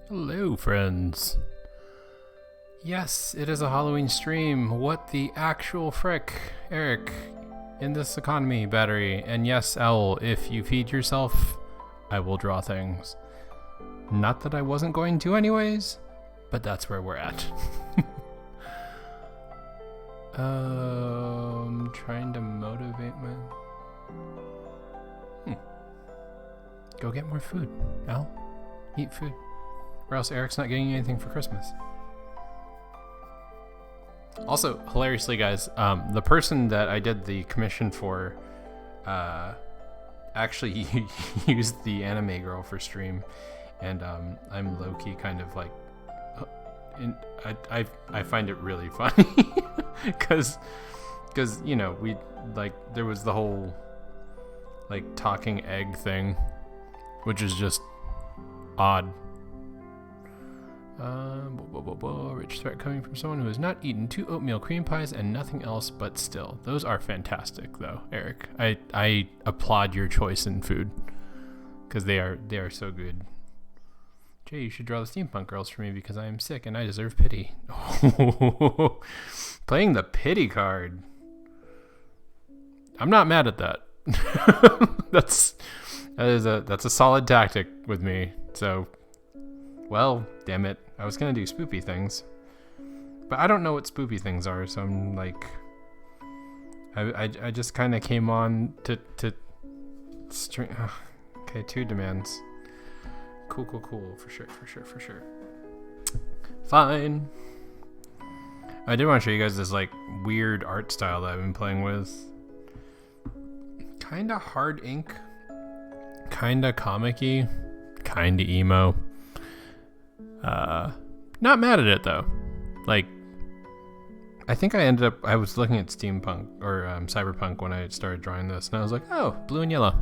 Hello, friends. Yes, it is a Halloween stream. What the actual frick? Eric, in this economy battery. And yes, Owl, if you feed yourself, I will draw things. Not that I wasn't going to anyways, but that's where we're at. Trying to motivate my... Go get more food, Al. Eat food. Or else Eric's not getting anything for Christmas. Also, hilariously, guys, the person that I did the commission for actually used the anime girl for stream, and I'm low-key kind of like... I find it really funny because you know, we like there was the whole like talking egg thing, which is just odd. Rich threat coming from someone who has not eaten 2 oatmeal cream pies and nothing else, but still. Those are fantastic, though, Eric. I applaud your choice in food because they are so good. Jay, you should draw the steampunk girls for me because I am sick and I deserve pity. Playing the pity card. I'm not mad at that. That's a solid tactic with me. So, well, damn it. I was gonna do spoopy things, but I don't know what spoopy things are. So I'm like, I just kind of came on to string. Okay, 2 demands. Cool. For sure. Fine. I did want to show you guys this like weird art style that I've been playing with. Kinda hard ink, kinda comic-y, kinda emo. Not mad at it though. Like, I think I was looking at steampunk or cyberpunk when I started drawing this, and I was like, oh, blue and yellow.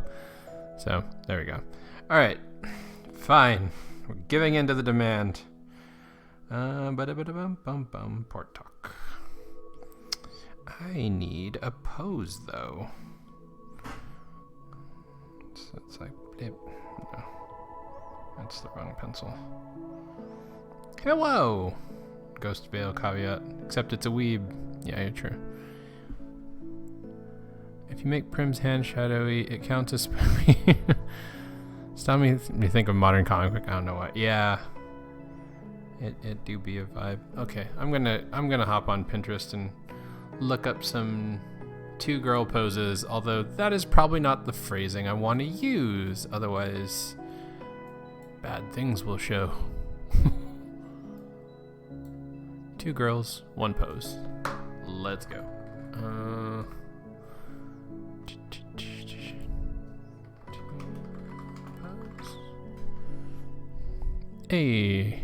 So there we go. All right, fine. We're giving in to the demand. Port talk. I need a pose though. So it's like, no, that's the wrong pencil. Hello! Ghost Veil caveat. Except it's a weeb. Yeah, you're true. If you make Prim's hand shadowy, it counts as spoopy. Stop me think of modern comic book. I don't know why. Yeah. It do be a vibe. Okay, I'm gonna hop on Pinterest and look up some 2 girl poses, although that is probably not the phrasing I want to use. Otherwise, bad things will show. 2 girls, 1 pose. Let's go. Hey.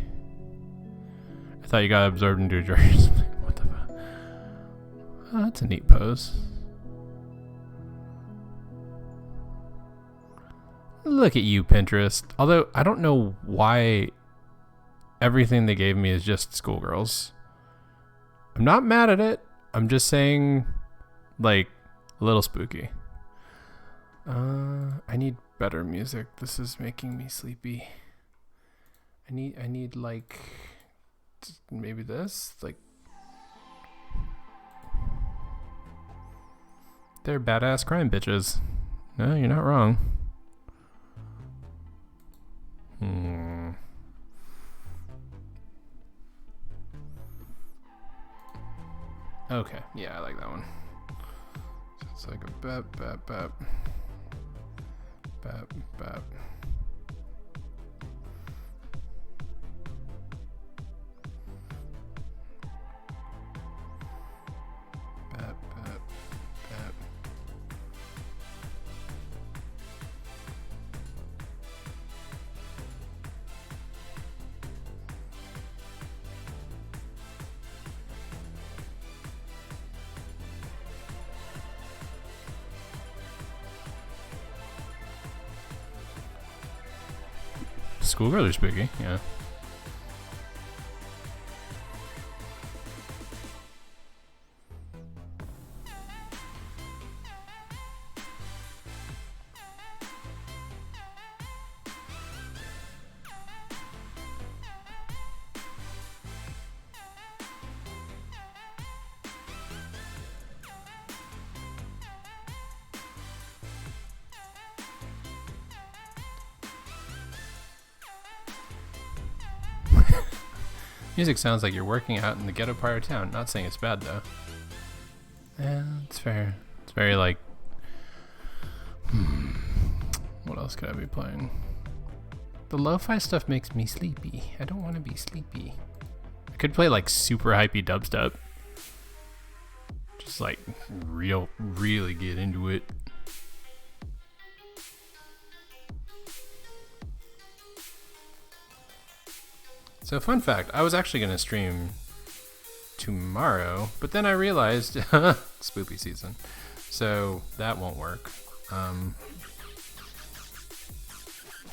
I thought you got absorbed into a jar. What the fuck? Oh, that's a neat pose. Look at you, Pinterest. Although, I don't know why everything they gave me is just schoolgirls. I'm not mad at it. I'm just saying, like, a little spooky. I need better music. This is making me sleepy. I need like maybe this, like they're badass crime bitches. No, you're not wrong. Okay, yeah, I like that one. So it's like a bap, bap, bap. Bap, bap. Bap, bap, bap. Schoolgirl or spooky, yeah. Music sounds like you're working out in the ghetto part of town. Not saying it's bad though. Yeah, it's fair. It's very like. What else could I be playing? The lo-fi stuff makes me sleepy. I don't want to be sleepy. I could play like super hypey dubstep. Just like really get into it. So fun fact, I was actually going to stream tomorrow, but then I realized spoopy season, so that won't work.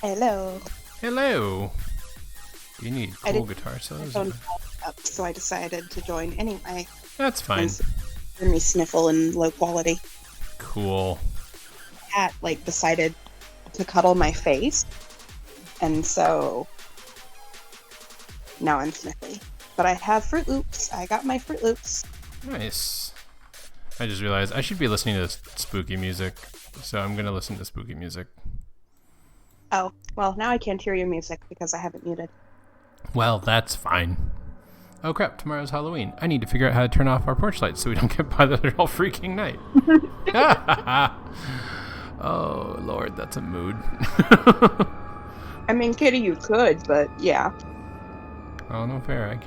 Hello. Hello. You need cool guitar solos. So I decided to join anyway. That's fine. Hear me sniffle in low quality. Cool. Cat decided to cuddle my face, and so now I'm sniffly. But I have Fruit Loops. I got my Fruit Loops. Nice. I just realized I should be listening to spooky music, so I'm gonna listen to spooky music. Oh, well, now I can't hear your music because I haven't muted. Well, that's fine. Oh crap, tomorrow's Halloween. I need to figure out how to turn off our porch lights so we don't get bothered all freaking night. Oh, Lord, that's a mood. I mean, Kitty, you could, but yeah. Oh, no fair. I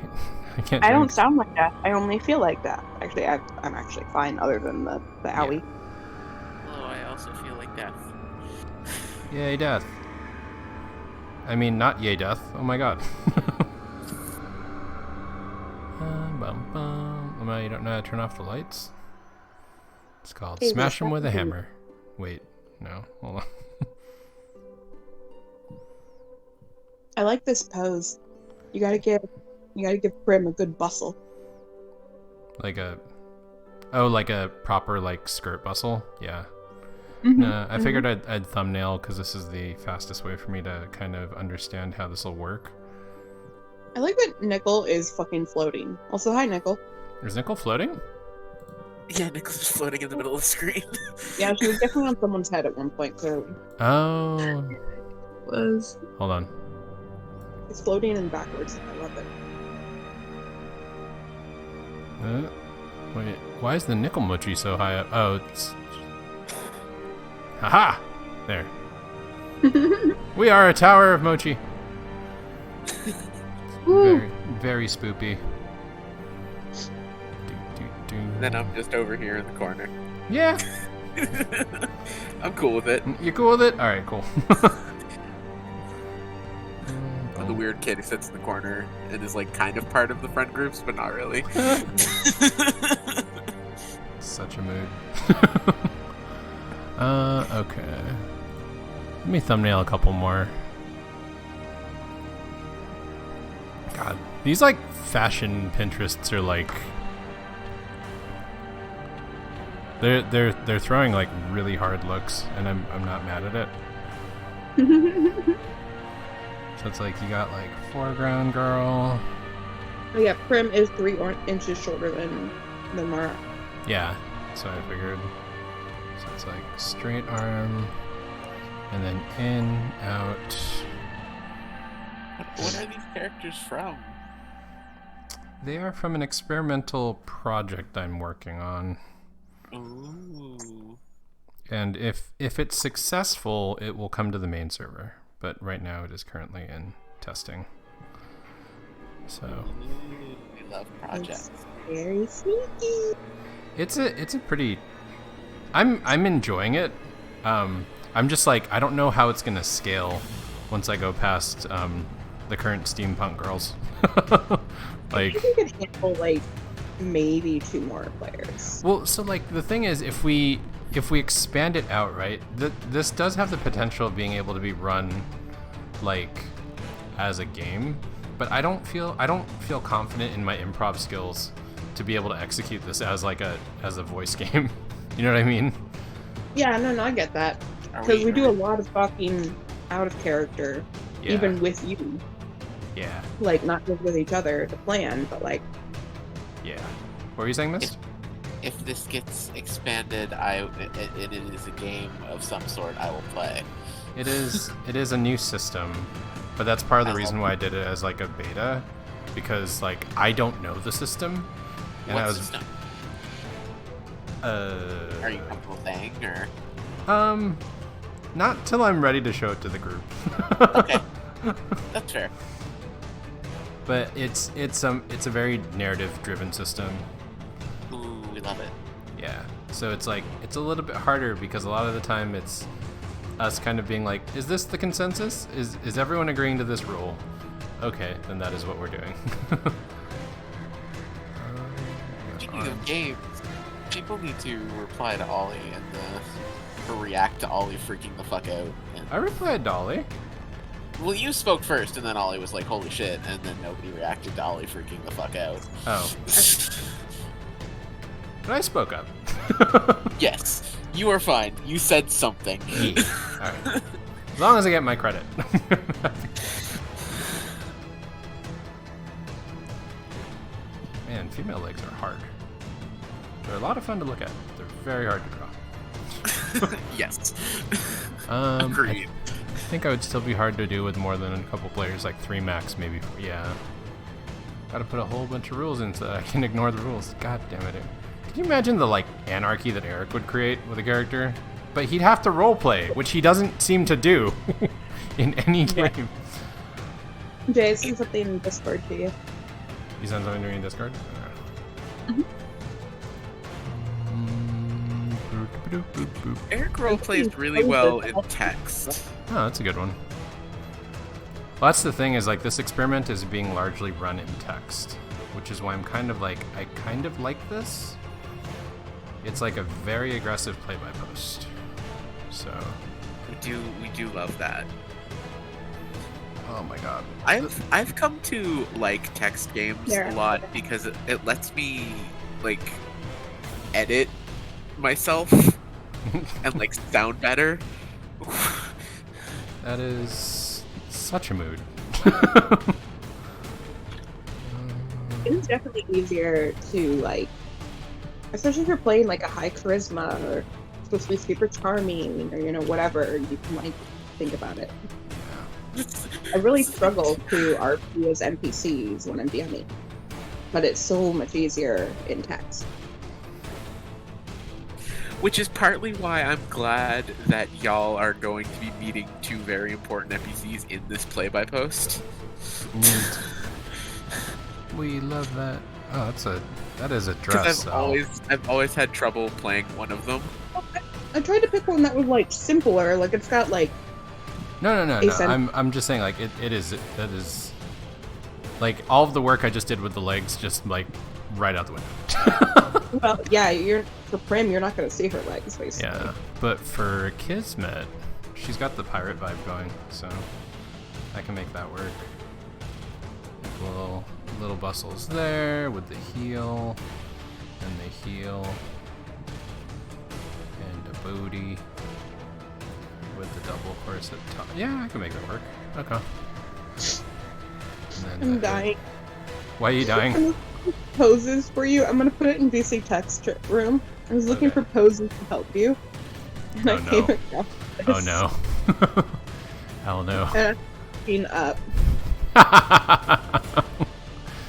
can't. I don't sound like that. I only feel like that. Actually, I'm actually fine other than the owie. Oh, I also feel like death. Yay, death. I mean, not yay, death. Oh my god. You don't know how to turn off the lights? It's called smash them with a hammer. Wait, no, hold on. I like this pose. You gotta give Prim a good bustle. Like a proper skirt bustle? Yeah. Mm-hmm. No, I figured I'd thumbnail because this is the fastest way for me to kind of understand how this will work. I like that Nickel is fucking floating. Also, hi, Nickel. Is Nickel floating? Yeah, Nicholas is floating in the middle of the screen. Yeah, she was definitely on someone's head at one point, clearly. Oh. Was. Hold on. It's floating and backwards. I love it. Wait, why is the Nickel Mochi so high up? Oh, it's... Haha! There. We are a tower of Mochi. Very, very spoopy. Then I'm just over here in the corner. Yeah. I'm cool with it. You cool with it? Alright, cool. I'm the weird kid who sits in the corner and is kind of part of the friend groups, but not really. Such a mood. Okay. Let me thumbnail a couple more. God, these fashion Pinterests are they're throwing really hard looks, and I'm not mad at it. So it's like you got like foreground girl. Oh yeah, Prim is 3 inches shorter than Mara. Yeah, so I figured. So it's like straight arm, and then in, out. What are these characters from? They are from an experimental project I'm working on. Ooh. And if it's successful, it will come to the main server. But right now it is currently in testing. So Ooh, we love projects. Very sneaky. it's a pretty. I'm enjoying it. I'm just like, I don't know how it's gonna scale once I go past the current steampunk girls. I think we could handle like maybe 2 more players. Well, so like the thing is, if we expand it out, right, this does have the potential of being able to be run like as a game, but I don't feel confident in my improv skills to be able to execute this as a voice game. You know what I mean? Yeah, no, I get that. Because we do a lot of talking out of character, even with you. Yeah. Like, not just with each other to plan, but like... Yeah. What were you saying, Mist? If this gets expanded, it is a game of some sort I will play. It is a new system, but that's part of the reason why I did it as like a beta, because like I don't know the system, and What I was system? Are you comfortable saying, or? Not till I'm ready to show it to the group. Okay, that's fair. But it's a very narrative-driven system. Ooh, we love it. Yeah. So it's like it's a little bit harder because a lot of the time it's us kind of being like, is this the consensus? Is everyone agreeing to this rule? Okay, then that is what we're doing. Speaking of games, people need to reply to Ollie or react to Ollie freaking the fuck out. I replied to Ollie. Well, you spoke first, and then Ollie was like, holy shit, and then nobody reacted to Ollie freaking the fuck out. Oh. But I spoke up. Yes, you are fine. You said something. Alright. As long as I get my credit. Man, female legs are hard. They're a lot of fun to look at. They're very hard to draw. Yes. I Agreed. think I would still be hard to do with more than a couple players, like 3 max, maybe. Yeah. Gotta put a whole bunch of rules in so that I can ignore the rules. God damn it. Can you imagine the, like, anarchy that Eric would create with a character? But he'd have to roleplay, which he doesn't seem to do in any game. Jay, send something in Discord to you. You send something to me in Discord? Eric roleplays really well in text. Oh, that's a good one. Well, that's the thing, is like this experiment is being largely run in text, which is why I'm kind of like, I kind of like this. It's like a very aggressive play-by-post. So We do love that. oh my god. I've come to like text games a lot because it lets me like edit myself and like sound better. That is such a mood. It's definitely easier to like, especially if you're playing like a high charisma or supposed to be super charming or whatever, you can like think about it. I really struggle to RP as NPCs when I'm DMing, but it's so much easier in text. Which is partly why I'm glad that y'all are going to be meeting 2 very important NPCs in this play-by-post. We love that. Oh, that is a dress. I've always had trouble playing one of them. I tried to pick one that was like simpler, like it's got like. No. I'm just saying, like that is like all of the work I just did with the legs, just like right out the window. Well, yeah, for Prim, you're not going to see her legs, basically. Yeah, but for Kismet, she's got the pirate vibe going, so I can make that work. Little bustles there with the heel and the heel and a booty. with the double course at top. Yeah, I can make that work. Okay. And then I'm dying. Why are you dying? I'm looking for poses for you. I'm gonna put it in VC text room. I was looking for poses to help you. And Oh, I no. came across this. Oh no. Hell no. And I'm up.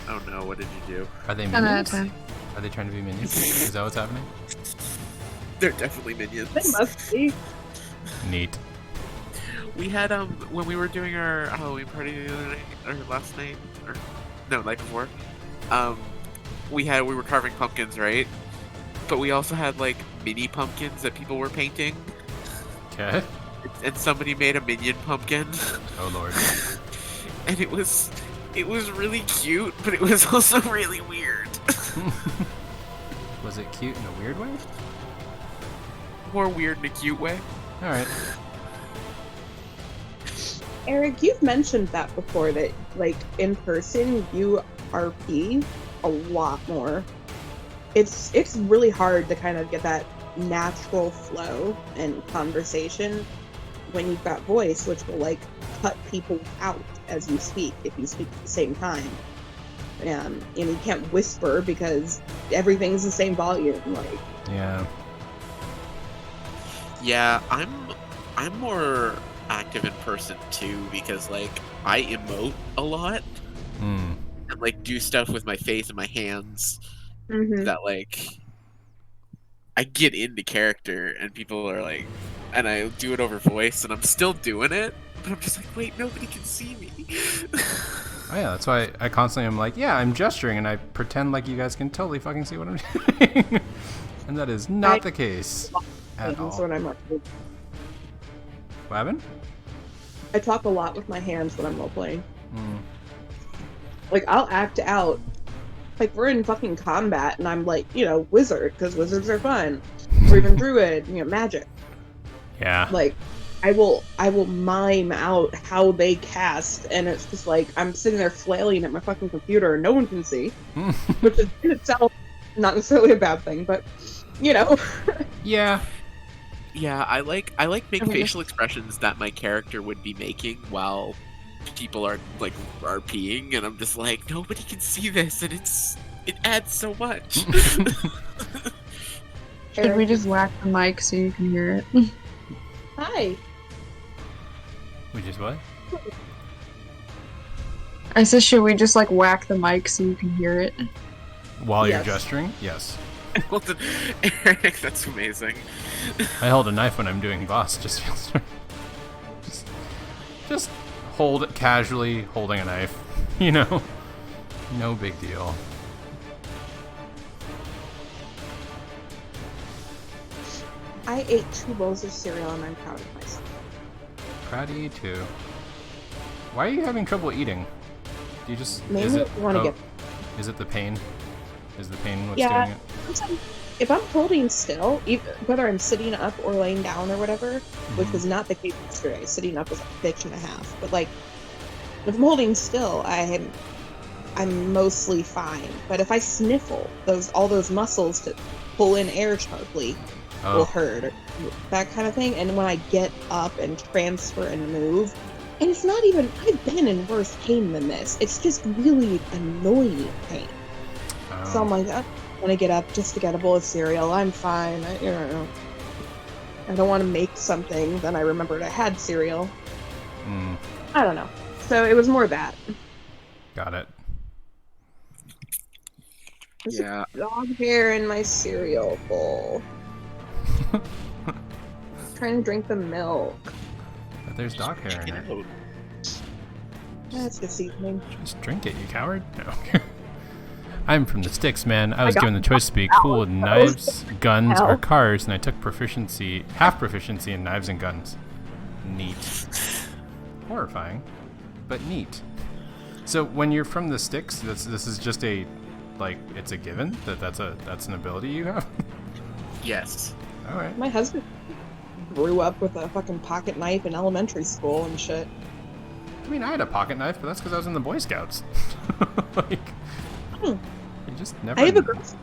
Oh no, what did you do? Are they 10 out of minions? 10. Are they trying to be minions? Is that what's happening? They're definitely minions. They must be. Neat. We had when we were doing our Halloween party the other night, or last night, or no, night before. We were carving pumpkins, right? But we also had like mini pumpkins that people were painting, Okay. and somebody made a minion pumpkin, Oh lord. and it was really cute, but it was also really weird. Was it cute in a weird way? More weird in a cute way. Alright. Eric, you've mentioned that before, that like in person you RP a lot more. It's really hard to kind of get that natural flow and conversation when you've got voice, which will like cut people out as you speak if you speak at the same time. And you can't whisper because everything's the same volume. Like, Yeah. Yeah, I'm more active in person too, because like I emote a lot Hmm. and like do stuff with my face and my hands mhm. that like I get into character, and people are like, and I do it over voice, and I'm still doing it, but I'm just like, wait, nobody can see me. Oh yeah, that's why I constantly am like, yeah, I'm gesturing, and I pretend like you guys can totally fucking see what I'm doing. And that is not the case at all. That's what I'm RPing. What happened? I talk a lot with my hands when I'm role playing. Hmm. Like, I'll act out. Like, we're in fucking combat, and I'm like, wizard, because wizards are fun. Or even druid, magic. Yeah. Like, I will mime out how they cast, and it's just like, I'm sitting there flailing at my fucking computer, and no one can see. Which is in itself not necessarily a bad thing, but, Yeah. Yeah, I like make Okay. facial expressions that my character would be making while people are like RPing, and I'm just like, nobody can see this, and it adds so much. Should we just whack the mic so you can hear it? Hi. We just what? I said, should we just like whack the mic so you can hear it? While Yes. you're gesturing? Yes. Well, then, Eric, that's amazing. I hold a knife when I'm doing boss. Just hold it casually, holding a knife. No big deal. I ate 2 bowls of cereal, and I'm proud of myself. Proud of you too. Why are you having trouble eating? Do you just Maybe is it I want to get... is it the pain? Is the pain what's Yeah. doing it? Sometimes if I'm holding still, whether I'm sitting up or laying down or whatever, which was not the case yesterday. Sitting up was a bitch and a half. But like, if I'm holding still, I'm mostly fine. But if I sniffle, all those muscles to pull in air sharply will Oh, hurt, or that kind of thing. And when I get up and transfer and move, and it's not even, I've been in worse pain than this. It's just really annoying pain. So I'm like, I want to get up just to get a bowl of cereal. I'm fine. I don't want to make something. Then I remembered I had cereal. mm, I don't know. So it was more that. got it. There's Yeah. a dog hair in my cereal bowl. Trying to drink the milk. But there's dog hair in it. Oh, That's this evening. Just drink it, you coward. No. I'm from the sticks, man. I was got given the choice to be cool with knives, guns, or cars, and I took half proficiency in knives and guns. Neat. Horrifying, but neat. So when you're from the sticks, this is just it's a given that's an ability you have. yes. All right. My husband grew up with a fucking pocket knife in elementary school and shit. I mean, I had a pocket knife, but that's because I was in the Boy Scouts. You just never. I have a girlfriend.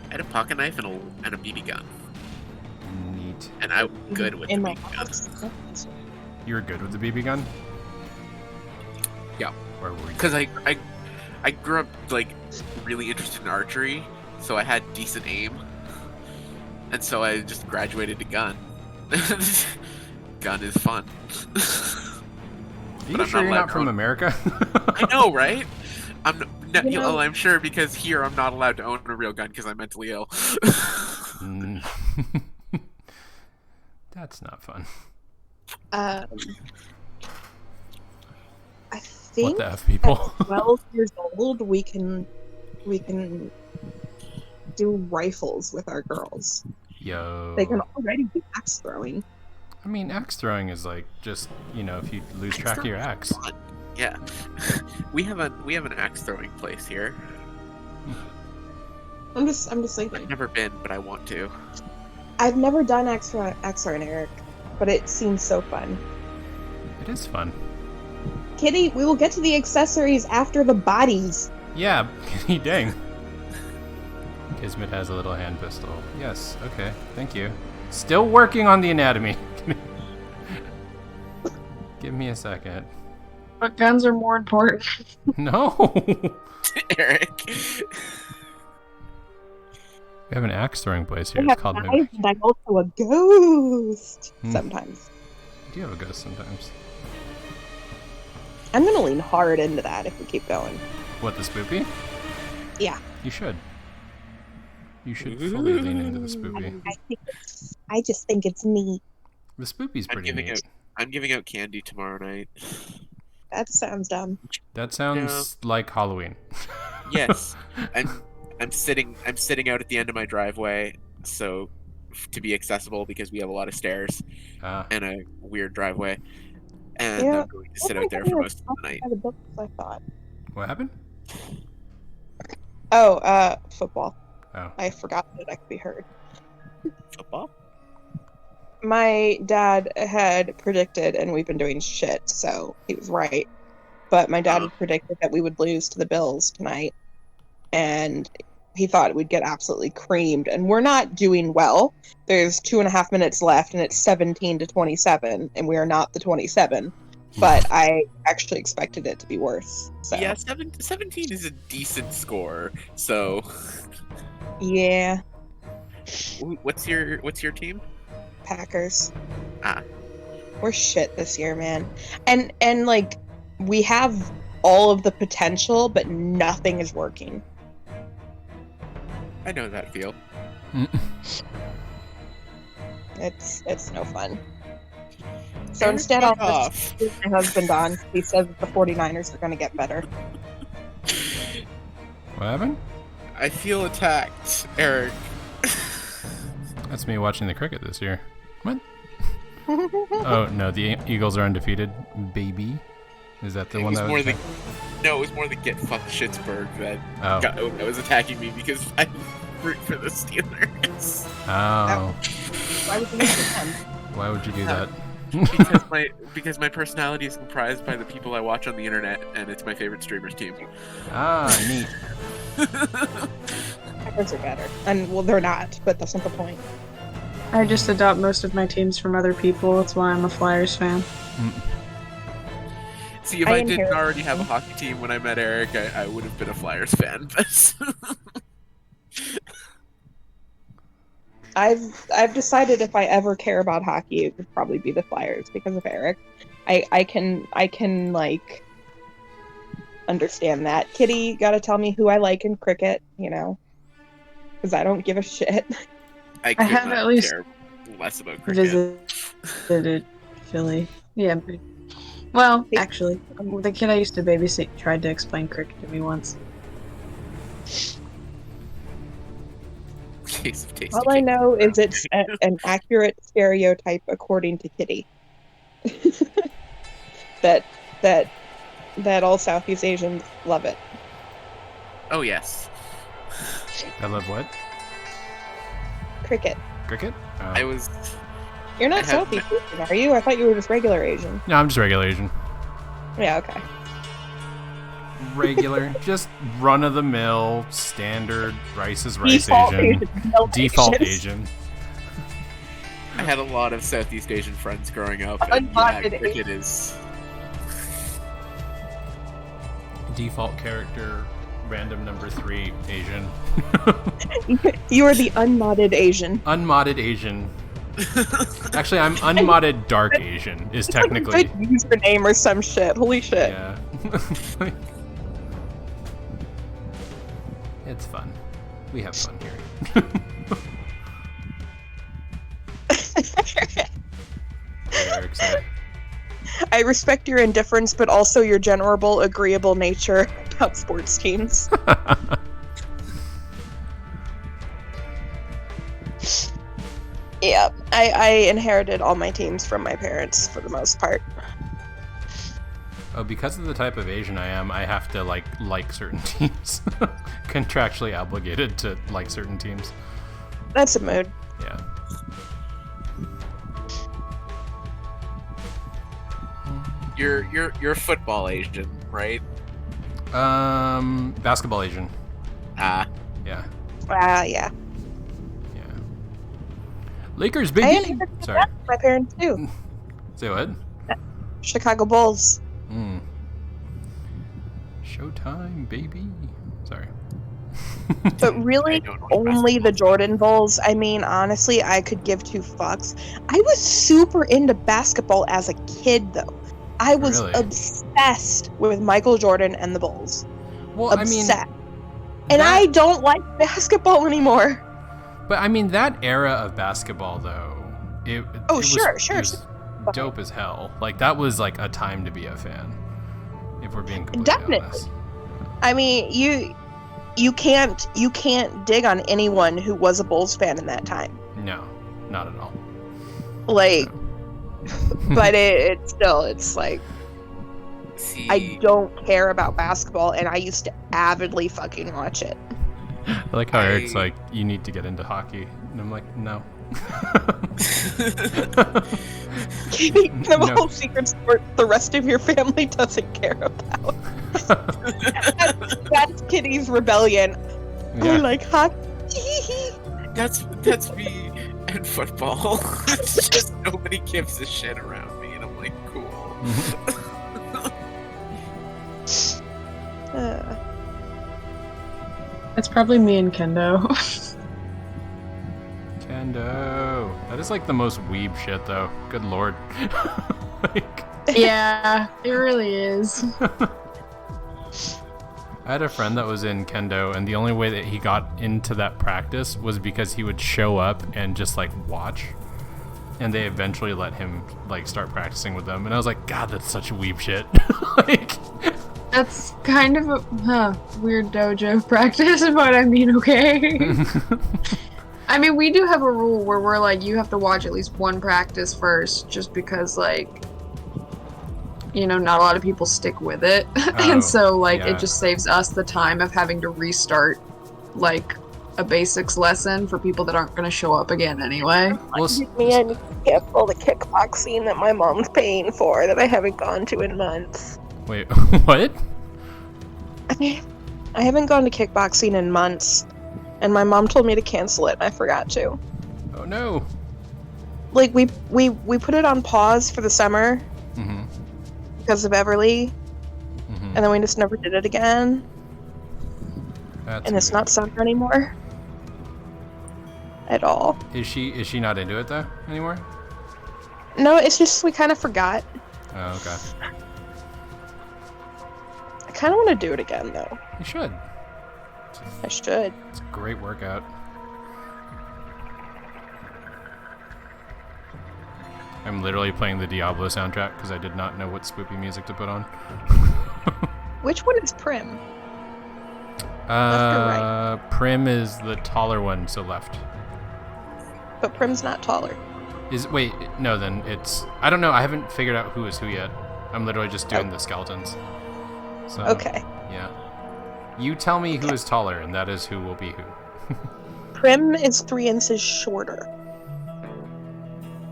I had a pocket knife and a BB gun. Neat. Neat. and I'm good with the in my BB house. guns. You were good with the BB gun? Yeah. Where were you? Because I grew up like really interested in archery, so I had decent aim, and so I just graduated to gun. Gun is fun. Are you sure you're not from America? I know, right? You know- I'm sure because here I'm not allowed to own a real gun because I'm mentally ill. Mm. That's not fun. I think What the F, people? at 12 years old we can do rifles with our girls. Yo. They can already do axe throwing. I mean, axe throwing is like just, you know, if you lose track of your axe. Fun. Yeah, we have an axe throwing place here. I'm just thinking. I've never been, but I want to. I've never done axe throwing, Eric, but it seems so fun. It is fun. Kitty, we will get to the accessories after the bodies. Yeah, dang. Kismet has a little hand pistol. Yes, okay, thank you. Still working on the anatomy. Give me a second. But guns are more important. No! Eric. We have an axe throwing place here. I It's have called knives, and I'm also a ghost Hmm. sometimes. I do have a ghost sometimes. I'm gonna lean hard into that if we keep going. What, the spoopy? Yeah. You should. You should fully lean into the spoopy. I just think it's neat. The spoopy's pretty neat. I'm giving out candy tomorrow night. That sounds dumb. That sounds like Halloween. Yes, I'm sitting out at the end of my driveway, so to be accessible because we have a lot of stairs and a weird driveway, and Yeah. I'm going to sit out there for most of the night. By the books, I thought. What happened? Oh, football. Oh. I forgot that I could be heard. Football? My dad had predicted, and we've been doing shit, so he was right. But my dad had predicted that we would lose to the Bills tonight, and he thought we'd get absolutely creamed. And we're not doing well. There's 2.5 minutes left, and it's 17-27, and we are not the 27. But I actually expected it to be worse. So. Yeah, 17 is a decent score. So, Yeah, what's your team? Packers. Ah. We're shit this year, man. And like we have all of the potential, but nothing is working. I know that feel. It's no fun. So Eric, instead, I'll fuck off. just put my husband on. He says that the 49ers are going to get better. What happened? I feel attacked, Eric. That's me watching the cricket this year. What? Oh, no, the Eagles are undefeated. Baby. Is that the one that was... No, it was more the get fucked Schittsburg that was attacking me because I root for the Steelers. Oh. Why would you make them? Why would you do that? because my personality is comprised by the people I watch on the internet, and it's my favorite streamers team. Ah, neat. Packers are better. And, well, they're not, but that's not the point. I just adopt most of my teams from other people. That's why I'm a Flyers fan. See, if I didn't already have a hockey team when I met Eric, I would have been a Flyers fan. I've decided if I ever care about hockey, it would probably be the Flyers because of Eric. I can like understand that. Kitty, gotta tell me who I like in cricket, you know, because I don't give a shit. I have at least care less about cricket. Visited Philly. Yeah. Well, actually, the kid I used to babysit tried to explain cricket to me once. Case of tasty All I cake. know is it's an accurate stereotype according to Kitty. that all Southeast Asians love it. Oh yes. I love what? Cricket. Cricket? Oh. I was. You're not Southeast Asian, are you? I thought you were just regular Asian. No, I'm just regular Asian. Yeah, okay. Regular, just run-of-the-mill, standard, rice is rice Default Asian. Asian. No Default Asians. Asian. I had a lot of Southeast Asian friends growing up, and Unmodded cricket is. Default character, random number 3, Asian. You are the unmodded Asian. Unmodded Asian. Actually, I'm unmodded dark Asian, is technically. Like a good username or some shit. Holy shit. Yeah. It's fun. We have fun here. Very excited. I respect your indifference, but also your general agreeable nature about sports teams. Yeah, I inherited all my teams from my parents for the most part. Oh, because of the type of Asian I am, I have to like certain teams. Contractually obligated to like certain teams. That's a mood. Yeah. You're football Asian, right? Basketball Asian. Ah. Yeah. Yeah. Yeah. Lakers, I baby. inherited Sorry. that from my parents too. Say what? Chicago Bulls. Showtime, baby. Sorry. But really, I don't know only the basketball. Jordan Bulls. I mean, honestly, I could give two fucks. I was super into basketball as a kid, though. I was Really? obsessed with Michael Jordan and the Bulls. Well, Obsessed. I mean, And that- I don't like basketball anymore. But I mean, that era of basketball, though, it Oh, it sure, was, sure, it was dope as hell. Like, that was like a time to be a fan. If we're being completely Definitely. honest. I mean, you can't dig on anyone who was a Bulls fan in that time. No, not at all. Like, but it's like, See, I don't care about basketball, and I used to avidly fucking watch it. I like how Eric's like, you need to get into hockey. And I'm like, no. The No. whole secret sport the rest of your family doesn't care about. That's Kitty's rebellion. I Yeah. like hockey. that's me and football. It's just nobody gives a shit around me, and I'm like, cool. Uh, It's probably me and Kendo. Kendo. That is like the most weeb shit, though. Good lord. Like, Yeah, it really is. I had a friend that was in kendo, and the only way that he got into that practice was because he would show up and just like watch, and they eventually let him like start practicing with them. And I was like, God, that's such weeb shit. Like, That's kind of a weird dojo practice, but I mean, okay. I mean, we do have a rule where we're like, you have to watch at least one practice first, just because, like, you know, not a lot of people stick with it. Oh, And so, like, yeah. it just saves us the time of having to restart, like, a basics lesson for people that aren't going to show up again anyway. well, me, I need to cancel the kickboxing that my mom's paying for that I haven't gone to in months. wait, what? I haven't gone to kickboxing in months, and my mom told me to cancel it, and I forgot to. Oh no. Like, we put it on pause for the summer Mm-hmm. because of Everly, Mm-hmm. and then we just never did it again, That's and it's weird. not summer anymore. At all. Is she not into it though anymore? No, it's just we kind of forgot. Oh, okay. I kind of want to do it again, though. You should. I should. It's a great workout. I'm literally playing the Diablo soundtrack because I did not know what spoopy music to put on. Which one is Prim? Left or right? Prim is the taller one, so left. But Prim's not taller. Wait, no, then it's, I don't know, I haven't figured out who is who yet. I'm literally just doing the skeletons. So, Okay. yeah. You tell me who is taller, and that is who will be who. Prim is 3 inches shorter.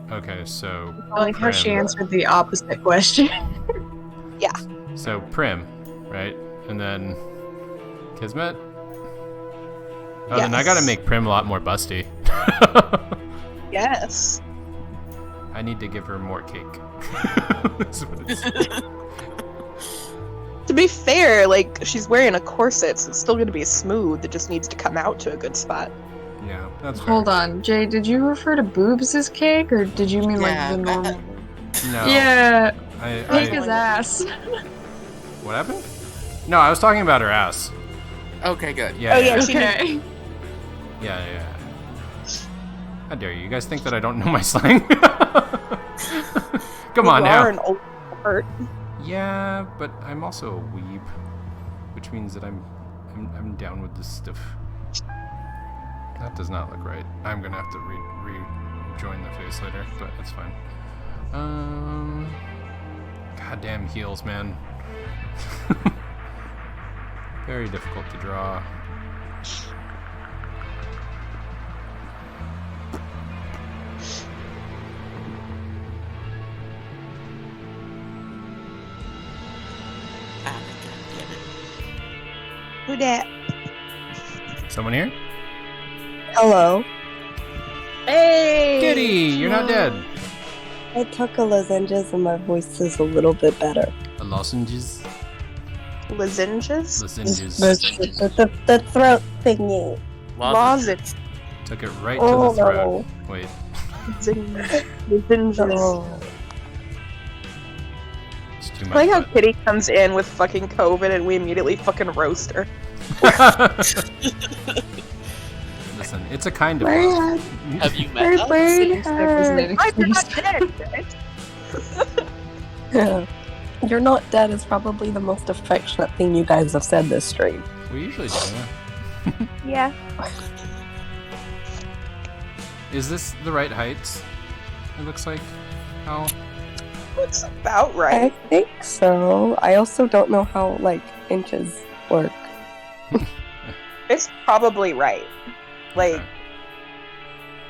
Okay, so I like how she Prim. answered the opposite question. So Prim, right? And then Kismet? Oh, then I gotta Yes. make Prim a lot more busty. Yes. I need to give her more cake. That's what it's- To be fair, like, she's wearing a corset, so it's still gonna be smooth. It just needs to come out to a good spot. yeah, that's fair. Hold on, Jay. Did you refer to boobs as cake, or did you mean Yeah, like the that- normal? No. Yeah, cake I, is ass. what happened? No, I was talking about her ass. Okay, good. Yeah, Oh, yeah, yeah, she Okay. yeah. How dare you? You guys think that I don't know my slang? Come on You now. are an old fart. Yeah, but I'm also a weeb, which means that I'm down with this stuff. That does not look right. I'm gonna have to rejoin the face later, but it's fine. Goddamn heels, man. Very difficult to draw. Ah, God damn it. Who dat? Someone here? Hello. Hey! Diddy, you're not dead. I took a lozenges and my voice is a little bit better. A lozenges? Lozenges? Lozenges. The throat thingy. Lozenge. Took it right Oh, to the throat. no. Wait. Lozenges. Oh. It's too I like how much. Kitty comes in with fucking COVID and we immediately fucking roast her. Listen, it's a kind of My love. head. Have you met us? My brain hurts. I'm not dead, bitch. You're not dead is probably the most affectionate thing you guys have said this stream. We usually do, yeah. Yeah. Is this the right heights? It looks like. How? Looks about I right. think so. I also don't know how, like, inches work. It's probably right. Like,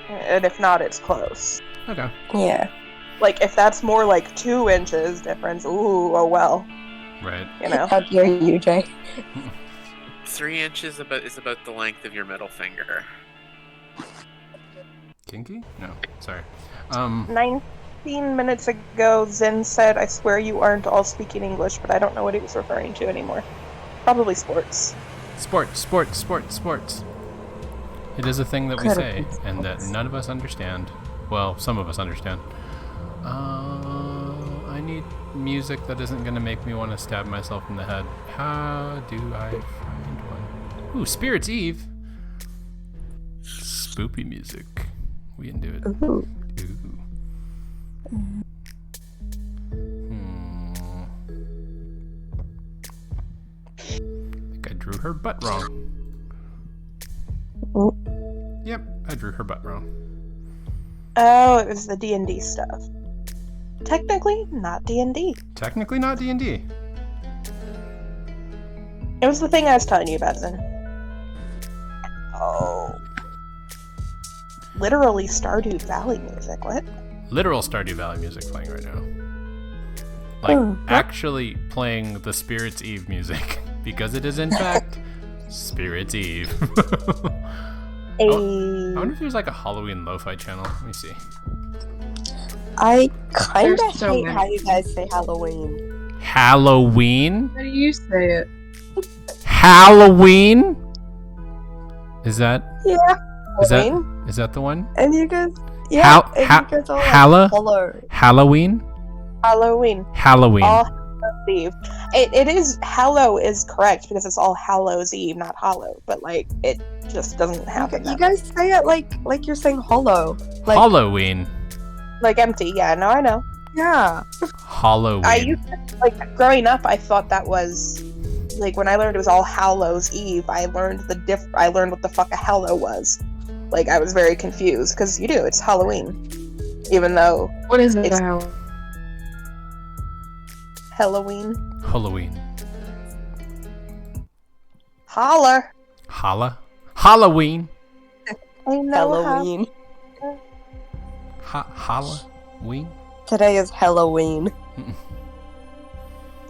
Okay. and if not, it's close. Okay. Yeah. Like, if that's more like 2 inches difference, ooh, oh well. Right. You know? How dare you, Jay? 3 inches is about the length of your middle finger. Kinky? No. Sorry. 19 minutes ago, Zen said, I swear you aren't all speaking English, but I don't know what he was referring to anymore. Probably sports. Sports. It is a thing that we Could've say, been and that sports. none of us understand. Well, some of us understand. I need music that isn't gonna make me want to stab myself in the head. How do I find one? Ooh, Spirit's Eve. Spoopy music. We can do it. Ooh. Ooh. I think I drew her butt wrong. Oh. Yep, I drew her butt wrong. Oh, it was the D&D stuff. Technically, not D&D. Technically not D&D. It was the thing I was telling you about, Zen. Oh. Literally Stardew Valley music, what? Literal Stardew Valley music playing right now. Like, Oh, what? actually playing the Spirit's Eve music. Because it is, in fact, Spirit's Eve. I wonder if there's like a Halloween lo-fi channel. Let me see. I kind of There's so hate many. how you guys say Halloween. Halloween? How do you say it? Halloween? Is that Yeah. is that Halloween. is that the one? And you guys, yeah. and you guys all like, hello. Halloween? Halloween. Halloween. All Hallows Eve. It is, Hallow is correct because it's all Hallows Eve, not Hollow. But, like, it just doesn't happen. You that guys say it like you're saying hollow. Like, Halloween. way. Like, empty. Yeah, no, I know. yeah. Halloween. I used to, like, growing up, I thought that was, like, when I learned it was all Hallows Eve, I learned I learned what the fuck a Hallow was. Like, I was very confused, because you do, it's Halloween. Even though What is it It's- now? Halloween. Halloween. Holler. Holla. Halloween. I know Halloween. Halloween. Today is Halloween.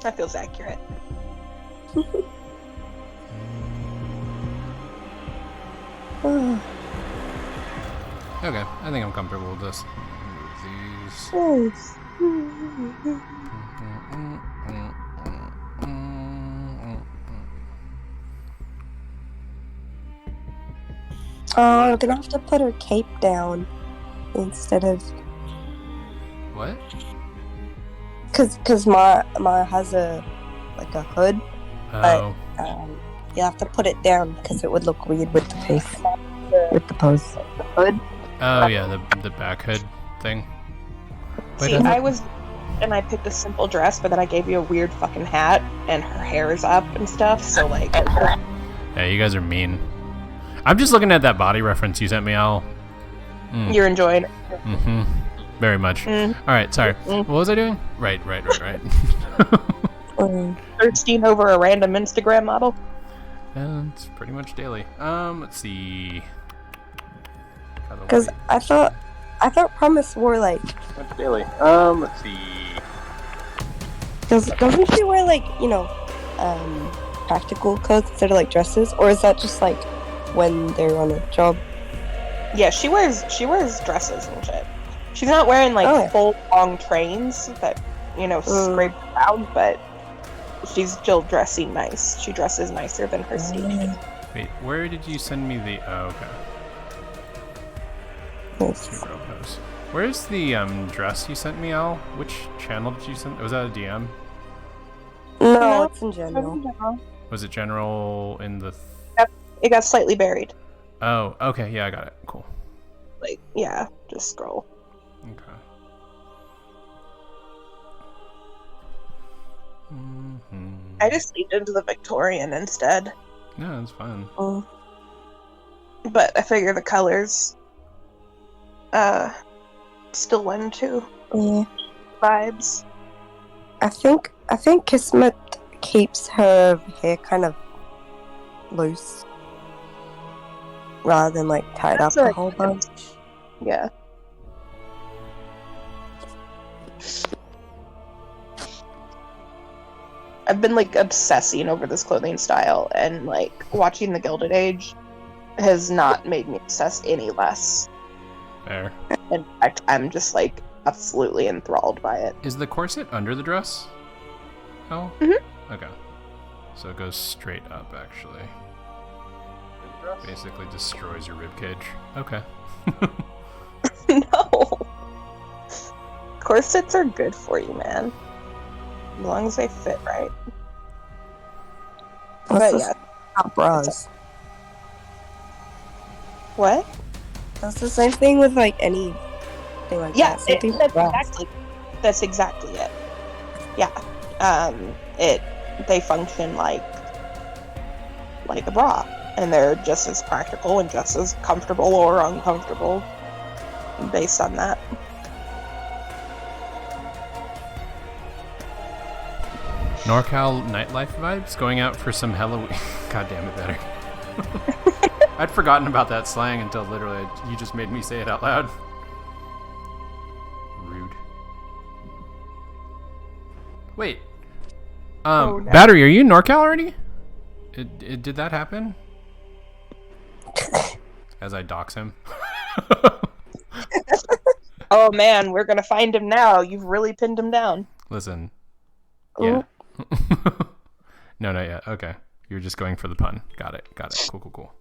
That feels accurate. Okay, I think I'm comfortable with this. Move these. Nice. Oh, I'm gonna have to put her cape down instead of What? cause my has a hood, Oh. but you have to put it down because it would look weird with the face, with the pose. The hood. Oh yeah, the back hood thing. Wait, See, I thought- I was, and I picked a simple dress, but then I gave you a weird fucking hat, and her hair is up and stuff. So like, Yeah, you guys are mean. I'm just looking at that body reference you sent me, Al. you're enjoying it. Mm-hmm. Very much. All right, sorry. What was I doing? Right. Thirsting over a random Instagram model. It's pretty much daily. Let's see. Because I thought Promise wore like. What's daily? Let's see. Doesn't she wear like practical clothes instead of like dresses, or is that just like when they're on a job? Yeah, she wears dresses and shit. She's not wearing like full long trains that scrape around, but she's still dressing nice. She dresses nicer than her stage. Wait, where did you send me the? Oh, okay. Nice. Two row pose. Where's the dress you sent me, Al? Which channel did you send? Was that a DM? No, it's in general. Was it general in the? It got slightly buried. Oh, okay. Yeah, I got it. Cool. Like, yeah, just scroll. Okay. Mm-hmm. I just leaned into the Victorian instead, No, it's fine. but I figure the colors still lend to Yeah. vibes. I think Kismet keeps her hair kind of loose rather than like tied up a whole bunch. Yeah. I've been like obsessing over this clothing style, and like watching The Gilded Age has not made me obsess any less. Fair. In fact, I'm just like absolutely enthralled by it. Is the corset under the dress? Oh. Mhm. Okay. So it goes straight up, actually. Basically destroys your ribcage. Okay. No. Corsets are good for you, man. As long as they fit right. What's But this yeah. about bras? What? That's the same thing with like anything like Yeah, that. Same thing with that's bras. exactly it. Yeah. They function like a bra, and they're just as practical and just as comfortable or uncomfortable based on that. NorCal nightlife vibes? Going out for some Halloween. God damn it, better. I'd forgotten about that slang until literally you just made me say it out loud. Rude. Wait. Oh, no. Battery, are you in NorCal already? Did that happen? As I dox him. Oh man, we're gonna find him now. You've really pinned him down. Listen. Ooh. Yeah. No, not yet. Okay. You were just going for the pun. Got it. Cool.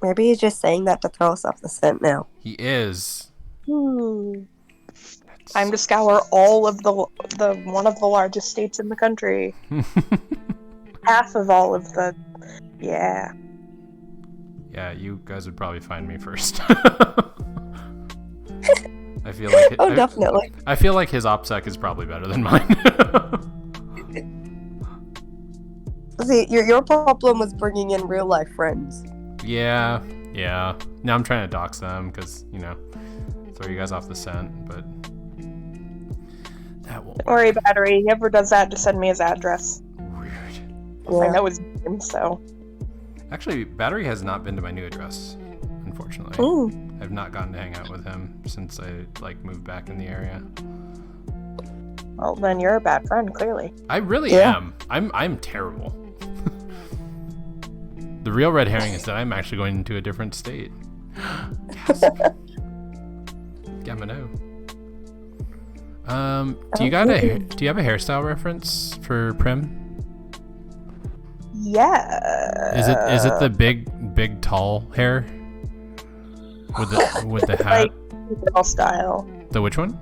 Maybe he's just saying that to throw us off the scent now. He is. Time to scour all of the one of the largest states in the country. Half of all of the. Yeah. Yeah, you guys would probably find me first. I feel like Definitely. I feel like his OPSEC is probably better than mine. See, your problem was bringing in real life friends. Yeah. Now I'm trying to dox them because, throw you guys off the scent, but that won't Don't worry, Battery. He ever does that, just send me his address. Weird. I know his name, so. Actually, Battery has not been to my new address, unfortunately. Ooh. I've not gotten to hang out with him since I moved back in the area. Well, then you're a bad friend, clearly. I really am. I'm terrible. The real red herring is that I'm actually going into a different state. Yes. Gamino. Do you have a hairstyle reference for Prim? Yeah. Is it the big tall hair with the hat? Like girl style. The which one?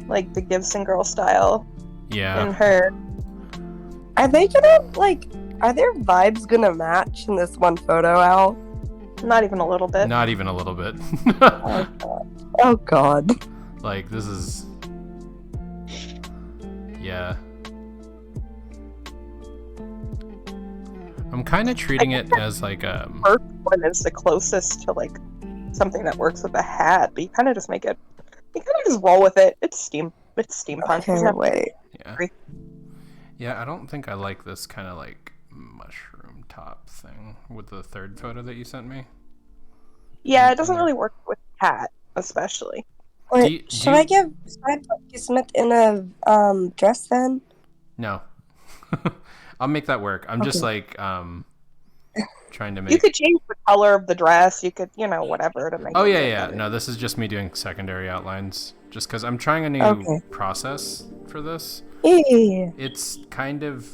Like the Gibson girl style. Yeah. And her. Are they gonna, like, are their vibes gonna match in this one photo, Al? Not even a little bit. Not even a little bit. Oh, God. Oh, God. Like, this is... Yeah. I'm kind of treating it as like First one is the closest to like something that works with a hat, but you kind of just make it. You kind of just roll with it. It's steampunk. Okay, wait. Yeah. Yeah, I don't think I like this kind of like mushroom top thing with the third photo that you sent me. Yeah, it doesn't really work with hat, especially. Wait, should I put Kismet in a dress then? No. I'll make that work. I'm just like trying to make... You could change the color of the dress. You could, whatever to make. Oh, it yeah, look yeah. better. No, this is just me doing secondary outlines. Just because I'm trying a new process for this. Yeah. It's kind of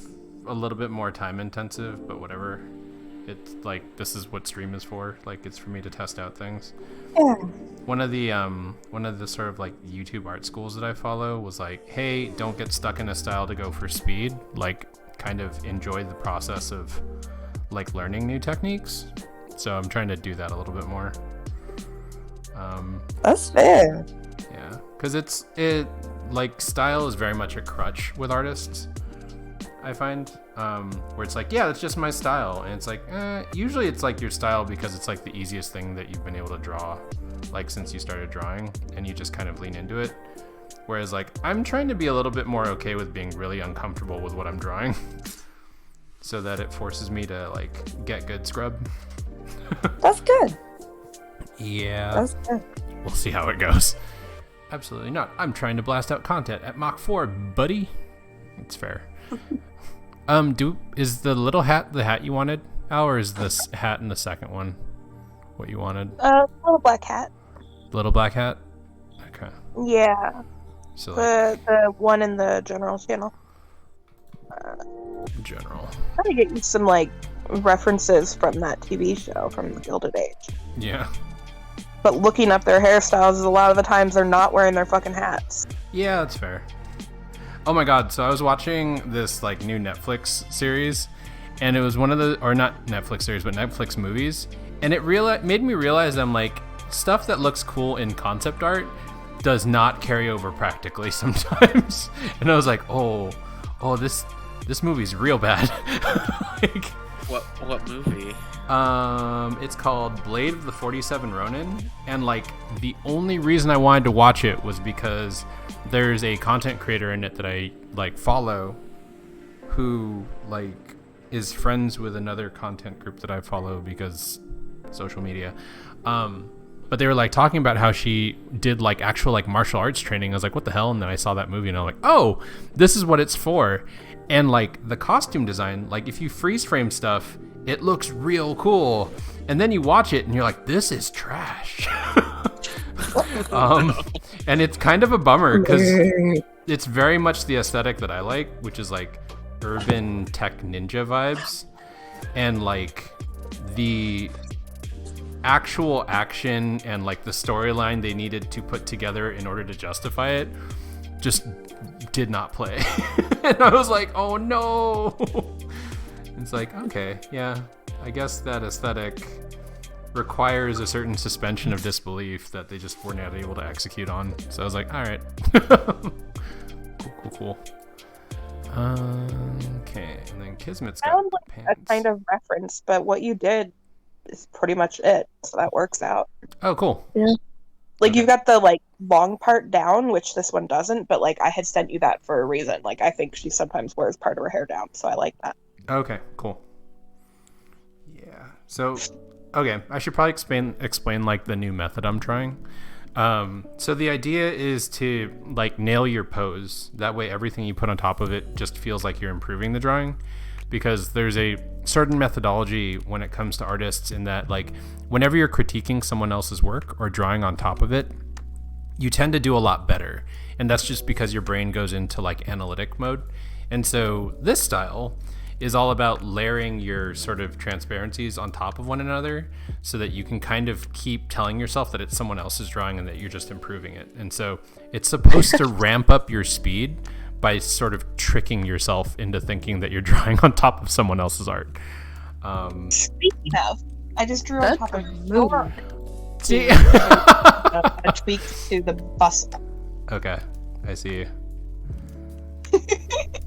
a little bit more time intensive, but whatever. It's like, this is what stream is for. Like, it's for me to test out things. Yeah. One of the sort of like YouTube art schools that I follow was like, hey, don't get stuck in a style to go for speed. Like, kind of enjoy the process of like learning new techniques. So I'm trying to do that a little bit more. That's fair. Yeah, because it like style is very much a crutch with artists, I find, where it's like, yeah, it's just my style, and it's like, usually it's like your style because it's like the easiest thing that you've been able to draw, like since you started drawing, and you just kind of lean into it. Whereas like I'm trying to be a little bit more okay with being really uncomfortable with what I'm drawing, so that it forces me to like get good scrub. That's good. Yeah. That's good. We'll see how it goes. Absolutely not. I'm trying to blast out content at Mach 4, buddy. It's fair. Is the little hat the hat you wanted, Al, or is this hat in the second one what you wanted? Little black hat. Little black hat? Okay. Yeah. So like, The one in the general channel. general. Trying to get you some like references from that TV show from the Gilded Age. Yeah. But looking up their hairstyles is a lot of the times they're not wearing their fucking hats. Yeah, that's fair. Oh my god, so I was watching this like new Netflix series, and it was one of the, or not Netflix series, but Netflix movies, and it made me realize I'm like, stuff that looks cool in concept art does not carry over practically sometimes. And I was like, oh, this movie's real bad. Like, What movie? It's called Blade of the 47 Ronin, and like the only reason I wanted to watch it was because there's a content creator in it that I like follow, who like is friends with another content group that I follow because social media. But they were like talking about how she did like actual like martial arts training. I was like, what the hell? And then I saw that movie and I'm like, oh, this is what it's for. And like the costume design, like if you freeze frame stuff, it looks real cool. And then you watch it and you're like, this is trash. And it's kind of a bummer because it's very much the aesthetic that I like, which is like urban tech ninja vibes. And like the actual action and like the storyline they needed to put together in order to justify it just did not play. And I was like, oh no. It's like, okay, yeah, I guess that aesthetic requires a certain suspension of disbelief that they just were not able to execute on. So I was like, all right. Cool. Okay, and then Kismet's got Sounds like pants. a kind of reference, but what you did is pretty much it. So that works out. Oh, cool. Yeah. Like Okay. you've got the like long part down, which this one doesn't, but like I had sent you that for a reason. Like I think she sometimes wears part of her hair down, so I like that. Okay, cool. Yeah. So, okay, I should probably explain like the new method I'm trying. So the idea is to like nail your pose. That way everything you put on top of it just feels like you're improving the drawing, because there's a certain methodology when it comes to artists in that like whenever you're critiquing someone else's work or drawing on top of it, you tend to do a lot better. And that's just because your brain goes into like analytic mode. And so this style is all about layering your sort of transparencies on top of one another so that you can kind of keep telling yourself that it's someone else's drawing and that you're just improving it. And so it's supposed to ramp up your speed by sort of tricking yourself into thinking that you're drawing on top of someone else's art. Speaking of, I just drew on top of See? a tweak to the bus. Okay, I see. The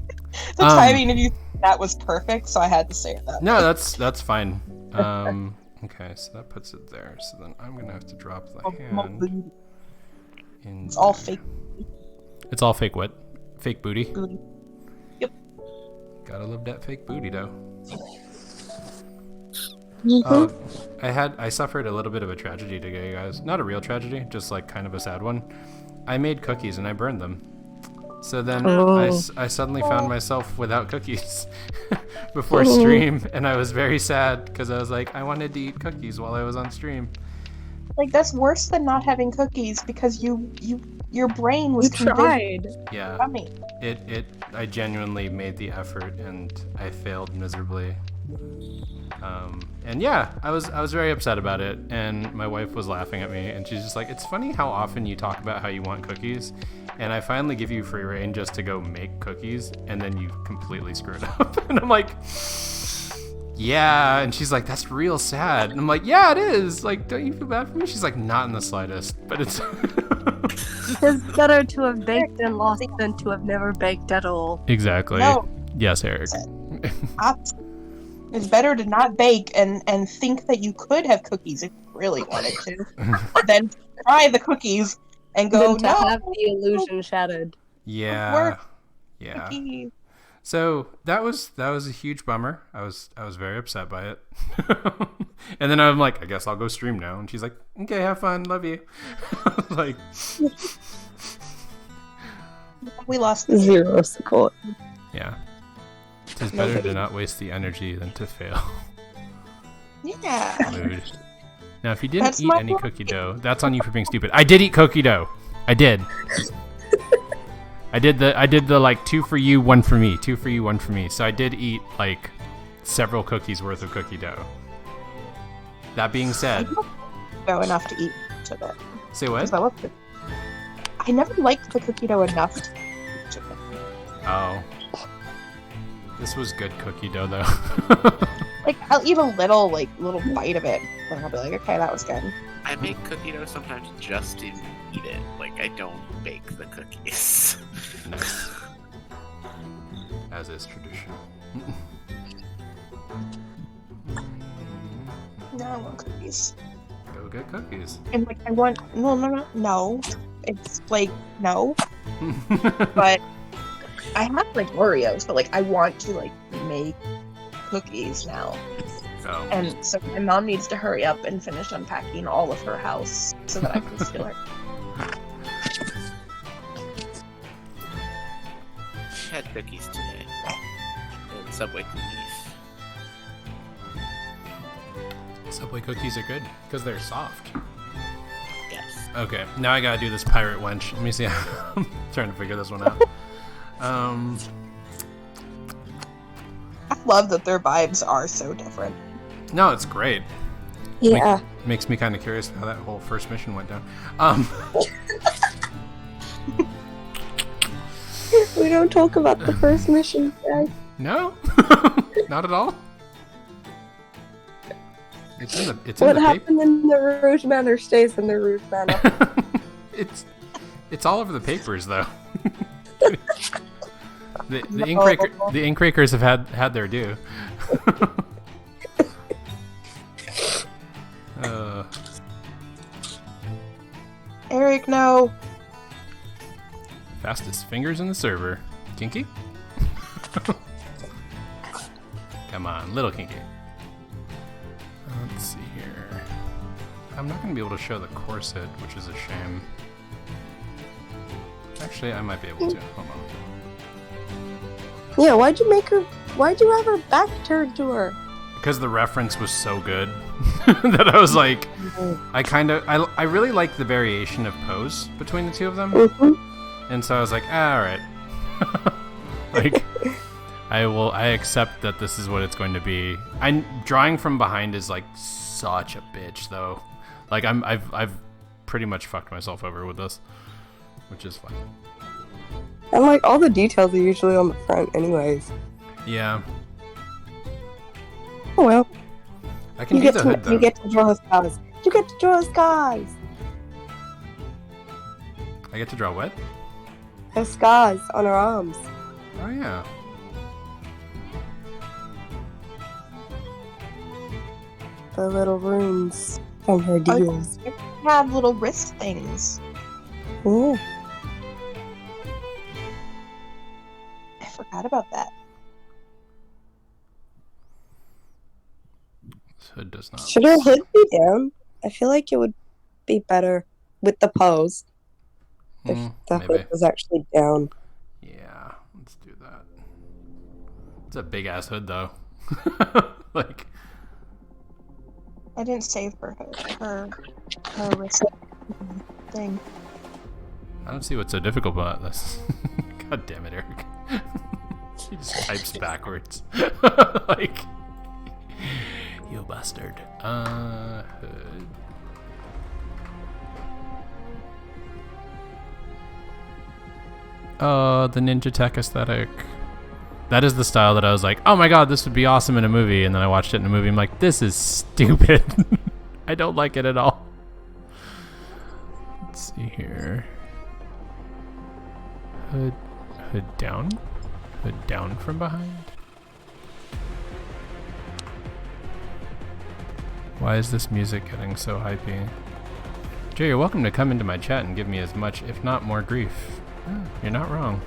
timing of you that was perfect, so I had to say that. No, that's fine. Okay, so that puts it there. So then I'm gonna have to drop the hand. It's all fake. It's all fake what? Fake booty? Booty. Yep. Gotta love that fake booty though. I suffered a little bit of a tragedy today, guys. Not a real tragedy, just like kind of a sad one. I made cookies and I burned them. So then I suddenly found myself without cookies before stream, and I was very sad because I was like, I wanted to eat cookies while I was on stream. Like, that's worse than not having cookies because your brain was tried. Yeah. Yummy. I genuinely made the effort and I failed miserably. And yeah, I was very upset about it, and my wife was laughing at me, and she's just like, it's funny how often you talk about how you want cookies, and I finally give you free reign just to go make cookies, and then you completely screw it up. And I'm like, yeah, and she's like, that's real sad. And I'm like, yeah, it is. Like, don't you feel bad for me? She's like, not in the slightest, but it's It's better to have baked and lost than to have never baked at all. Exactly. No. Yes, Eric. It's better to not bake and think that you could have cookies if you really wanted to, than try the cookies and go, Than to no, have the illusion shattered. Yeah. cookies. So that was a huge bummer. I was very upset by it. And then I'm like, I guess I'll go stream now. And she's like, okay, have fun, love you. Like, We lost Zero support. yeah. It's better to not waste the energy than to fail. Yeah. Mood. Now, if you didn't That's eat my any point. cookie dough, that's on you for being stupid. I did eat cookie dough. I did. I did the like 2 for you, 1 for me. 2 for you, 1 for me. So I did eat like several cookies worth of cookie dough. That being said, Dough enough to eat much of it. say what? 'Cause I love it. I never liked the cookie dough enough to eat much of it. Oh. This was good cookie dough though. Like, I'll eat a little bite of it, and I'll be like, okay, that was good. I make cookie dough sometimes just to eat it. Like, I don't bake the cookies. Nice. As is tradition. No, I want cookies. Go get cookies. And like, I want no. It's like no, but I have like Oreos, but like I want to like make cookies now, Oh. and so my mom needs to hurry up and finish unpacking all of her house so that I can steal her. I had cookies today. And Subway cookies. Subway cookies are good because they're soft. Yes. Okay, now I gotta do this pirate wench. Let me see. I'm trying to figure this one out. I love that their vibes are so different. No, it's great. Yeah. Makes me kind of curious how that whole first mission went down. We don't talk about the first mission, guys. No, not at all. It's in the What paper. happened in the Rouge Manor stays in the Rouge Manor. It's all over the papers though. the ink rakers have had their due. Eric, no. Fastest fingers in the server. Kinky? Come on, little kinky. Let's see here. I'm not going to be able to show the corset, which is a shame. Actually, I might be able to. Hold on. Yeah, why'd you have her back turned to her? because the reference was so good that I was like, I really like the variation of pose between the two of them, and so I was like, all right, like I accept that this is what it's going to be. Drawing from behind is like such a bitch though. Like I've pretty much fucked myself over with this, which is fun. And like all the details are usually on the front anyways. Yeah. Oh well. I can do the hood though. You get to draw skies. You get to draw skies. I get to draw what? Her scars on her arms. Oh yeah. The little runes from her deals. You have little wrist things. Yeah. I forgot about that. This hood does not. Should her hood be down? I feel like it would be better with the pose if the hood was actually down. Yeah, let's do that. It's a big ass hood though. Like. I didn't save her wrist thing. I don't see what's so difficult about this. God damn it, Eric. He just types backwards. Like, you bastard. Hood. Oh, the Ninja Tech aesthetic. That is the style that I was like, oh my god, this would be awesome in a movie. And then I watched it in a movie. I'm like, this is stupid. I don't like it at all. Let's see here. Hood down? Hood down from behind? Why is this music getting so hypey? Jay, you're welcome to come into my chat and give me as much, if not more, grief. Oh, you're not wrong.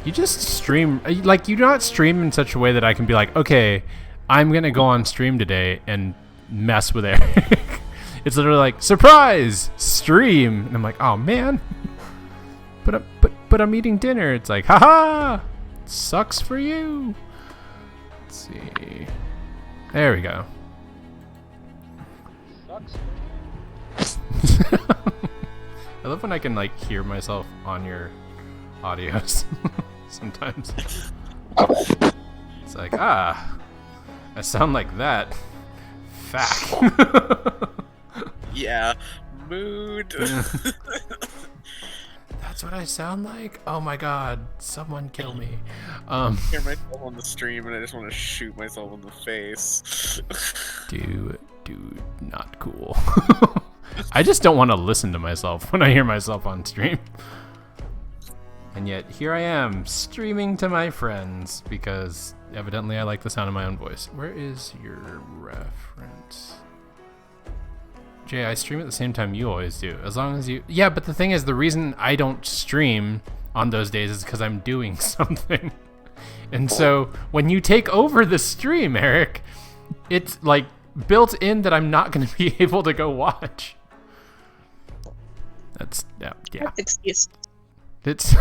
You just stream, like, you do not stream in such a way that I can be like, okay, I'm gonna go on stream today and mess with Eric. It's literally like, surprise, stream, and I'm like, oh man, but I'm eating dinner. It's like, haha, sucks for you. Let's see, there we go. Sucks. I love when I can like hear myself on your audios. Sometimes it's like, I sound like that. Fact. Yeah, mood. That's what I sound like. Oh my god, someone kill me. I hear myself on the stream and I just want to shoot myself in the face. Dude, not cool. I just don't want to listen to myself when I hear myself on stream. And yet, here I am, streaming to my friends, because evidently I like the sound of my own voice. Where is your reference? Jay, I stream at the same time you always do. As long as you... Yeah, but the thing is, the reason I don't stream on those days is because I'm doing something. And so, when you take over the stream, Eric, it's, like, built in that I'm not going to be able to go watch. That's... Yeah. Excuse. It's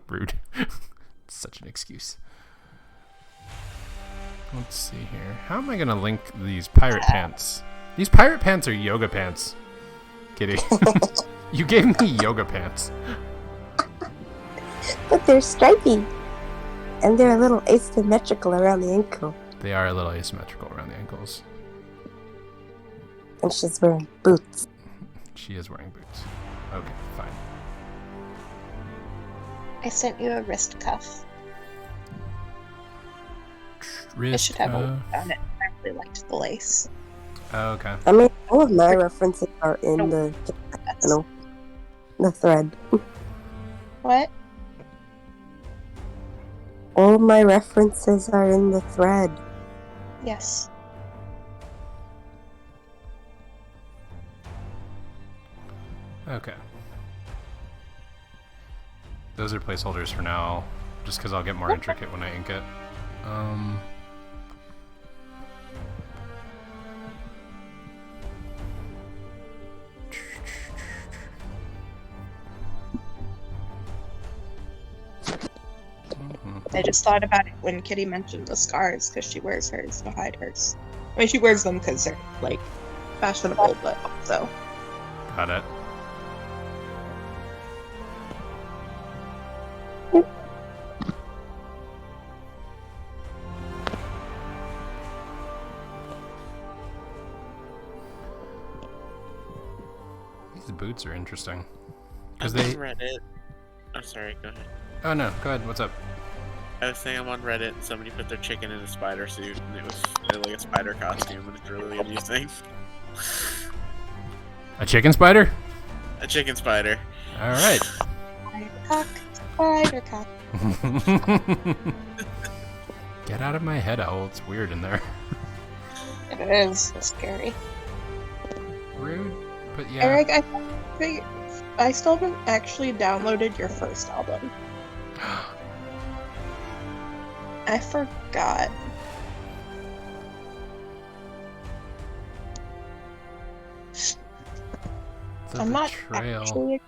rude. It's such an excuse. Let's see here. How am I gonna link these pirate pants? These pirate pants are yoga pants. Kitty. You gave me yoga pants. But they're stripy. And they're a little asymmetrical around the ankle. They are a little asymmetrical around the ankles. And she's wearing boots. She is wearing boots. Okay, fine. I sent you a wrist cuff. I should have a look on it. I really liked the lace. Oh, okay. I mean, all of my references are in the thread. What? All of my references are in the thread. Yes. Okay. Those are placeholders for now, just because I'll get more intricate when I ink it. I just thought about it when Kitty mentioned the scars because she wears hers to hide hers. I mean, she wears them because they're like fashionable, but also. Got it. These boots are interesting. Because I'm they. on Reddit. I'm sorry, go ahead. Oh no, go ahead. What's up? I was saying I'm on Reddit and somebody put their chicken in a spider suit and it was like a spider costume and it's really amusing. A chicken spider? A chicken spider. All right. Spider cock. Get out of my head, Owl. It's weird in there. It is. It's scary. Rude, but yeah. Eric, I still haven't actually downloaded your first album. I forgot. The I'm not betrayal. actually.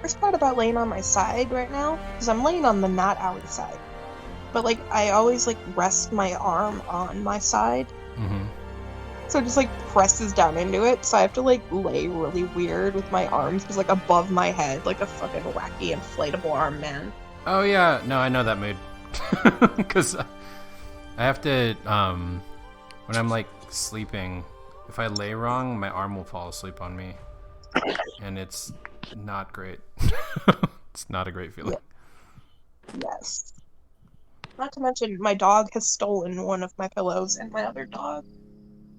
Worst part about laying on my side right now is I'm laying on the not outy side, but like I always like rest my arm on my side, so it just like presses down into it. So I have to like lay really weird with my arms just like above my head, like a fucking wacky inflatable arm man. Oh yeah, no, I know that mood. Because I have to, when I'm like sleeping, if I lay wrong, my arm will fall asleep on me, and it's not great. It's not a great feeling. Yes. Not to mention, my dog has stolen one of my pillows, and my other dog.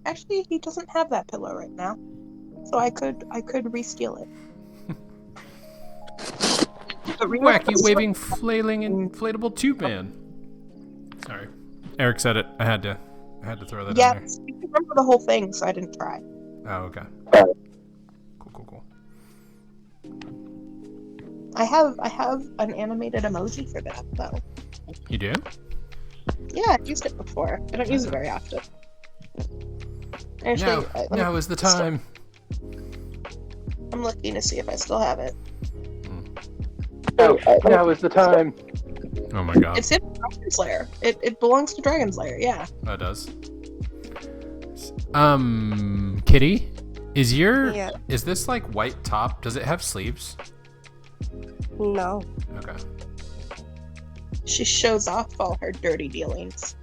Actually, he doesn't have that pillow right now, so I could re-steal it. Wacky waving, flailing, inflatable tube man. Sorry, Eric said it. I had to throw that in there. Yes, I remember the whole thing, so I didn't try. Oh, okay. Cool. I have an animated emoji for that though. You do? Yeah, I've used it before. I don't use it very often. Actually, now is the time. I'm looking to see if I still have it. Now is the time. Oh my god. It's in Dragon's Lair. It belongs to Dragon's Lair, yeah. Oh, it does. Kitty, is this like white top? Does it have sleeves? No. Okay. She shows off all her dirty dealings.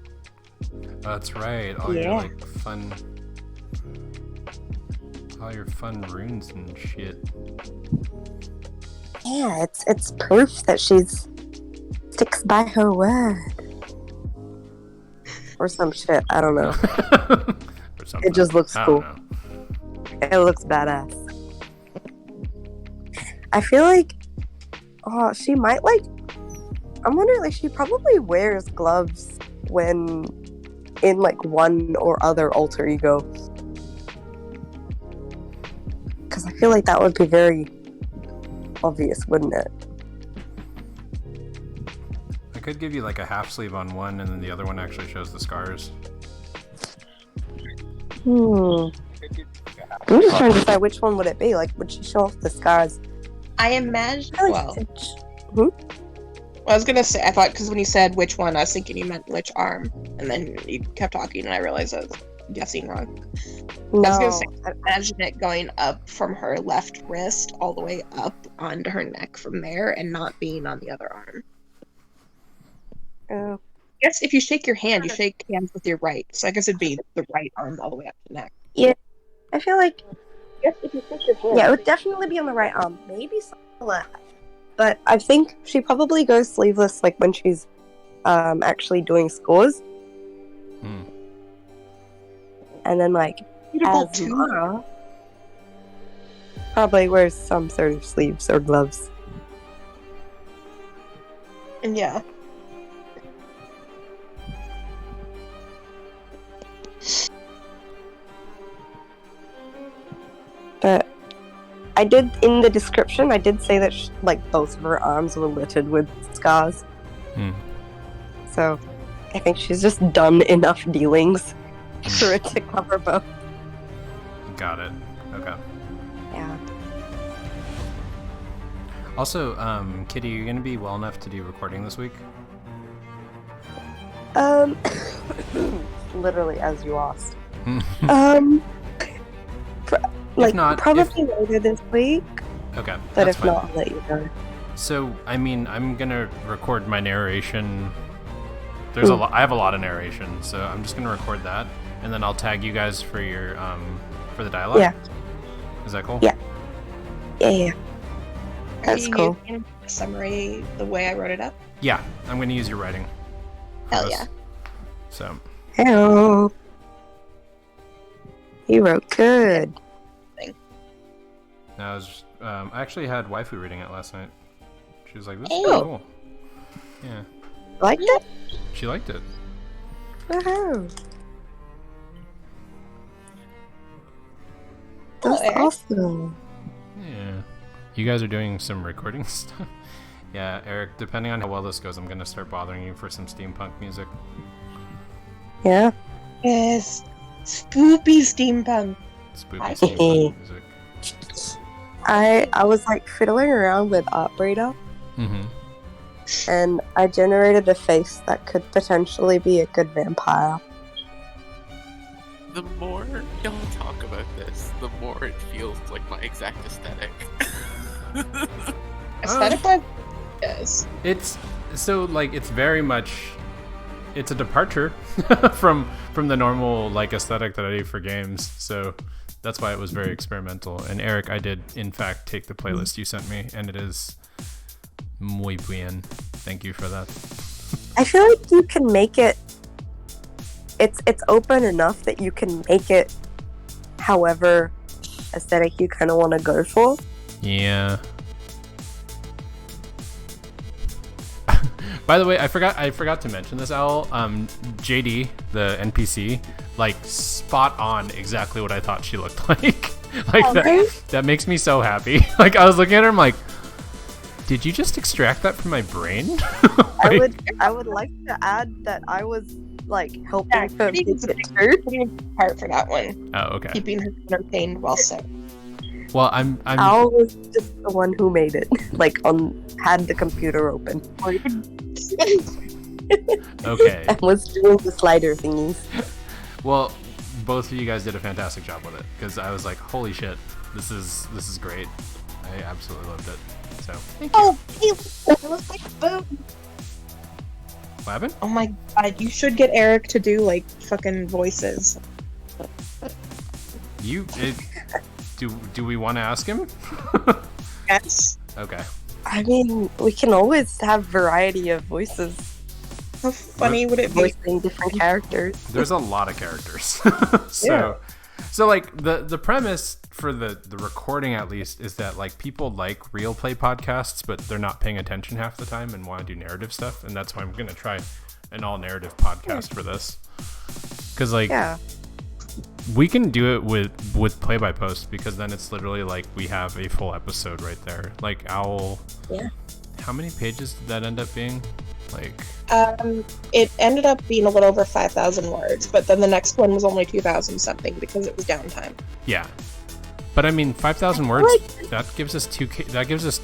Oh, that's right. All your like fun runes and shit. Yeah, it's proof that she's sticks by her word. Or some shit. I don't know. Or something. It just looks I cool. don't know. It looks badass. I feel like, she might like. I'm wondering, like, she probably wears gloves when in like one or other alter ego. Because I feel like that would be very obvious, wouldn't it? I could give you like a half sleeve on one, and then the other one actually shows the scars. I'm just trying to decide which one would it be. Like, would she show off the scars? I imagine. I was gonna say, I thought, because when you said which one, I was thinking you meant which arm, and then you kept talking, and I realized I was guessing wrong. No. I was gonna say, imagine it going up from her left wrist all the way up onto her neck from there, and not being on the other arm. I guess if you shake your hand, you shake hands with your right, so I guess it'd be the right arm all the way up to the neck. Yeah, I feel like. Yes, if you shake your hand. Yeah, it would definitely be on the right arm. Maybe some on the left. But I think she probably goes sleeveless like when she's actually doing scores. And then like Asma probably wears some sort of sleeves or gloves. And yeah. But I did, in the description, I did say that like both of her arms were littered with scars. So I think she's just done enough dealings for it to cover both. Got it. Okay. Yeah. Also, Kitty, you're gonna be well enough to do recording this week? Literally as you asked. If not, probably later this week. Okay. But that's if fine. not, I'll let you know. So, I mean, I'm gonna record my narration. There's a lot. I have a lot of narration, so I'm just gonna record that, and then I'll tag you guys for your for the dialogue. Yeah. Is that cool? Yeah. Yeah. That's Are you cool. using a summary the way I wrote it up? Yeah. I'm gonna use your writing. for Hell this. yeah. So. Hello. You wrote good. I was. I actually had waifu reading it last night. She was like, "This is Oh. pretty cool." Yeah. Liked it? She liked it. Woohoo. Hello, That's Eric. awesome. Yeah. You guys are doing some recording stuff. Yeah, Eric. Depending on how well this goes, I'm gonna start bothering you for some steampunk music. Yeah. Yes. Spoopy steampunk. Spooky I- steampunk music. I was like fiddling around with Art Breeder, Mm-hmm. and I generated a face that could potentially be a good vampire. The more y'all talk about this, the more it feels like my exact aesthetic. Aesthetic wise, yes. It's so like it's very much. It's a departure from the normal like aesthetic that I do for games. So that's why it was very experimental. And Eric, I did in fact take the playlist you sent me, and it is muy bien. Thank you for that. I feel like you can make it. It's open enough that you can make it however aesthetic you kind of want to go for. Yeah. By the way, I forgot to mention this, Owl. JD, the NPC, like spot on exactly what I thought she looked like. Like that makes me so happy. Like I was looking at her, I'm like, did you just extract that from my brain? Like, I would like to add that I was like helping Yeah, her pretty pick good. it through. Pretty good part for that one. oh, okay. Keeping her entertained while so. Well, I'm Al was just the one who made it. Like had the computer open okay. and was doing the slider thingies. Well, both of you guys did a fantastic job with it because I was like, holy shit, this is great. I absolutely loved it. So thank you. Oh, it looks like boom. What happened? Oh my god, you should get Eric to do like fucking voices. Do we want to ask him? Yes. Okay. I mean, we can always have variety of voices, How funny would it be? voicing different characters. There's a lot of characters. So like the premise for the recording at least is that like people like real play podcasts, but they're not paying attention half the time and want to do narrative stuff, and that's why I'm gonna try an all narrative podcast for this. Because like we can do it with play by post because then it's literally like we have a full episode right there. Like Owl. Yeah. How many pages did that end up being? Like. It ended up being a little over 5,000 words, but then the next one was only 2,000 something because it was downtime. Yeah, but I mean, 5,000 words. That gives us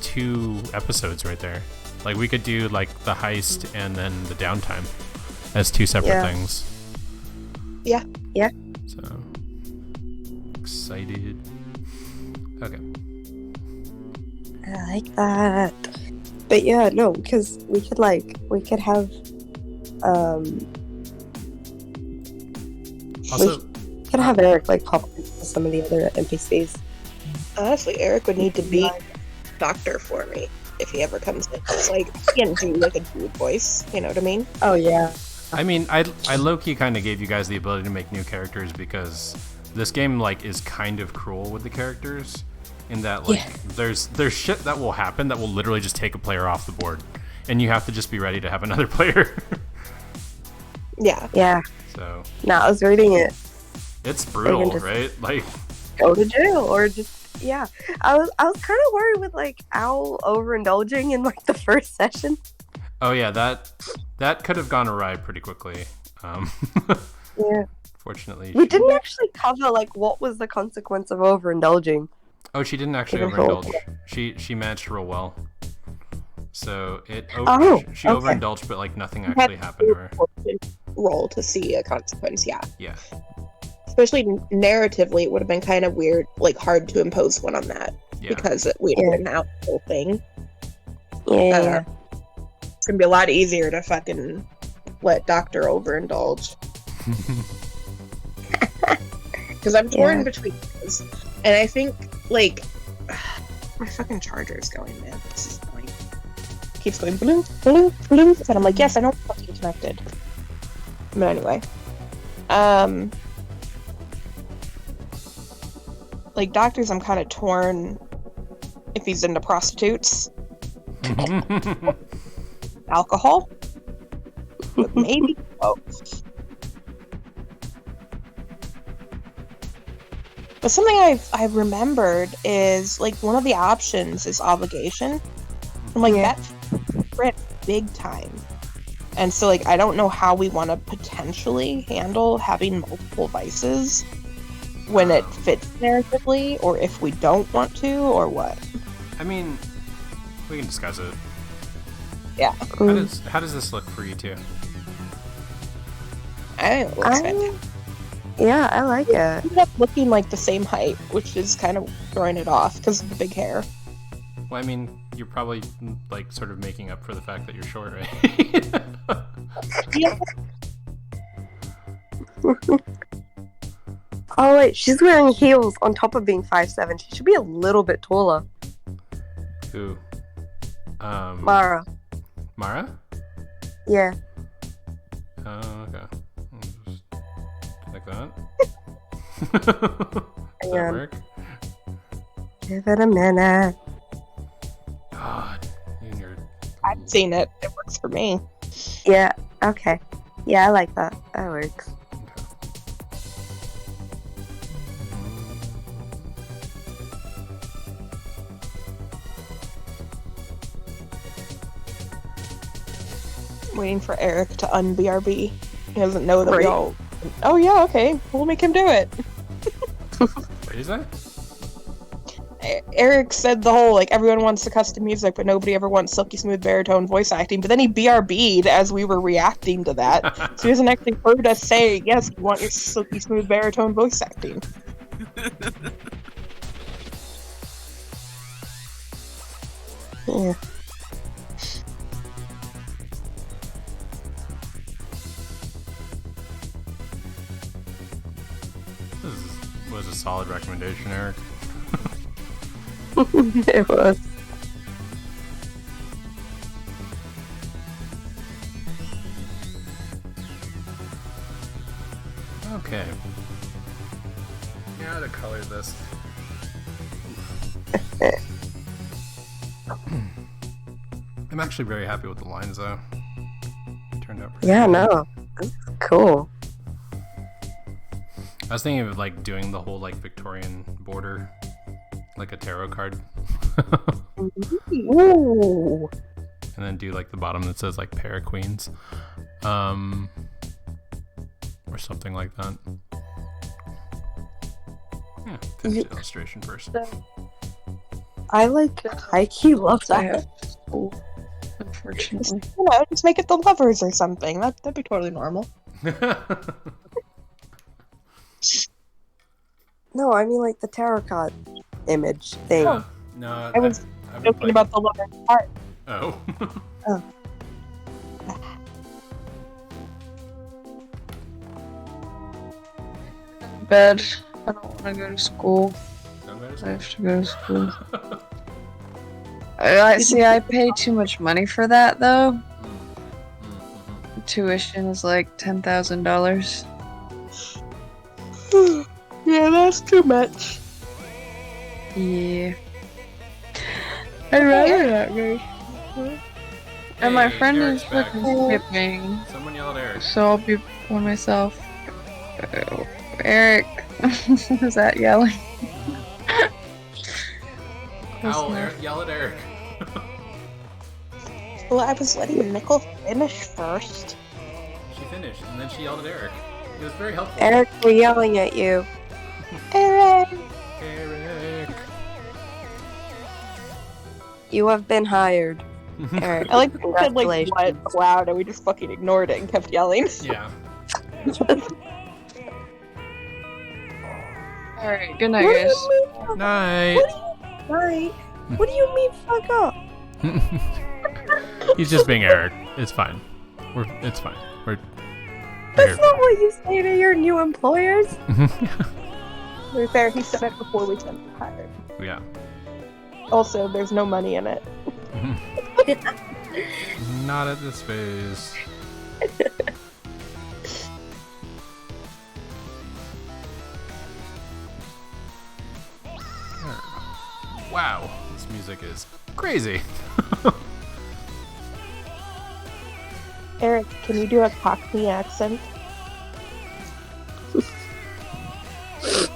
two episodes right there. Like we could do like the heist and then the downtime as two separate things. Yeah. Yeah. So excited. Okay. I like that. But yeah, no, because we could have Also, Eric like pop into some of the other NPCs. Honestly, Eric would need to be doctor for me if he ever comes in. It's like he can't do like a dude voice. You know what I mean? Oh yeah. I mean, I low-key kind of gave you guys the ability to make new characters because this game like is kind of cruel with the characters. In that, like, there's shit that will happen that will literally just take a player off the board, and you have to just be ready to have another player. Yeah. Yeah. So. No, I was reading it. It's brutal, just right? Like. Go to jail or just I was kind of worried with like Owl overindulging in like the first session. Oh yeah, that could have gone awry pretty quickly. Yeah. Fortunately, We didn't actually cover like what was the consequence of overindulging. Oh, she didn't actually Given her- overindulge. She managed to roll well. So Oh, she okay. overindulged, but like nothing actually happened to her. Roll to see a consequence, yeah. Yeah. Especially narratively, it would have been kind of weird, like hard to impose one on that Yeah. because we didn't have the whole thing. Yeah. It's gonna be a lot easier to fucking let Doctor overindulge. Because I'm torn between those, and I think like my fucking charger's going, man. This is annoying. Keeps going bloom, bloom, bloom, and I'm like, yes, I know it's fucking connected. But anyway, like doctors, I'm kind of torn if he's into prostitutes, alcohol, but maybe both. But something I've remembered is like one of the options is obligation. I'm like that fit big time, and so like I don't know how we want to potentially handle having multiple vices when it fits narratively, or if we don't want to, or what. I mean, we can discuss it. Yeah. How does this look for you two? I think it looks fantastic. Yeah, I like it. Ended up looking like the same height, which is kind of throwing it off because of the big hair. Well, I mean, you're probably like sort of making up for the fact that you're short, right? Yeah. Oh wait, she's wearing heels on top of being 5'7". She should be a little bit taller. Who? Mara. Mara? Yeah. Oh, okay. Just like that. Does that work? Give it a minute. God, you and your... I've seen it. It works for me. Yeah. Okay. Yeah, I like that. That works. Waiting for Eric to un-BRB. He doesn't know that we Right. all... Oh yeah, okay. We'll make him do it. What is that? Eric said the whole, like, everyone wants the custom music, but nobody ever wants silky smooth baritone voice acting. But then he BRB'd as we were reacting to that. So he hasn't actually heard us say, yes, you want your silky smooth baritone voice acting. Yeah. Was a solid recommendation, Eric. It was. Okay. Now to color this. I'm actually very happy with the lines, though. It turned out pretty Yeah, good. no. This is cool. I was thinking of like doing the whole like Victorian border, like a tarot card, Ooh. and then do like the bottom that says like pair of queens, or something like that. Yeah, finish the illustration first. I like high-key love that. Unfortunately. You know, just make it the lovers or something. That'd be totally normal. No, I mean like the tarot card image thing. Oh. No, I was joking about the lover part. Oh. Oh. Bed. I don't want to go to school. Don't go to I school. have to go to school. I see. I pay too much money for that, though. Tuition is like $10,000. Yeah, that's too much. Yeah. I'd rather not go. And my Hey, friend Eric's is back. fucking skipping, Someone yell at Eric. so I'll be by myself. Eric, is that yelling? Owl, Eric, yell at Eric. Well, I was letting Nicole finish first. She finished, and then she yelled at Eric. It was very helpful. Eric, we're yelling at you. Eric! Eric. You have been hired. Eric, I like that we said like what congratulations. loud and we just fucking ignored it and kept yelling. Yeah. Alright, good night, What do guys. you mean, fuck Night. Right. What do you mean, fuck up? He's just being Eric. It's fine. It's fine. We're That's here. not what you say to your new employers. To be fair, he said it before we sent him hired. Yeah. Also, there's no money in it. Not at this phase. Wow, this music is crazy. Eric, can you do a Cockney accent?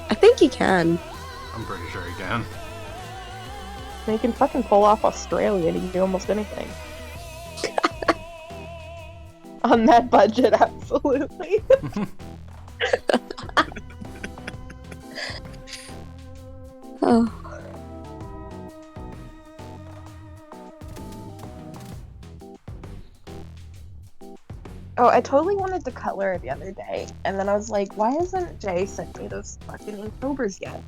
I think he can. I'm pretty sure he can. You can fucking pull off Australian. You can do almost anything. On that budget, absolutely. Oh. Oh, I totally wanted to color the other day, and then I was like, why hasn't Jay sent me those fucking Inktober's yet?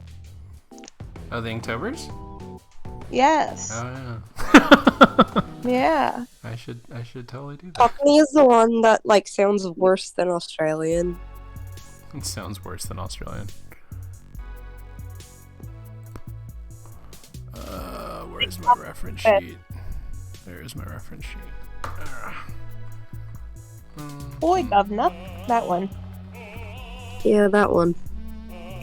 Oh, the Inktober's? Yes. Oh yeah. Yeah. I should totally do that. Cockney is the one that like sounds worse than Australian. It sounds worse than Australian. Where's my reference sheet? There's my reference sheet. Boy, governor. That one. Yeah, that one.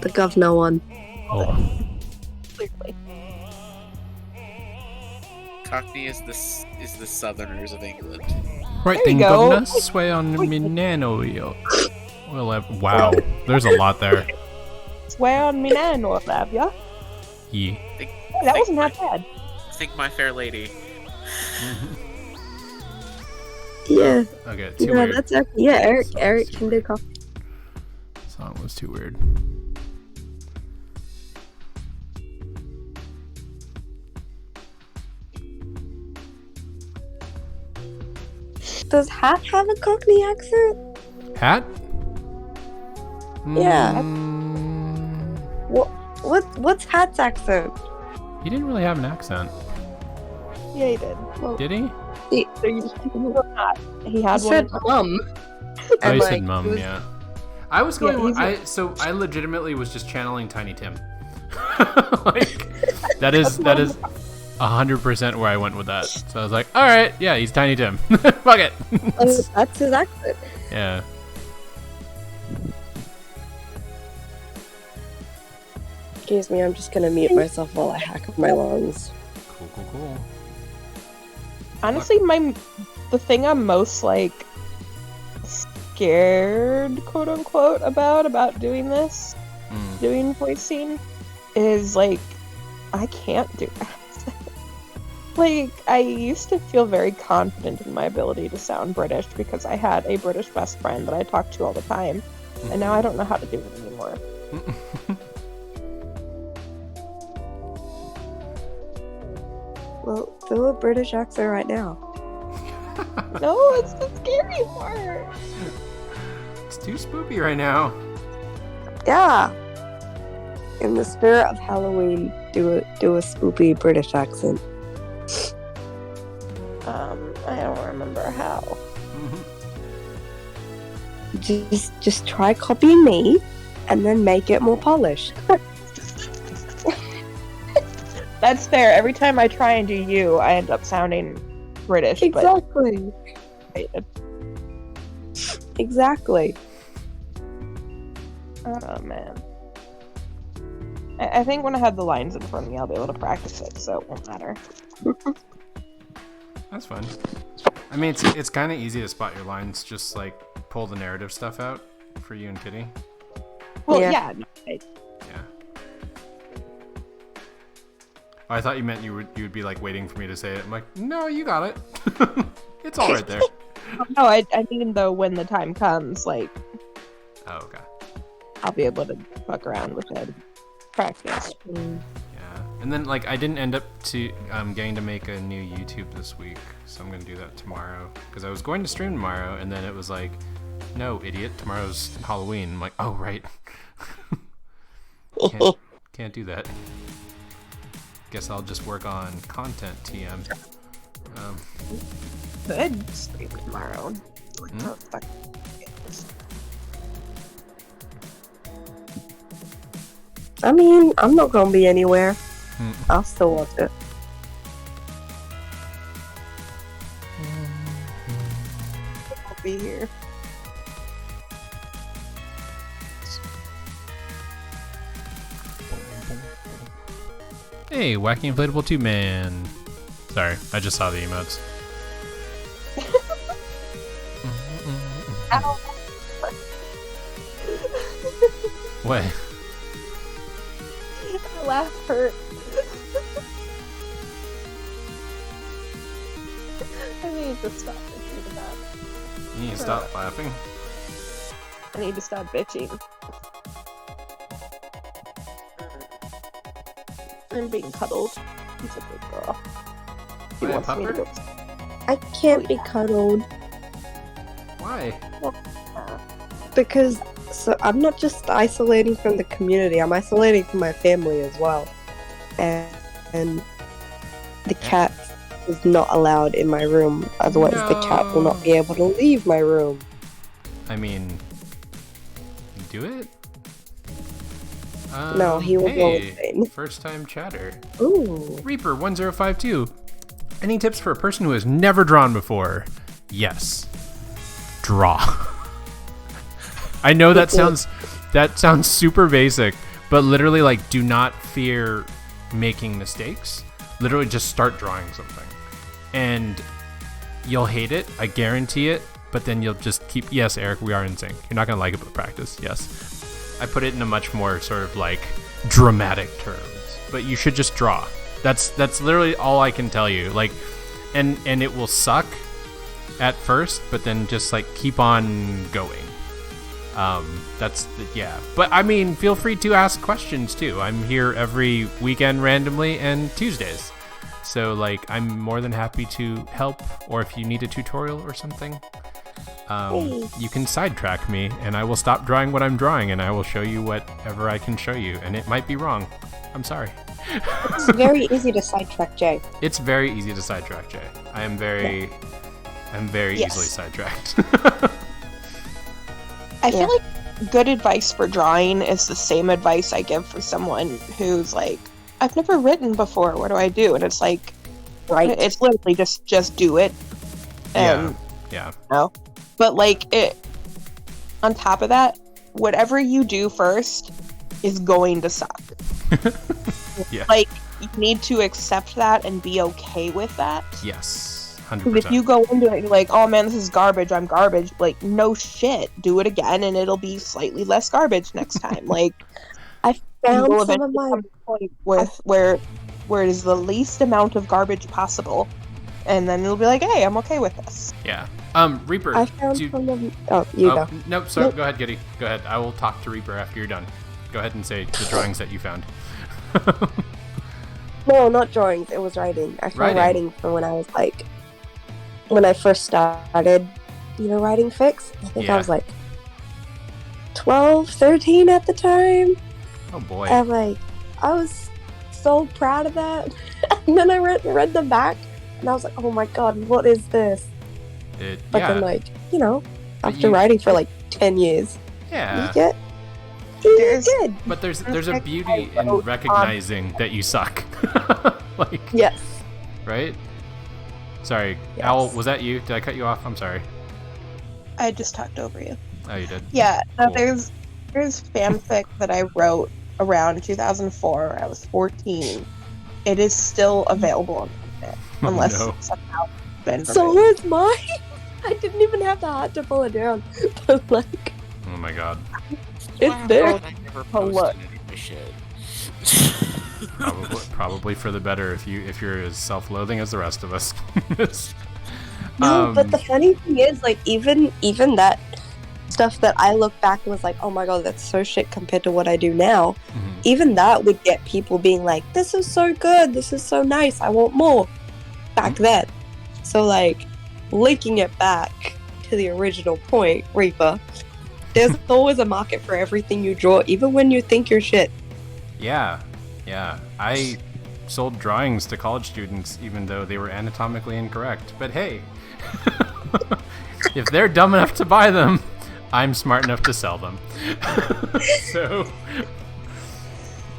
The governor one. Oh. Clearly. Cockney is the Southerners of England. Right There then, you go. governor, sway on me nano yo. Well, wow, there's a lot there. Swear on me now, North Lab, yeah? Yeah. Think, Hey, that wasn't that bad. think my fair lady. Yeah. Okay, too Yeah, weird. that's okay. Yeah, Eric. Sounds Eric too can do weird. coffee. Song was too weird. Does Hat have a Cockney accent? Hat? Yeah. Mm, What's Hat's accent? he didn't really have an accent, Yeah, he did. did he? So you he had He one. said mum. Oh, And, he like, said mum, he was- yeah. I was going. he's I legitimately was just channeling Tiny Tim. Like that is 100% where I went with that. So I was like, all right, yeah, he's Tiny Tim. Fuck it. That's his accent. Yeah. Excuse me, I'm just gonna mute myself while I hack my lungs. Cool. Honestly, the thing I'm most like scared, quote unquote, about doing this, doing voicing, is like I can't do that. Like I used to feel very confident in my ability to sound British because I had a British best friend that I talked to all the time, and now I don't know how to do it anymore. Well, do a British accent right now. No, it's the scary part. It's too spoopy right now. Yeah. In the spirit of Halloween, do a spoopy British accent. I don't remember how. Just try copying me, and then make it more polished. That's fair. Every time I try and do you, I end up sounding British. Exactly. But Exactly. oh man. I think when I have the lines in front of me, I'll be able to practice it, so it won't matter. That's fun. I mean, it's kind of easy to spot your lines. Just like pull the narrative stuff out for you and Kitty. Well, Yeah. yeah. Yeah. I thought you meant you would be like waiting for me to say it. I'm like, no, you got it. It's all right there. No, I mean though when the time comes, like Oh, okay. I'll be able to fuck around with it, practice. Yeah, and then like I didn't end up getting to make a new YouTube this week, so I'm gonna do that tomorrow because I was going to stream tomorrow, and then it was like, no, idiot, tomorrow's Halloween. I'm like, oh right, can't do that. Guess I'll just work on content TM. Could stream tomorrow. Hmm? Oh, fuck. I mean, I'm not gonna be anywhere. Hmm. I'll still watch it. I'll be here. Hey, wacky inflatable 2-man. Sorry, I just saw the emotes. Ow. What? My laugh hurt. I need to stop bitching about it. You need to stop laughing. I need to stop bitching. I'm being cuddled. He's a good girl. He Wait, wants me to pupper? go. I can't be cuddled Why? because I'm not just isolating from the community. I'm isolating from my family as well, and the cat is not allowed in my room. Otherwise, the cat will not be able to leave my room. I mean, do it? No, he will go hey, insane. first time chatter. Ooh. Reaper 1052. Any tips for a person who has never drawn before? Yes. Draw. I know that sounds super basic, but literally like do not fear making mistakes. Literally just start drawing something. And you'll hate it, I guarantee it, but then you'll just keep yes, Eric, we are in sync. You're not gonna like it, but practice, yes. I put it in a much more sort of like dramatic terms. But you should just draw. That's literally all I can tell you. Like and it will suck at first, but then just like keep on going. Yeah. But I mean, feel free to ask questions too. I'm here every weekend randomly and Tuesdays. So like I'm more than happy to help, or if you need a tutorial or something. You can sidetrack me and I will stop drawing what I'm drawing and I will show you whatever I can show you, and it might be wrong. I'm sorry. It's very easy to sidetrack Jay. It's very easy to sidetrack Jay. I'm very Yes. easily sidetracked. I feel like good advice for drawing is the same advice I give for someone who's like, I've never written before, what do I do? And it's like, Right. it's literally just do it. And, Yeah. No. But like on top of that, whatever you do first is going to suck. Yeah. Like you need to accept that and be okay with that. Yes. Because 100%. if you go into it and you're like, oh man, this is garbage, I'm garbage, like no shit, do it again and it'll be slightly less garbage next time. Like you Found will some of eventually my come to a point where it is the least amount of garbage possible, and then it'll be like, hey, I'm okay with this. Yeah. Reaper. I found do- some of. Oh, you go. Nope, sorry. Nope. Go ahead, Giddy. Go ahead. I will talk to Reaper after you're done. Go ahead and say the drawings that you found. No, not drawings. It was writing. I found writing from when I was like, when I first started, writing fics. I think Yeah. I was like 12, 13 at the time. Oh boy. And like, I was so proud of that. And then I read them back, and I was like, oh my god, what is this? But then like, after writing for like 10 years, Yeah. you get good. But there's a beauty in recognizing that you suck. Like, Yes. right? Sorry, Yes. Owl, was that you? Did I cut you off? I'm sorry. I just talked over you. Oh, you did? Yeah, no, Cool. there's fanfic that I wrote around 2004. I was 14. It is still available on the internet, unless no. somehow it's been So removed. was mine. I didn't even have the heart to pull it down. But like, Oh my god. it's there. I never Oh, look. posted any of my shit. Probably for the better if you're as self-loathing as the rest of us. No, but the funny thing is, like, even that stuff that I look back and was like, oh my god, that's so shit compared to what I do now. Mhm. Even that would get people being like, this is so good, this is so nice, I want more. Back then. So, like, linking it back to the original point, Reaper, there's always a market for everything you draw, even when you think you're shit. Yeah. I sold drawings to college students even though they were anatomically incorrect. But hey, if they're dumb enough to buy them, I'm smart enough to sell them. So,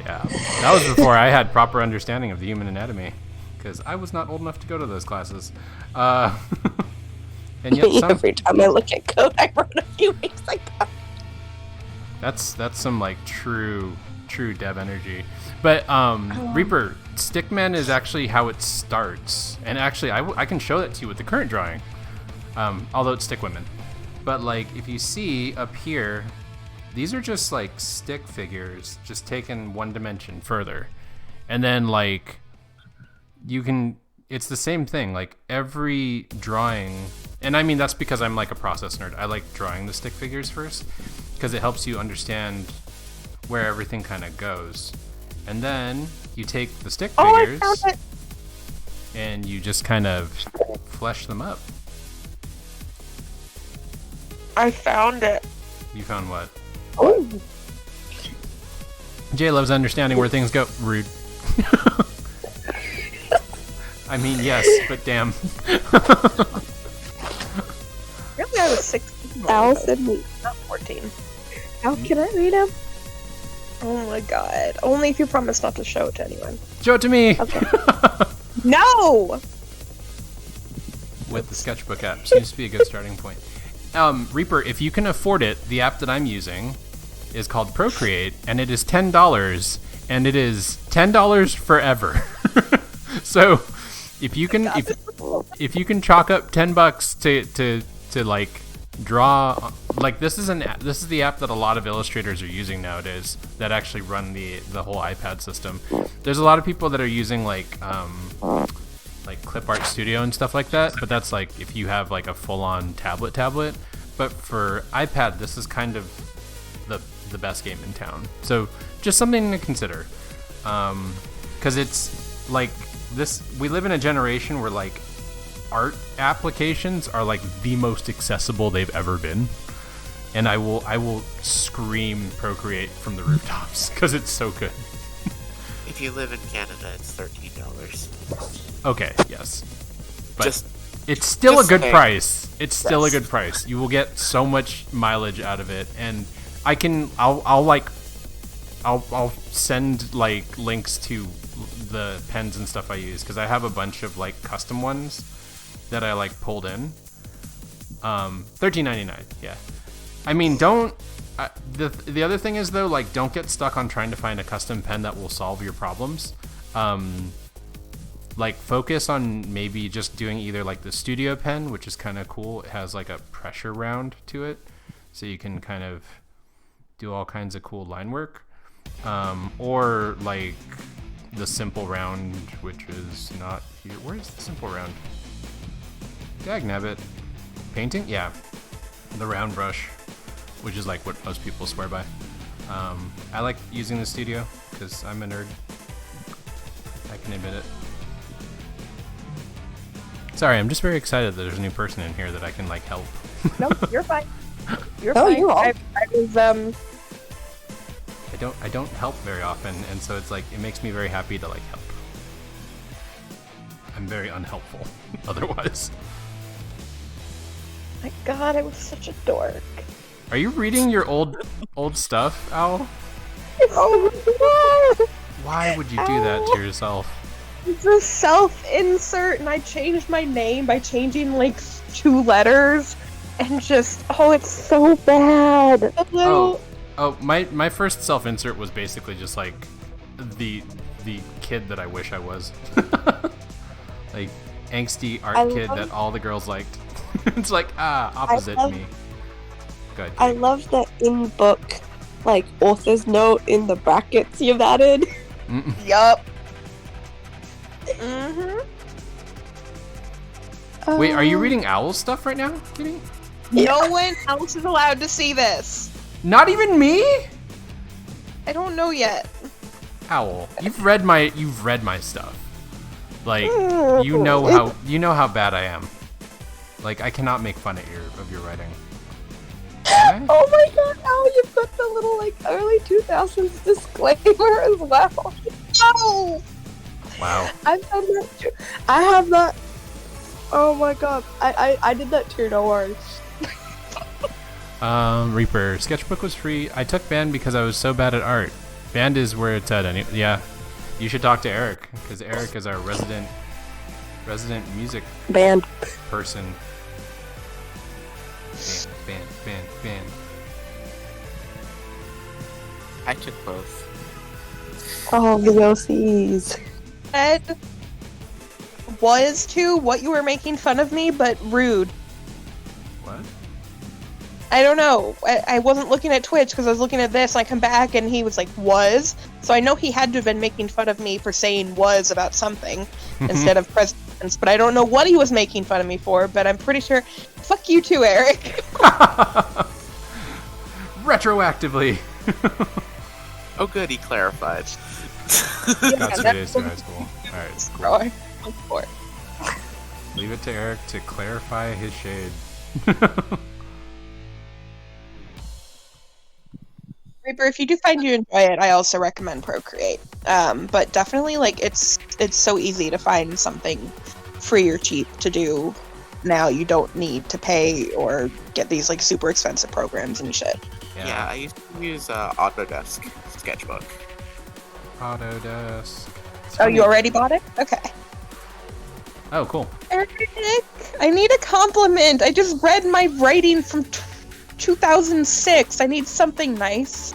yeah. That was before I had proper understanding of the human anatomy, because I was not old enough to go to those classes. And yet Every time I look at code I wrote a few weeks ago. That's some like true dev energy. But Reaper, Stickman is actually how it starts, and actually I can show that to you with the current drawing, although it's stick women. But like if you see up here, these are just like stick figures just taken one dimension further, and then like it's the same thing, like every drawing. And I mean, that's because I'm like a process nerd. I like drawing the stick figures first because it helps you understand where everything kind of goes. And then you take the stick figures I found it. and you just kind of flesh them up. I found it. You found what? Oh. Jay loves understanding where things go. Rude. I mean, yes, but damn. Really, I was 16. Al said me. Not 14. How can I read him? Oh my god. Only if you promise not to show it to anyone. Show it to me! Okay. No! With the sketchbook app. Seems to be a good starting point. Reaper, if you can afford it, the app that I'm using is called Procreate, and it is $10, and it is $10 forever. So, if you can if you can chalk up $10 to like draw, like this is the app that a lot of illustrators are using nowadays that actually run the whole iPad system. There's a lot of people that are using like Clip Art Studio and stuff like that, but that's like if you have like a full-on tablet. But for iPad, this is kind of the best game in town. So just something to consider, because it's like this. We live in a generation where like art applications are like the most accessible they've ever been, and I will scream Procreate from the rooftops because it's so good. If you live in Canada, it's $13. Okay, yes, but Just it's still a just good saying. price. It's still a Yes. good price. You will get so much mileage out of it, and I'll send like links to the pens and stuff I use, because I have a bunch of like custom ones that I like pulled in. $13.99. Yeah, I mean, don't. The other thing is though, like, don't get stuck on trying to find a custom pen that will solve your problems. Like, focus on maybe just doing either like the Studio pen, which is kind of cool. It has like a pressure round to it, so you can kind of do all kinds of cool line work. Or like the Simple Round, which is not here. Where's the Simple Round? Dagnabbit. Painting? Yeah. The round brush, which is like what most people swear by. I like using the Studio because I'm a nerd. I can admit it. Sorry, I'm just very excited that there's a new person in here that I can like help. No, you're fine. You're Oh, fine. you're all- I was I don't help very often, and so it's like it makes me very happy to like help. I'm very unhelpful otherwise. my god, I was such a dork. Are you reading your old stuff, Al? Oh, Why would you do that to yourself? it's a self-insert, and I changed my name by changing like 2 letters, and just it's so bad. Oh, my first self-insert was basically just like the kid that I wish I was. Like angsty art kid that all the girls liked. It's like opposite me. Good. I love the in-book, like, author's note in the brackets you've added. Yup. Mm-hmm. Wait, are you reading Owl stuff right now, Kitty? No one else is allowed to see this. Not even me? I don't know yet. Owl, you've read my stuff. Like, you know how bad I am. Like, I cannot make fun of your writing. Can I? Oh my god, Al, you've got the little, like, early 2000s disclaimer as well. Oh! Wow. I've done that too. I have that. Oh my god. I did that too, no worries. Reaper, sketchbook was free. I took band because I was so bad at art. Band is where it's at anyway. Yeah. You should talk to Eric, because Eric is our resident music Band. person. Band. I took both. Oh, the OCs. Ed was to what you were making fun of me, but rude. What? I don't know. I wasn't looking at Twitch because I was looking at this. And I come back and he was like, was. So I know he had to have been making fun of me for saying was about something instead of presidents. But I don't know what he was making fun of me for. But I'm pretty sure. Fuck you too, Eric. Retroactively. Oh, good, he clarified. Got today's to high school. Alright, cool. I'm for it. Leave it to Eric to clarify his shade. Reaper, if you do find you enjoy it, I also recommend Procreate. But definitely, like, it's so easy to find something free or cheap to do now. You don't need to pay or get these, like, super expensive programs and shit. Yeah, I used to use Autodesk Sketchbook. Autodesk. Oh, you already bought it? Okay. Oh, cool. Eric, I need a compliment. I just read my writing from 2006. I need something nice.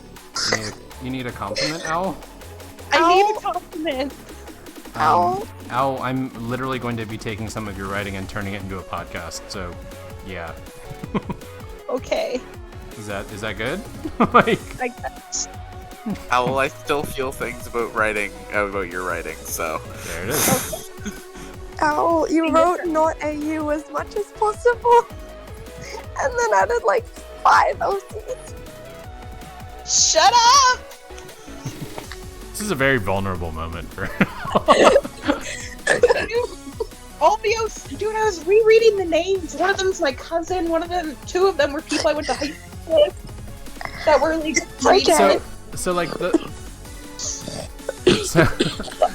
You need a compliment, Owl? I need a compliment. Owl? Owl, I'm literally going to be taking some of your writing and turning it into a podcast, so yeah. Okay. Is that good? Like, I guess. Owl, I still feel things about your writing, so. there it is. Ow, you wrote not AU as much as possible. And then added like 5 OCs. Shut up! This is a very vulnerable moment for All the dude, I was rereading the names. One of them's my cousin. Two of them were people I went to high school with that were like Okay. So like the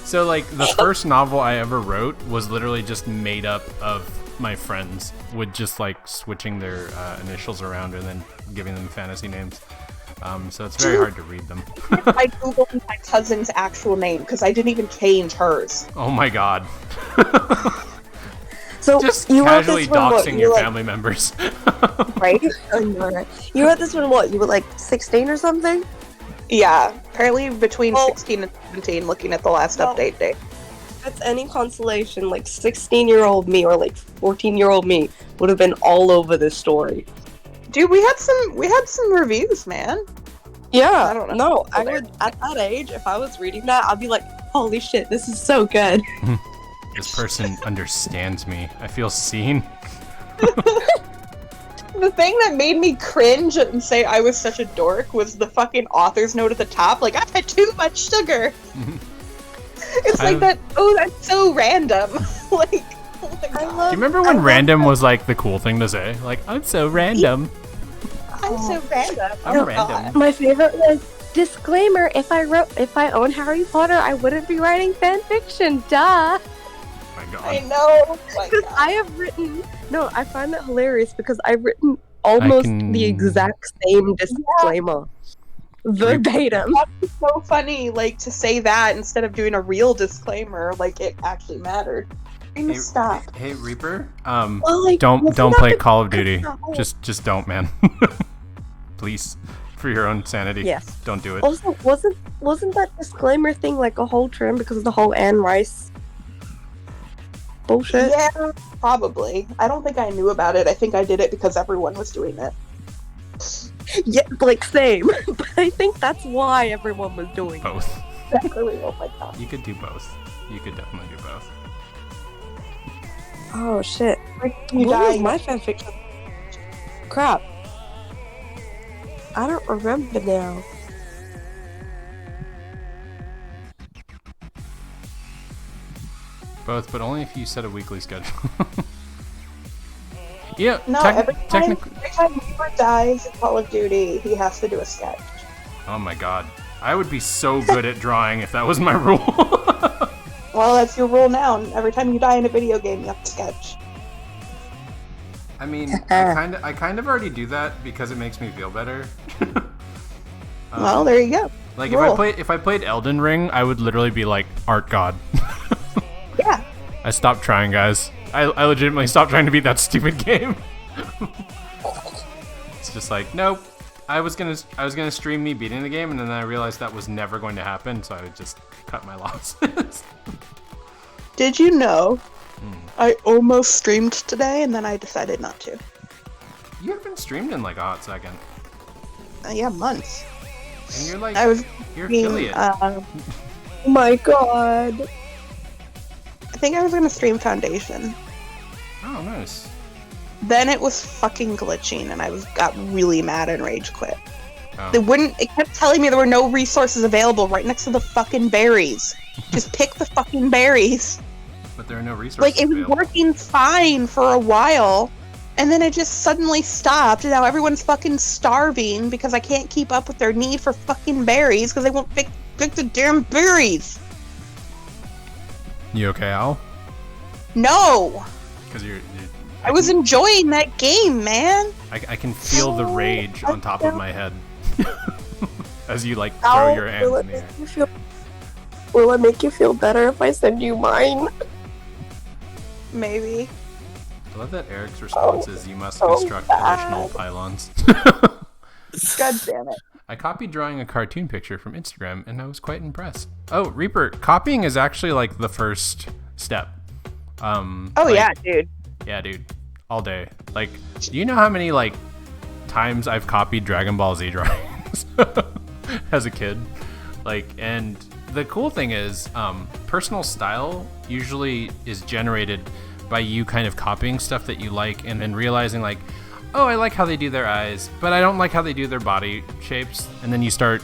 so like the first novel I ever wrote was literally just made up of my friends with just like switching their initials around and then giving them fantasy names. So it's very hard to read them. I googled my cousin's actual name because I didn't even change hers. Oh my god. So Just you wrote casually this one, what, doxing you your were, like, family members. right? I know, right? You wrote this one what? You were like 16 or something? Yeah, apparently between Well- 16 and 17, looking at the last update date. If it's any consolation, like 16-year-old me or like 14-year-old me would have been all over this story. Dude, we had some reviews, man. Yeah, I don't know. No, I would at that age, if I was reading that, I'd be like, holy shit, this is so good. This person understands me. I feel seen. The thing that made me cringe and say I was such a dork was the fucking author's note at the top, like, I've had too much sugar. It's like that, oh, that's so random. Like, oh my god. Do you remember when random was like the cool thing to say? Like, I'm so random. I'm so random. I'm Oh, random. God. My favorite was disclaimer: if I own Harry Potter, I wouldn't be writing fan fiction. Duh. Oh my I god. know. Oh my Because God. I have written. No, I find that hilarious because I've written almost the exact same disclaimer, verbatim. It's so funny, like, to say that instead of doing a real disclaimer, like it actually mattered. Hey, Stop. Hey Reaper, Well, like, don't wasn't play that the- Call of Duty. No. Just don't, man. Please, for your own sanity. Yes. Don't do it. Also, wasn't that disclaimer thing like a whole trend because of the whole Anne Rice bullshit? Yeah, probably. I don't think I knew about it. I think I did it because everyone was doing it. Yeah, like same. But I think that's why everyone was doing Both. Exactly. Oh my god. You could do both. You could definitely do both. Oh shit. You What was die. my fanfiction? Crap. I don't remember now. Both, but only if you set a weekly schedule. Yeah, No, every time Reaper dies in Call of Duty, he has to do a sketch. Oh my god. I would be so good at drawing if that was my rule. Well, that's your rule now. Every time you die in a video game, you have to sketch. I mean, I kind of already do that because it makes me feel better. Well, there you go. Like Rule. if I played Elden Ring, I would literally be like art god. Yeah. I stopped trying, guys. I legitimately stopped trying to beat that stupid game. It's just like, nope. I was gonna stream me beating the game, and then I realized that was never going to happen, so I would just cut my losses. Did you know I almost streamed today, and then I decided not to? You haven't streamed in like a hot second, Yeah, months. and you're like, I was you're being, affiliate. Oh my god. I think I was gonna stream Foundation. Oh, nice. Then it was fucking glitching, and I got really mad and rage quit. Oh. It kept telling me there were no resources available right next to the fucking berries. Just pick the fucking berries. But there are no resources Like, it was available. working fine for a while, and then it just suddenly stopped, and now everyone's fucking starving because I can't keep up with their need for fucking berries because they won't pick the damn berries. You okay, Al? No! Because I was enjoying that game, man! I can feel the rage on top of my head as you like throw Ow, your hands in the air. Will it make you feel better if I send you mine? Maybe. I love that Eric's response is, "You must so construct bad. additional pylons." God damn it. I copied drawing a cartoon picture from Instagram, and I was quite impressed. Oh, Reaper, copying is actually like the first step. Oh, like- yeah, dude. Yeah, dude. All day. Like, do you know how many, like, times I've copied Dragon Ball Z drawings as a kid? Like, and the cool thing is, personal style usually is generated by you kind of copying stuff that you like and then realizing, like, oh, I like how they do their eyes, but I don't like how they do their body shapes. And then you start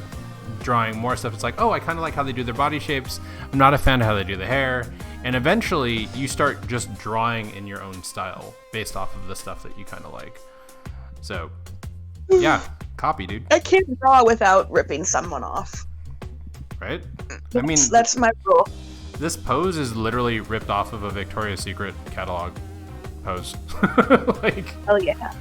drawing more stuff. It's like, oh, I kind of like how they do their body shapes. I'm not a fan of how they do the hair. And eventually you start just drawing in your own style based off of the stuff that you kind of like. So, yeah, copy, dude. I can't draw without ripping someone off. Right? I mean, That's my rule. this pose is literally ripped off of a Victoria's Secret catalog pose. Like, Hell yeah.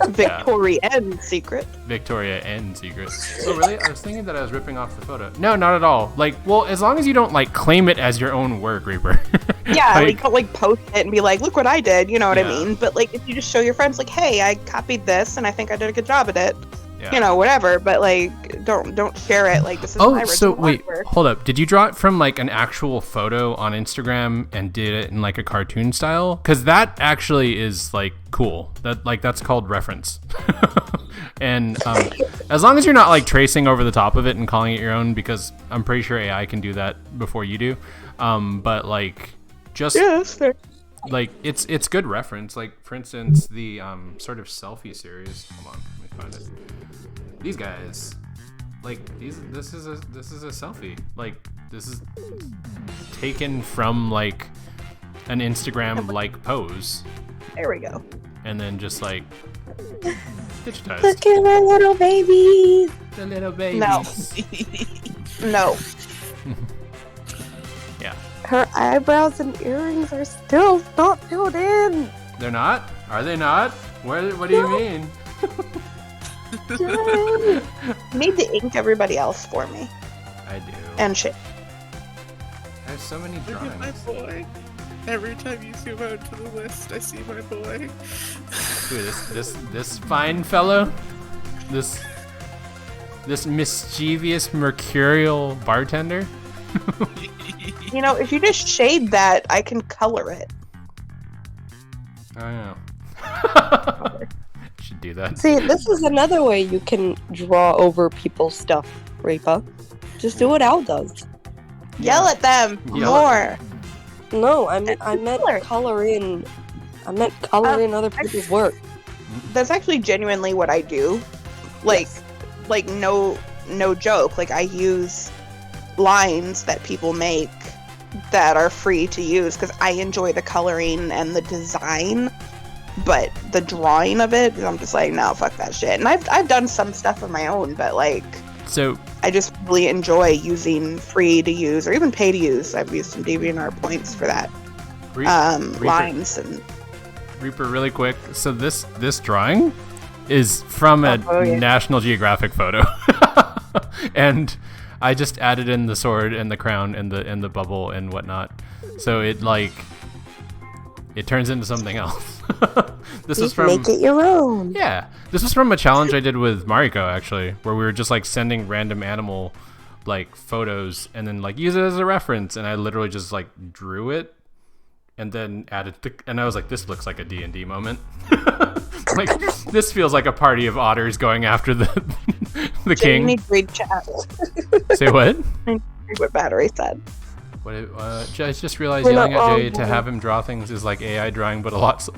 Victorian Secret. Victoria and Secret. Oh, really? I was thinking that I was ripping off the photo. No, not at all. Like, well, as long as you don't, like, claim it as your own work, Reaper. Yeah, like, don't, like, post it and be like, look what I did, you know what Yeah. I mean? But, like, if you just show your friends, like, hey, I copied this and I think I did a good job at it, Yeah. you know, whatever. But, like, don't share it. Like, this is my Oh, original so wait, artwork. hold up. Did you draw it from like an actual photo on Instagram and did it in like a cartoon style? Because that actually is like cool. That's called reference. And as long as you're not like tracing over the top of it and calling it your own, because I'm pretty sure AI can do that before you do. But like just Yeah, that's fair. like it's good reference. Like for instance, the sort of selfie series. Hold on, let me find it. These guys, like this is a selfie. Like this is taken from like an Instagram like pose, There we go. and then just like digitized. Look at my little baby. The little baby. No. No. Yeah, Her eyebrows and earrings are still not filled in. they're not. Are they not? What do you mean? You need to ink everybody else for me. I do. And shit. I have so many Look at my drawings. boy. Every time you zoom out to the list, I see my boy. Dude, this fine fellow, this mischievous mercurial bartender. You know, if you just shade that, I can color it. I don't know. should do that. See, this is another way you can draw over people's stuff, Reaper. Just do what Al does. Yell at them Yell more. No, I meant color in. I meant color in other people's work. That's actually genuinely what I do. Like, no joke. Like, I use lines that people make that are free to use because I enjoy the coloring and the design, but the drawing of it, I'm just like, no, fuck that shit. And I've done some stuff of my own, but like, So I just really enjoy using free to use or even pay to use. I've used some DeviantArt points for that. Lines and Reaper, really quick. So this drawing is from a National Geographic photo, and I just added in the sword and the crown and the bubble and whatnot. So it turns into something else. This was from Make it your own. Yeah, this was from a challenge I did with Mariko actually, where we were just like sending random animal like photos and then like use it as a reference, and I literally just like drew it and then added and I was like, this looks like a D&D moment. Like, this feels like a party of otters going after the king. You need to read chat. Say what? I need to read what Battery said. What? I just realized yelling at Jay to have him draw things is like AI drawing, but a lot.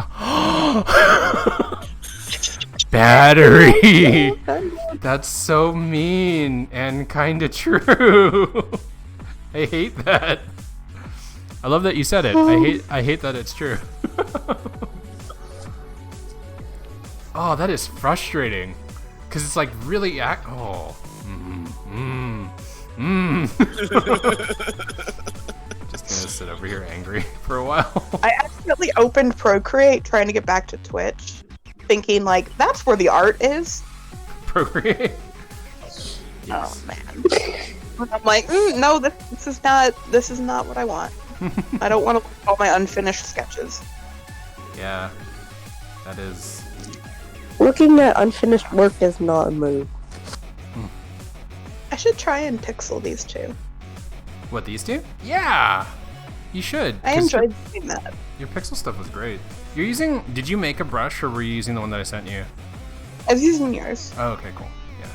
Battery. That's so mean and kind of true. I hate that. I love that you said it. I hate that it's true. Oh, that is frustrating. Because it's like really Just gonna sit over here angry for a while. I accidentally opened Procreate trying to get back to Twitch, thinking like that's where the art is. Procreate? Oh man. I'm like, no, this is not what I want. I don't want to look at all my unfinished sketches. Yeah, that is. Looking at unfinished work is not a move. I should try and pixel these two. What, these two? Yeah, you should. I enjoyed doing that. Your pixel stuff was great. You're using. Did you make a brush, or were you using the one that I sent you? I was using yours. Oh, okay, cool. Yeah.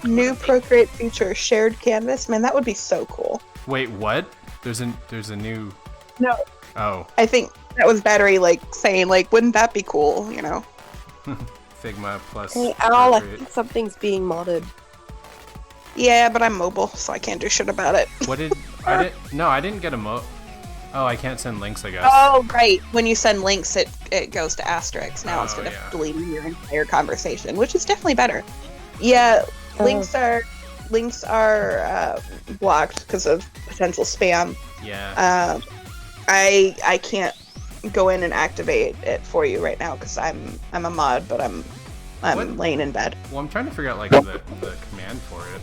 New Procreate feature, shared canvas. Man, that would be so cool. Wait, what? There's a new. No. Oh. I think that was Battery like saying like, wouldn't that be cool? You know. Figma plus. Hey Al, I Procreate. think something's being modded. Yeah, but I'm mobile, so I can't do shit about it. What did I didn't get a Oh, I can't send links, I guess. Oh, right. When you send links, it goes to asterisks now instead of deleting your entire conversation, which is definitely better. Yeah, links are blocked because of potential spam. Yeah. I can't go in and activate it for you right now because I'm a mod, but I'm laying in bed. Well, I'm trying to figure out like the command for it.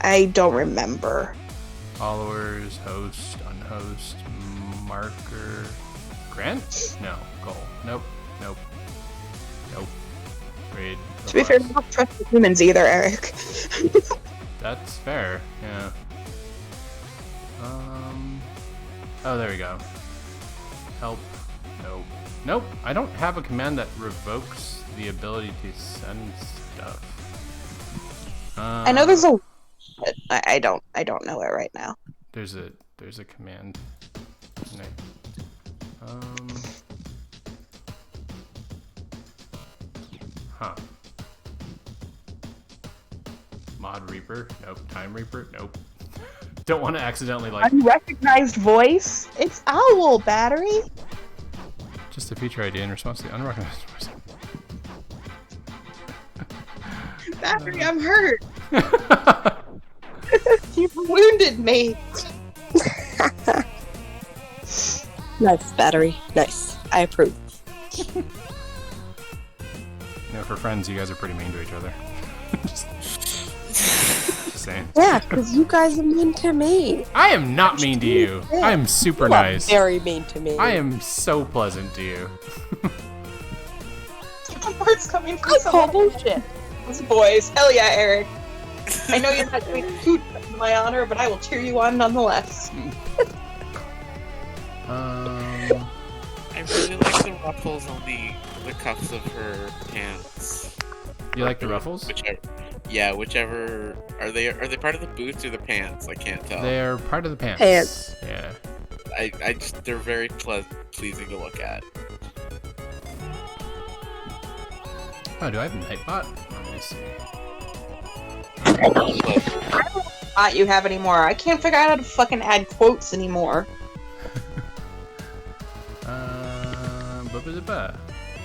I don't remember. Followers, host, unhost, marker, grant? No, goal. Nope. Grade. To be fair, I don't trust the humans either, Eric. That's fair. Yeah. Oh, there we go. Help. Nope. I don't have a command that revokes the ability to send stuff. I know there's a. I don't know it right now. There's a command. Huh. Mod Reaper? Nope. Time Reaper? Nope. Don't want to accidentally like. Unrecognized voice? It's Owl, Battery. Just a feature ID in response to the unrecognized voice. Battery, I'm hurt. You wounded me. Nice, Battery. Nice. I approve. For friends, you guys are pretty mean to each other. just saying. Yeah, because you guys are mean to me. I am not mean to you. I am super nice. Very mean to me. I am so pleasant to you. Words coming from someone. Bullshit. Those boys. Hell yeah, Eric. I know you're not doing too much in my honor, but I will cheer you on nonetheless. ruffles on the cuffs of her pants. You like the ruffles? Whichever. Are they part of the boots or the pants? I can't tell. They're part of the pants. Pants. Yeah. I just they're very pleasing to look at. Oh, do I have Nightbot? Let me see. I don't know what bot you have anymore. I can't figure out how to fucking add quotes anymore.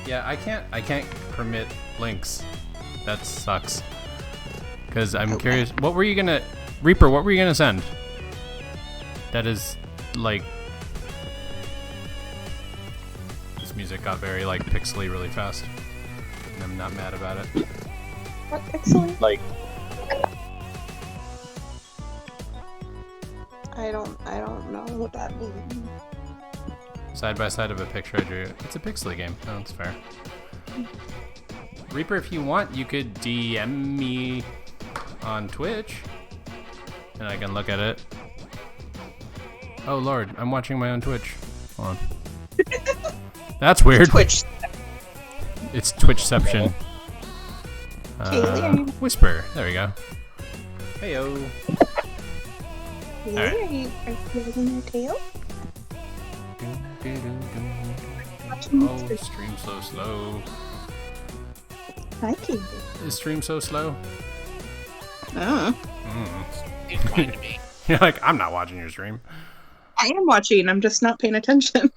Yeah, I can't permit links. That sucks. Because I'm curious. What were you gonna, Reaper? What were you gonna send? That is like. This music got very like pixely really fast, and I'm not mad about it. What pixel? Like, I don't know what that means. Side by side of a picture I drew. It's a pixely game. Oh, that's fair. Reaper, if you want, you could DM me on Twitch, and I can look at it. Oh lord, I'm watching my own Twitch. Hold on. That's weird. Twitch. It's Twitchception. Kaylee, Whisper. There we go. Heyo. Alright. are you raising your tail? Oh, stream so slow. Hi, Kaylee. Is stream so slow? It's fine to me. You're like, I'm not watching your stream. I am watching. I'm just not paying attention.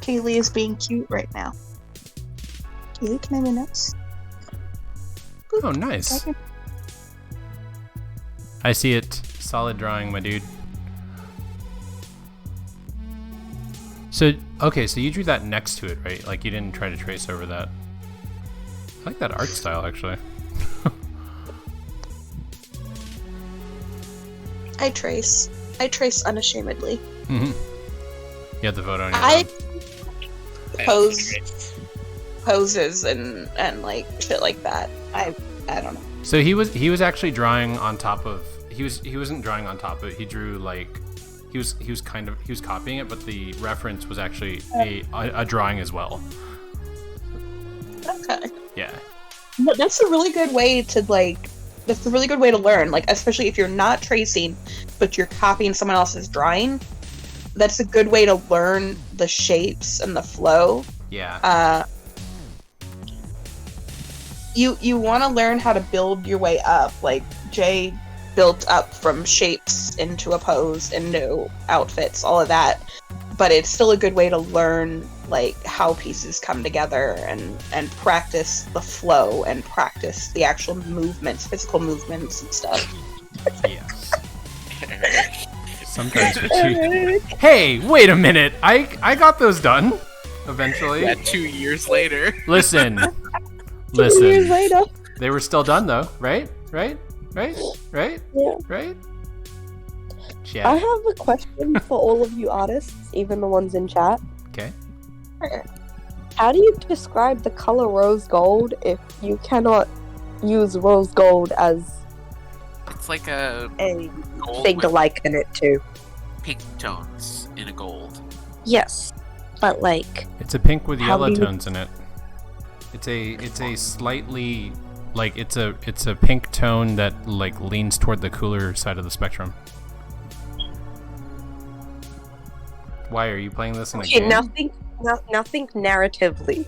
Kaylee is being cute right now. Kaylee, can I have your notes? Oh, nice. I see it. Solid drawing, my dude. So, okay, so you drew that next to it, right? Like, you didn't try to trace over that. I like that art style, actually. I trace unashamedly. Mm-hmm. You had the photo on your I phone. poses and like shit like that. I don't know. So he was actually drawing on top of he wasn't drawing on top of it. He drew like he was copying it, but the reference was actually a drawing as well. Okay. Yeah. But that's a really good way to learn, like especially if you're not tracing but you're copying someone else's drawing. That's a good way to learn the shapes and the flow. Yeah. You want to learn how to build your way up. Like Jay built up from shapes into a pose, into outfits, all of that. But it's still a good way to learn like how pieces come together and practice the flow and practice the actual movements, physical movements and stuff. Yes. Sometimes Hey, wait a minute. I got those done eventually. Yeah, 2 years later. Listen. 2 years later. They were still done though, right? Right? Yeah. Right? I have a question for all of you artists, even the ones in chat. Okay. How do you describe the color rose gold if you cannot use rose gold as It's like a gold thing to with liken it to? pink tones in a gold. Yes, but like, It's a pink with How yellow do you- tones in it. It's a slightly like it's a pink tone that like leans toward the cooler side of the spectrum. Why are you playing this in a okay, game? nothing narratively.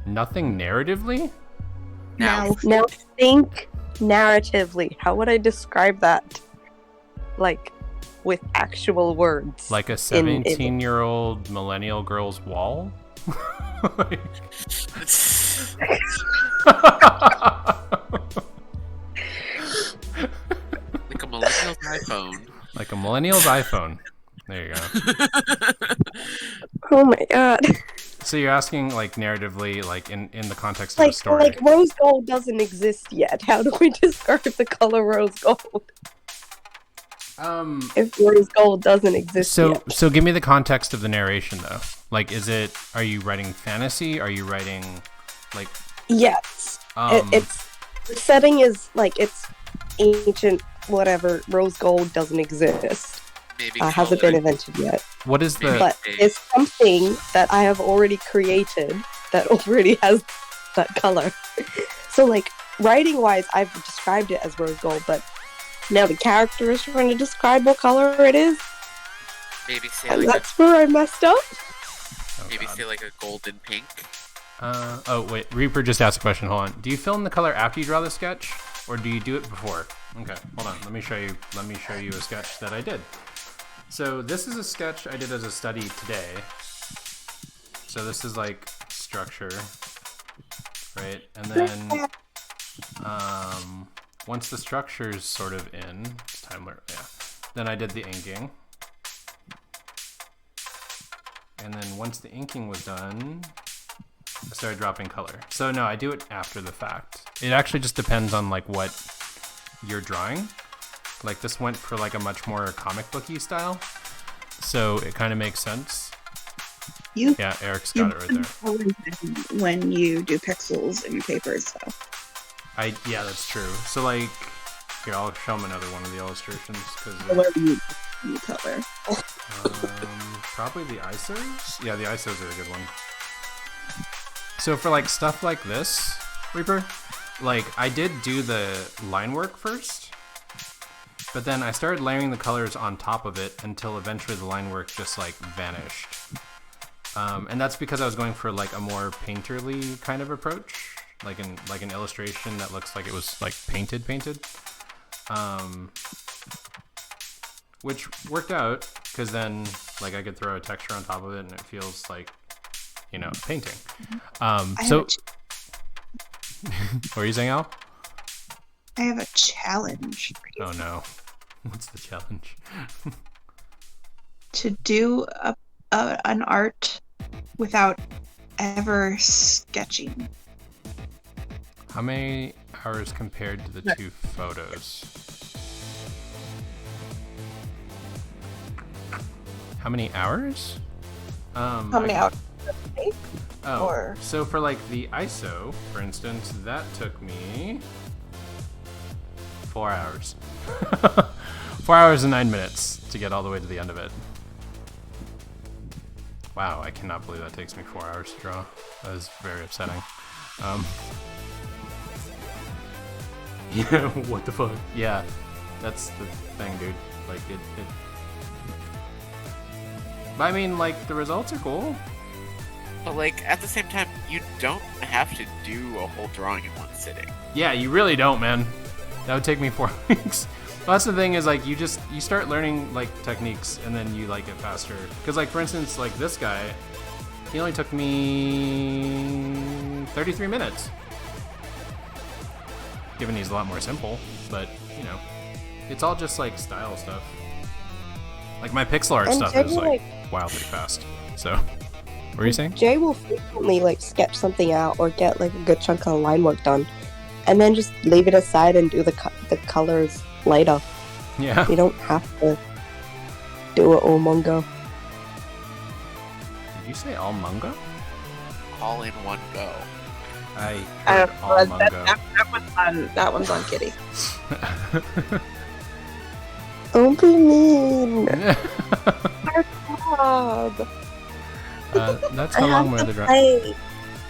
Nothing narratively? Now, Now think narratively. How would I describe that? Like, with actual words. Like a in- 17-year-old millennial girl's wall? Like- like a millennial's iPhone. Like a millennial's iPhone. There you go. Oh my god. So you're asking like narratively, like in the context of a Like, story. like rose gold doesn't exist yet. How do we describe the color rose gold if rose gold doesn't exist yet? So give me the context of the narration though. Like, are you writing fantasy? Are you writing like Yes. It's the setting is like it's ancient whatever, rose gold doesn't exist. Maybe Hasn't been invented yet. What is the? But it's something that I have already created that already has that color. So, like, writing-wise, I've described it as rose gold, but now the character is trying to describe what color it is. Maybe say And like that's where I messed up. maybe say like a golden pink. Oh wait, Reaper just asked a question. Hold on. Do you fill in the color after you draw the sketch, or do you do it before? Okay, hold on. Let me show you. Let me show you a sketch that I did. So this is a sketch I did as a study today. So this is like structure, right? And then once the structure's sort of in, it's time where, yeah. Then I did the inking. And then once the inking was done, I started dropping color. So no, I do it after the fact. It actually just depends on like what you're drawing. Like this went for like a much more comic booky style. So it kind of makes sense. Yeah, Eric's got it right there. When you do pixels in papers, so. Yeah, that's true. So like, here, I'll show him another one of the illustrations. Whatever you color. Probably the ISOs? Yeah, the ISOs are a good one. So for like stuff like this, Reaper, like I did do the line work first, but then I started layering the colors on top of it until eventually the line work just like vanished. And that's because I was going for like a more painterly kind of approach, like an illustration that looks like it was like painted. Which worked out because then like I could throw a texture on top of it and it feels like, you know, painting. So what are you saying, Al? I have a challenge for you. Oh no. What's the challenge? To do an art without ever sketching. How many hours compared to the two photos? How many hours? How many hours? Oh, Or- so for like the ISO, for instance, that took me 4 hours. 4 hours and 9 minutes to get all the way to the end of it. Wow, I cannot believe that takes me 4 hours to draw. That is very upsetting. Yeah, what the fuck? Yeah, that's the thing, dude. Like, it... But I mean, like, the results are cool. But like at the same time, you don't have to do a whole drawing in one sitting. Yeah, you really don't, man. That would take me 4 weeks. Well, that's the thing is, like, you start learning, like, techniques, and then you, like, get faster. Because, like, for instance, like, this guy, he only took me 33 minutes. Given he's a lot more simple, but, you know, it's all just, like, style stuff. Like, my pixel art stuff is, like, wildly fast. So, what were you saying? Jay will frequently, like, sketch something out or get, like, a good chunk of line work done, and then just leave it aside and do the colors later. Yeah. You don't have to do it all one go. Did you say all mungo? All in one go. I heard all mungo. That one's on Kitty. Don't be mean. Job. That's how long we're the draw.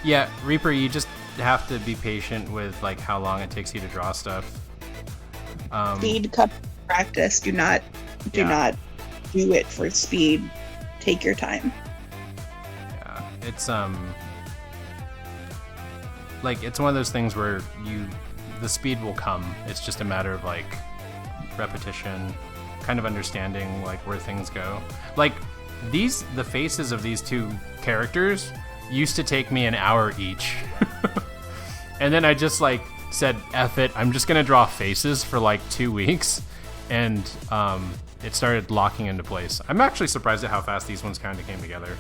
Yeah, Reaper, you just have to be patient with like how long it takes you to draw stuff. Speed cup practice. Do not do it for speed. Take your time. Yeah, it's like it's one of those things where the speed will come. It's just a matter of like repetition, kind of understanding like where things go. Like the faces of these two characters used to take me an hour each. And then I just like said, F it, I'm just gonna draw faces for like 2 weeks, and it started locking into place. I'm actually surprised at how fast these ones kind of came together,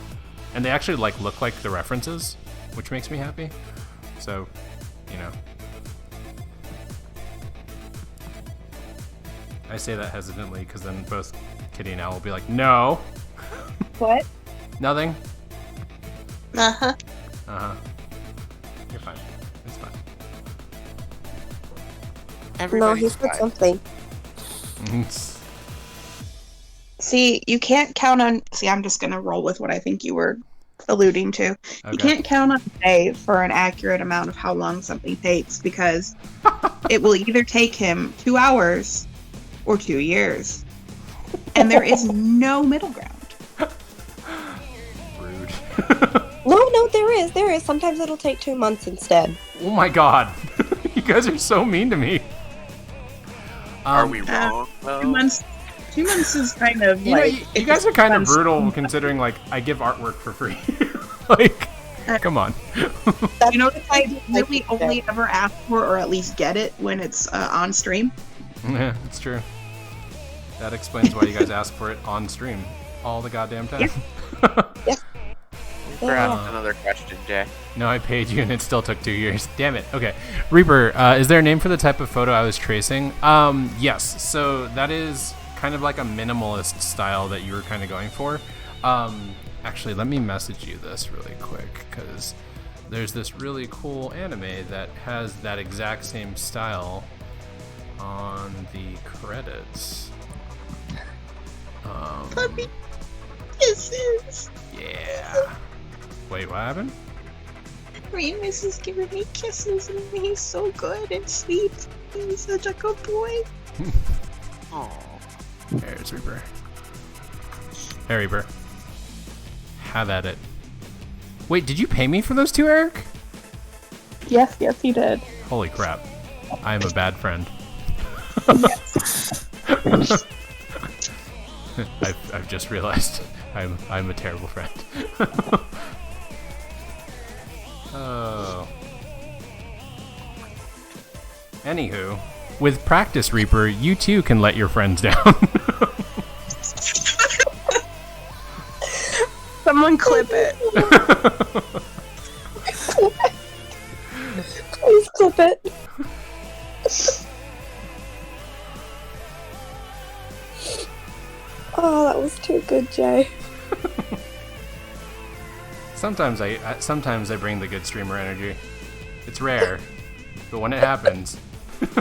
and they actually like look like the references, which makes me happy. So, you know, I say that hesitantly because then both Kitty and Al will be like, no. What? Nothing. Uh-huh. You're fine. It's fine. No, he said something. See, you can't count on. See, I'm just gonna roll with what I think you were alluding to. You Okay. can't count on a day for an accurate amount of how long something takes because it will either take him 2 hours or 2 years, and there is no middle ground. Rude. No, there is. Sometimes it'll take 2 months instead. Oh my god. You guys are so mean to me. Are we wrong? though? 2 months. 2 months is kind of You know, like. you it guys are kind of depends. brutal considering, like, I give artwork for free. Like, come on. You know what I really only ever ask for, or at least get it when it's on stream. Yeah, it's true. That explains why you guys ask for it on stream all the goddamn time. Yeah. You asked another question, Jay. No, I paid you and it still took 2 years. Damn it. Okay. Reaper, is there a name for the type of photo I was tracing? Yes. So that is kind of like a minimalist style that you were kind of going for. Actually, let me message you this really quick because there's this really cool anime that has that exact same style on the credits. Puppy kisses. Yeah. Wait, what happened? Remus is giving me kisses, and he's so good and sweet. He's such a good boy. Aww. There's Reaper. Hey, Reaper. Have at it. Wait, did you pay me for those two, Eric? Yes, he did. Holy crap. I am a bad friend. I've just realized I'm a terrible friend. Oh. Anywho, with practice, Reaper, you too can let your friends down. Someone clip it. Please clip it. Oh, that was too good, Jay. Sometimes I bring the good streamer energy. It's rare, but when it happens.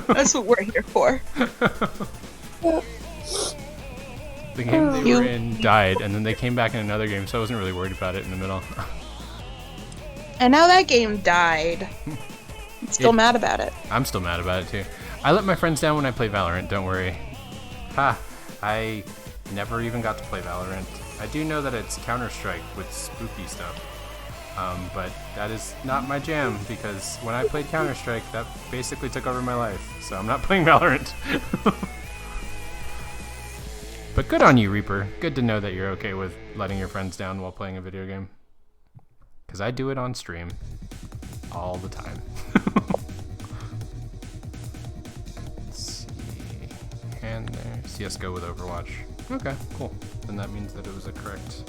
That's what we're here for. The game they were in died, and then they came back in another game, so I wasn't really worried about it in the middle. And now that game died. I'm still mad about it. I'm still mad about it too. I let my friends down when I play Valorant, don't worry. Ha! I never even got to play Valorant. I do know that it's Counter-Strike with spooky stuff. But that is not my jam, because when I played Counter-Strike, that basically took over my life. So I'm not playing Valorant. But good on you, Reaper. Good to know that you're okay with letting your friends down while playing a video game. Because I do it on stream. All the time. Let's see. And there. CSGO with Overwatch. Okay, cool. Then that means that it was a correct...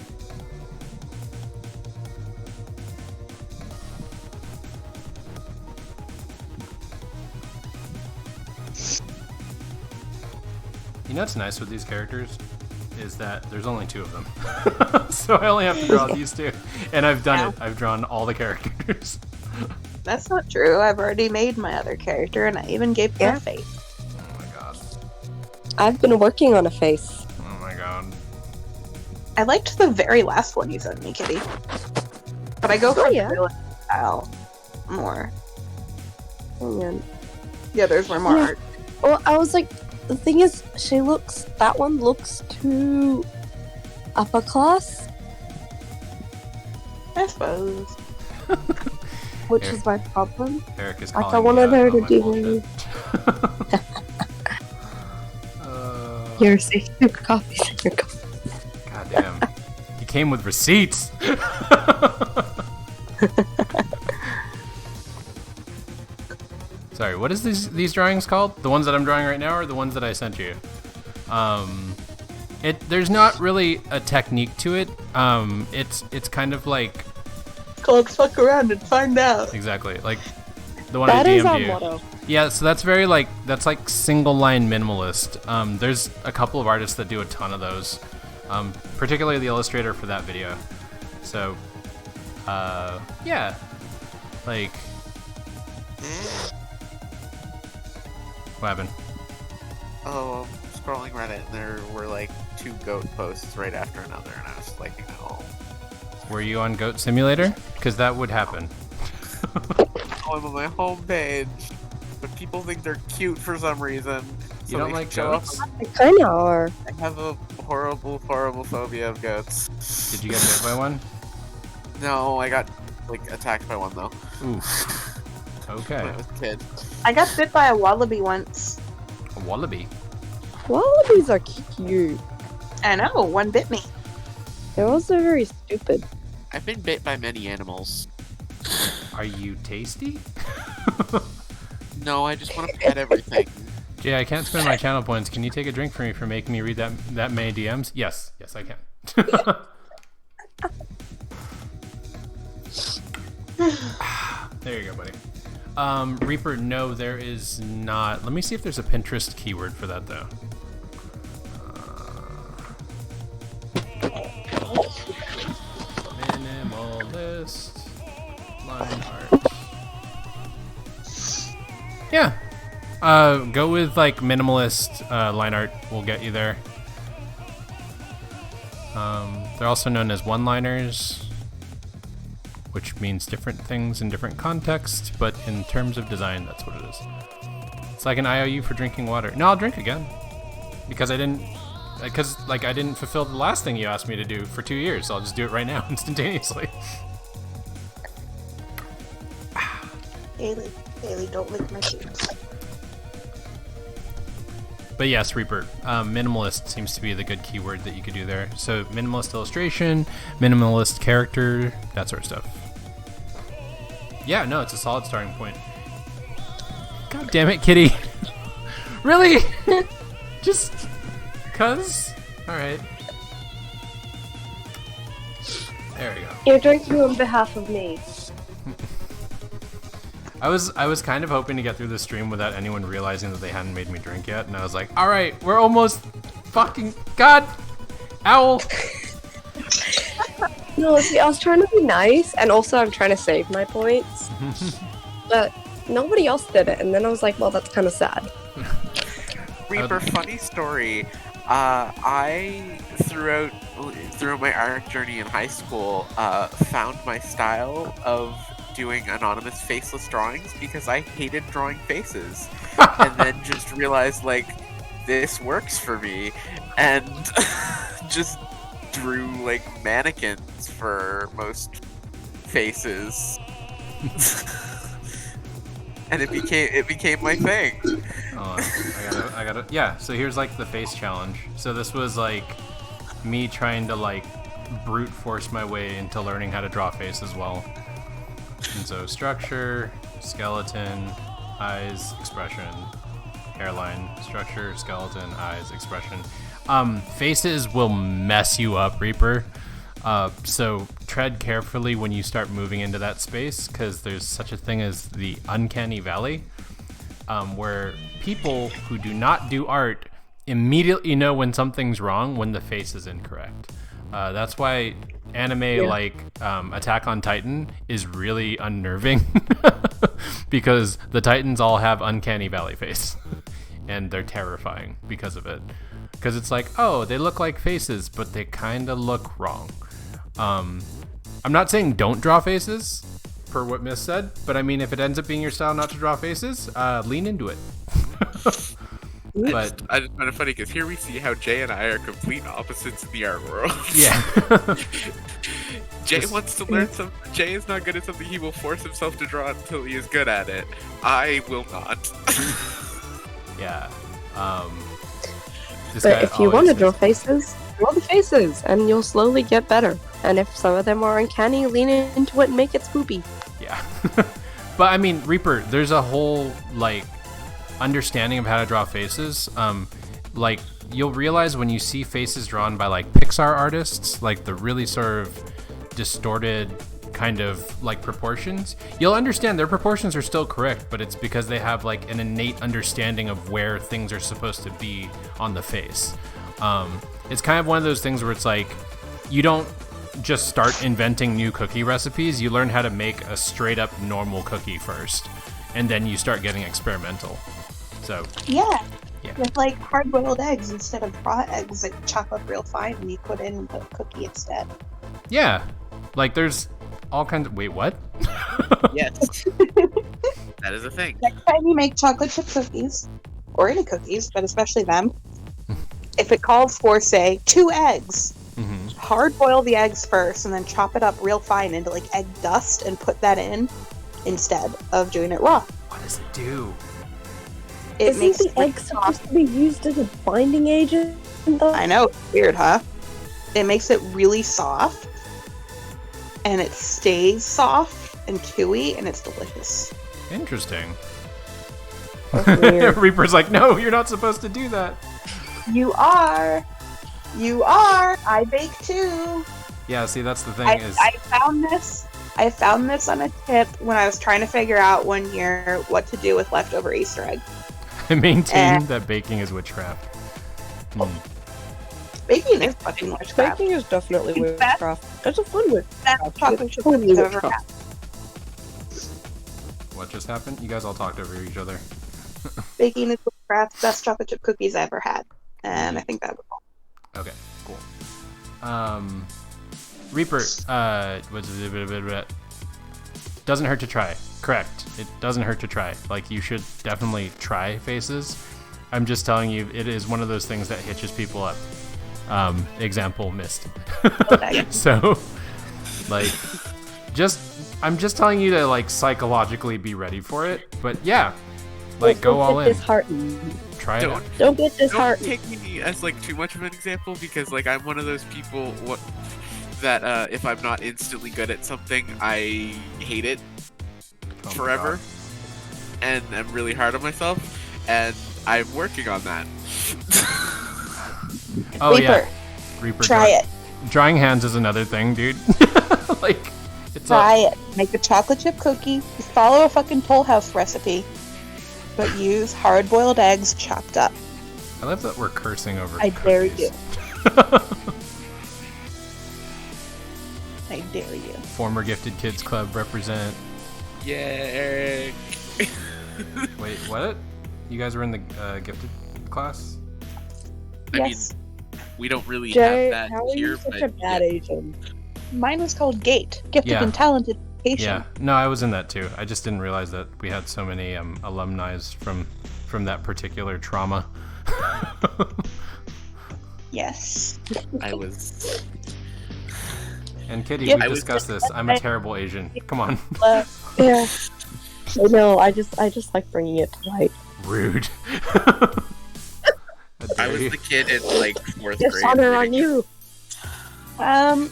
You know what's nice with these characters is that there's only 2 of them. So I only have to draw these 2. And I've done it. I've drawn all the characters. That's not true. I've already made my other character, and I even gave her a face. Oh my god. I've been working on a face. Oh my god. I liked the very last one you sent me, Kitty. But I go for the real style more. Yeah, there's more art. Well, I was like, the thing is, that one looks too upper class, I suppose. which is my problem. Eric is Like, calling I wanted me out her on to my do bullshit. Here, see, 2 copies in your copy. God damn. He came with receipts. Sorry, what is these drawings called? The ones that I'm drawing right now, or the ones that I sent you? There's not really a technique to it. It's kind of like Called fuck around and find out. exactly like the one I That is our DM'd you. motto. Yeah, so that's like single line minimalist. There's a couple of artists that do a ton of those, particularly the illustrator for that video. So, yeah, like. What happened? Oh, scrolling Reddit, and there were like 2 goat posts right after another, and I was like, no. Were you on Goat Simulator? Because that would happen. I'm on my homepage, but people think they're cute for some reason. You don't they like show up- goats? I kind of are. I have a horrible, horrible phobia of goats. Did you get bit by one? No, I got like attacked by one though Ooh. when Okay. I was a kid. I got bit by a wallaby once. A wallaby. Wallabies are cute. I know, one bit me. They're also very stupid. I've been bit by many animals. Are you tasty? No, I just want to pet everything. Jay, I can't spend my channel points. Can you take a drink for me for making me read that many DMs? Yes, I can. There you go, buddy. Reaper, no, there is not. Let me see if there's a Pinterest keyword for that, though. Minimalist line art. Yeah. Go with like minimalist line art. Will get you there. They're also known as one-liners, which means different things in different contexts, but in terms of design, that's what it is. It's like an IOU for drinking water. No, I'll drink again. Because I didn't fulfill the last thing you asked me to do for 2 years, so I'll just do it right now, instantaneously. Haley, don't lick my cheeks. But yes, Reaper, minimalist seems to be the good keyword that you could do there. So minimalist illustration, minimalist character, that sort of stuff. Yeah, no, it's a solid starting point. God damn it, Kitty. Really? Just cuz? Alright. There we go. You're drinking on behalf of me. I was kind of hoping to get through the stream without anyone realizing that they hadn't made me drink yet, and I was like, alright, we're almost fucking God! Owl! No, see, I was trying to be nice, and also I'm trying to save my points. But nobody else did it, and then I was like, well, that's kind of sad. Reaper, funny story. I throughout my art journey in high school, found my style of doing anonymous faceless drawings because I hated drawing faces, and then just realized like this works for me, and just drew like mannequins for most faces. And it became my thing. I gotta. Yeah. So here's like the face challenge. So this was like me trying to like brute force my way into learning how to draw face as well. And so structure, skeleton, eyes, expression, hairline, structure, skeleton, eyes, expression. Faces will mess you up, Reaper. So tread carefully when you start moving into that space, because there's such a thing as the uncanny valley, where people who do not do art immediately know when something's wrong when the face is incorrect. That's why anime like Attack on Titan is really unnerving because the Titans all have uncanny valley face and they're terrifying because of it. Because it's like, oh, they look like faces, but they kind of look wrong. I'm not saying don't draw faces, per what Miss said, but I mean, if it ends up being your style not to draw faces, lean into it. But I just find it funny because here we see how Jay and I are complete opposites in the art world. yeah. Jay wants to learn something. Jay is not good at something. He will force himself to draw until he is good at it. I will not. Yeah. But if you want to draw faces, draw the faces, and you'll slowly get better. And if some of them are uncanny, lean into it and make it spoopy. Yeah. But I mean, Reaper, there's a whole like understanding of how to draw faces. Like you'll realize when you see faces drawn by like Pixar artists, like the really sort of distorted kind of like proportions, you'll understand their proportions are still correct, but it's because they have like an innate understanding of where things are supposed to be on the face. It's kind of one of those things where it's like you don't just start inventing new cookie recipes, you learn how to make a straight up normal cookie first, and then you start getting experimental. So Yeah. With like hard-boiled eggs instead of raw eggs, like chop up real fine and you put in the cookie instead. Yeah. Like there's all kinds of. Wait, what? Yes. That is a thing. Next time you make chocolate chip cookies, or any cookies, but especially them, if it calls for, say, 2 eggs, hard boil the eggs first and then chop it up real fine into like egg dust and put that in instead of doing it raw. What does it do? It makes Isn't the egg supposed to be used as a binding agent? Though? I know, weird, huh? It makes it really soft, and it stays soft and chewy, and it's delicious. Interesting. That's weird. Reaper's like, no, you're not supposed to do that. You are. I bake too. Yeah, see, that's the thing I is. found this. I found this on a tip when I was trying to figure out one year what to do with leftover Easter egg. I maintain that baking is witchcraft. Baking is fucking witchcraft. Baking is definitely Best- witchcraft. It's a fun witchcraft. Best chocolate chip Totally cookies I've ever witchcraft. had. What just happened? You guys all talked over each other. Baking is witchcraft. Best chocolate chip cookies I ever had, and I think that was all. Okay, cool. Reaper, doesn't hurt to try. Correct. It doesn't hurt to try. Like, you should definitely try faces. I'm just telling you, it is one of those things that hitches people up. Example missed. So, like, I'm just telling you to, like, psychologically be ready for it. But yeah, like, go all in. Try it out. Don't get Don't disheartened. take me as like too much of an example because like I'm one of those people that if I'm not instantly good at something, I hate it Oh my forever, God. and I'm really hard on myself, and I'm working on that. Oh yeah, Reaper, Reaper. try it. Drying hands is another thing, dude. Like, it's Try it. Make a chocolate chip cookie. Just follow a fucking Toll House recipe, but use hard-boiled eggs chopped up. I love that we're cursing over. I dare cookies. I dare you. Former Gifted Kids Club represent. Yeah. Wait, what? You guys were in the gifted class? I Yes. mean, we don't really Jay, have how that are you here, such but a bad Asian? Mine was called GATE, Gifted Yeah. and Talented Education. Yeah. No, I was in that too. I just didn't realize that we had so many alumni from that particular trauma. Yes. I was. And Kitty, Yep. we I was- discussed this. I'm a terrible Asian. Come on. Yeah. I know. I just like bringing it to light. Rude. I was the kid in like 4th grade. Dishonor on you.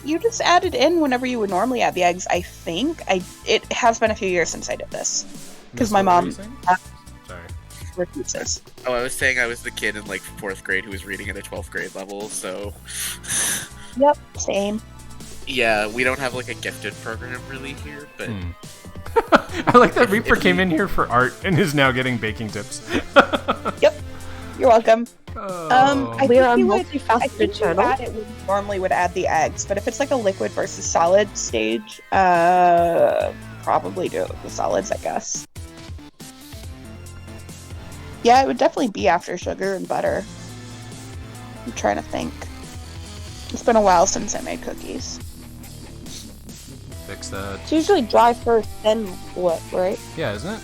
You just add it in whenever you would normally add the eggs. I think it has been a few years since I did this because my mom Sorry. refuses. Oh, I was saying I was the kid in like 4th grade who was reading at a 12th grade level, so Yep, same. yeah, we don't have like a gifted program really here, but I like that Reaper came in here for art and is now getting baking tips. You're welcome. Oh. I We are a think you would- I multifaceted think you channel. add it, we normally would add the eggs, but if it's like a liquid versus solid stage, probably do it with the solids, I guess. Yeah, it would definitely be after sugar and butter. I'm trying to think. It's been a while since I made cookies. Fix that. It's usually dry first, then what, right? Yeah, isn't it?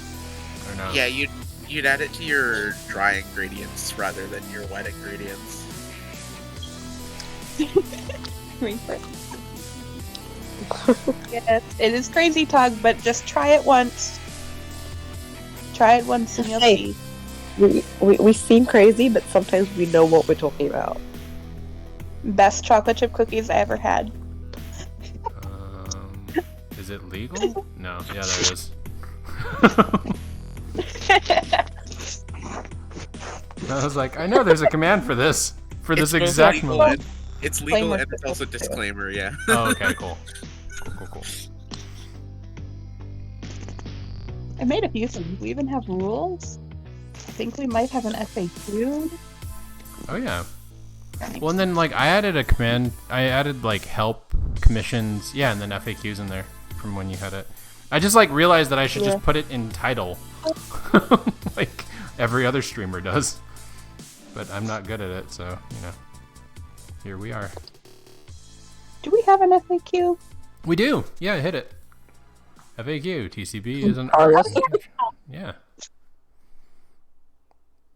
Or no? yeah, you'd add it to your dry ingredients rather than your wet ingredients. Yes, it is crazy talk, but just try it once. Try it once and you'll Hey. see. We seem crazy, but sometimes we know what we're talking about. Best chocolate chip cookies I ever had. Is it legal? No. Yeah, there it is. I was like, I know there's a command for this. For this It's both exact legal moment. and- It's legal Disclaimer and it's for also both, too. disclaimer, yeah. Oh, okay, cool. Cool. I made a few things. We even have rules. I think we might have an FAQ. Oh, yeah. Well, and then, like, I added a command. I added, like, help, commissions. Yeah, and then FAQs in there from when you had it. I just, like, realized that I should Yeah. just put it in title. Like every other streamer does. but I'm not good at it, so, you know. Here we are. Do we have an FAQ? We do! Yeah, hit it. FAQ, TCB is an Oh, art. yes. Yeah.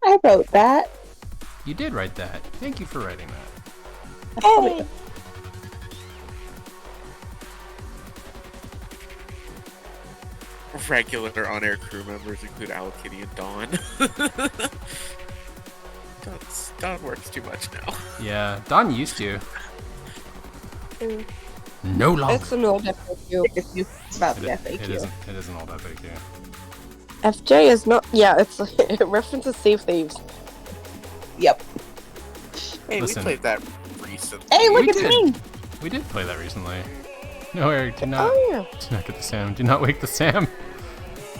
I wrote that. You did write that. Thank you for writing that. Hey. Regular on-air crew members include Owl Kitty and Dawn. Dawn works too much now. Yeah, Don used to. Mm. No longer. It's an old FAQ. It's about the It FAQ. is an old FAQ. FJ is not. Yeah, it's it references Sea of Thieves. Yep. Hey, Listen. we played that recently. Hey, look We at did. me! We did play that recently. No, Eric, do not, Oh yeah. do not get the Sam. Do not wake the Sam.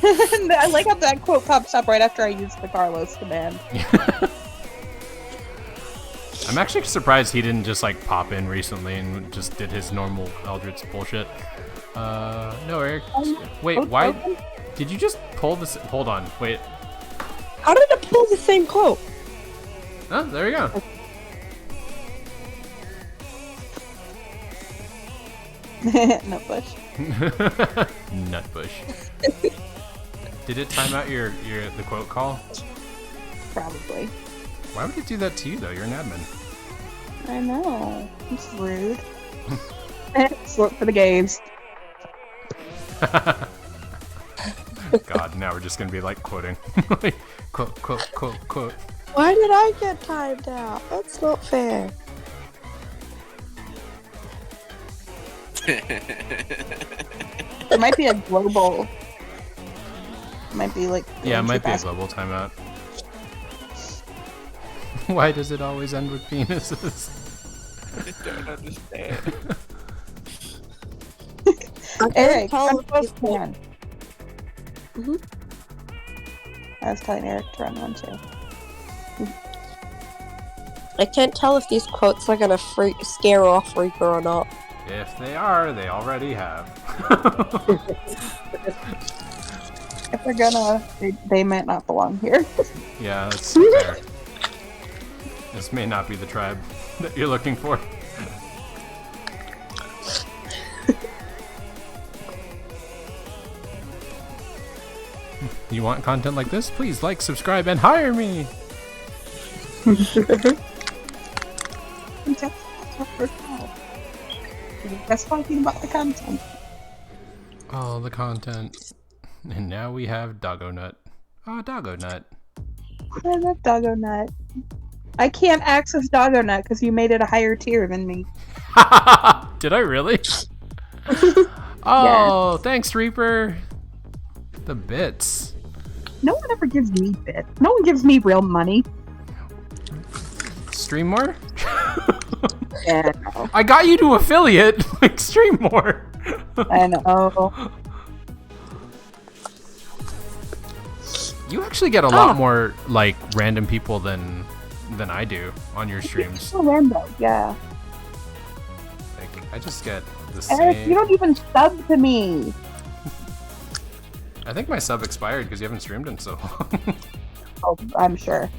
I like how that quote pops up right after I use the Carlos command. I'm actually surprised he didn't just like pop in recently and just did his normal Eldritch bullshit. No, Eric. Wait, why? Did you just pull this? Hold on, wait. How did it pull the same quote? Oh, there we go. No push. Nutbush. Did it time out the quote call? Probably. Why would it do that to you though? You're an admin. I know. It's rude. Slip for the games. God, now we're just gonna be like quoting. Like, quote, quote, quote, quote. Why did I get timed out? That's not fair. It might be a global. It might be like. Yeah, it going might too be a fast. global timeout. Why does it always end with penises? I don't understand. Eric, tell run if close these to one. Mhm. I was telling Eric to run one too. I can't tell if these quotes are gonna scare off Reaper or not. If they are, they already have. If they're gonna, they might not belong here. Yeah, that's fair. This may not be the tribe that you're looking for. You want content like this? Please like, subscribe, and hire me! That's talking about the content. Oh, the content. And now we have Doggo Nut. Oh, Doggo Nut. I love Doggo Nut. I can't access Doggo Nut because you made it a higher tier than me. Did I really? Oh, thanks, Reaper. The bits. No one ever gives me bits. No one gives me real money. Stream more? Yeah, I know. I got you to affiliate. Like, stream more. I know. You actually get a lot more like random people than I do on your It's streams. so random, yeah. Like, I just get the Eric, same. you don't even sub to me. I think my sub expired because you haven't streamed in so long. Oh, I'm sure.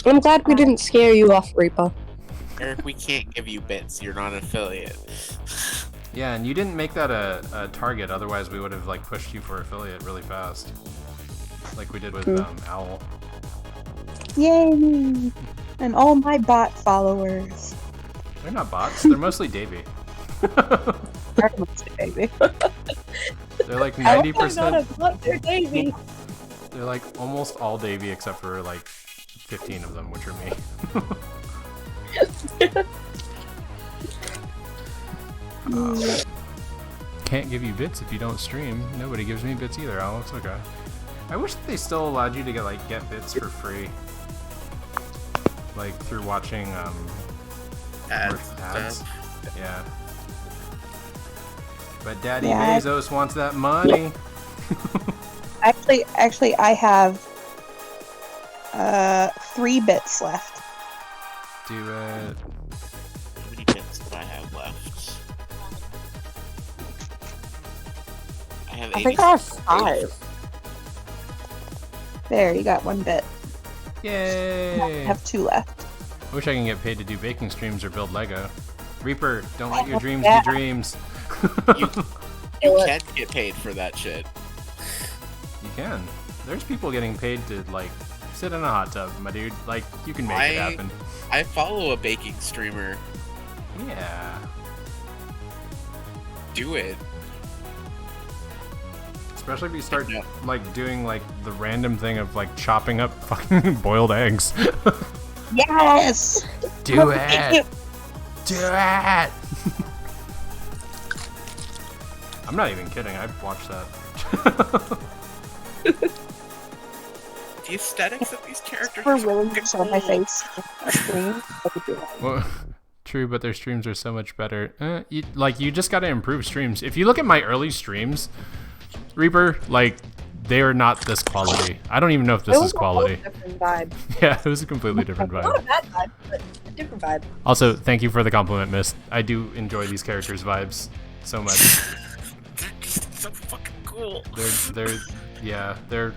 I'm glad we didn't scare you off, Reaper. Eric, we can't give you bits. You're not an affiliate. Yeah, and you didn't make that a target. Otherwise, we would have like pushed you for affiliate really fast, like we did with Owl. Yay! And all my bot followers. They're not bots. They're mostly Davey. Baby. They're like I hope I'm 90%. not a bot, they're Davey. They're like almost all Davey except for like 15 of them, which are me. Can't give you bits if you don't stream. Nobody gives me bits either, Alex. Okay. I wish they still allowed you to get bits for free, like through watching ads. Yeah. But Daddy Bezos wants that money. Actually, I have 3 bits left. Do it. How many bits do I have left? I have I think I have 5. There, you got 1 bit. I Yay! have 2 left. I wish I can get paid to do baking streams or build Lego. Reaper, don't let your dreams Yeah. be dreams. You can get paid for that shit. You can. There's people getting paid to, like, sit in a hot tub, my dude. Like, you can make it happen. I follow a baking streamer. Yeah. Do it. Especially if you start, Yeah. like, doing, like, the random thing of, like, chopping up fucking boiled eggs. Yes! Do it! Do it! I'm not even kidding. I've watched that. The aesthetics of these characters For are willing to show my cool. face on screen, I could do it. Well, true, but their streams are so much better. You just gotta improve streams. If you look at my early streams, Reaper, like, they are not this quality. I don't even know if this is quality. It was a whole different vibe. Yeah, it was a completely different Not a vibe. bad vibe, but a different vibe. Also, thank you for the compliment, Miss. I do enjoy these characters' vibes so much. They're just so fucking cool. They're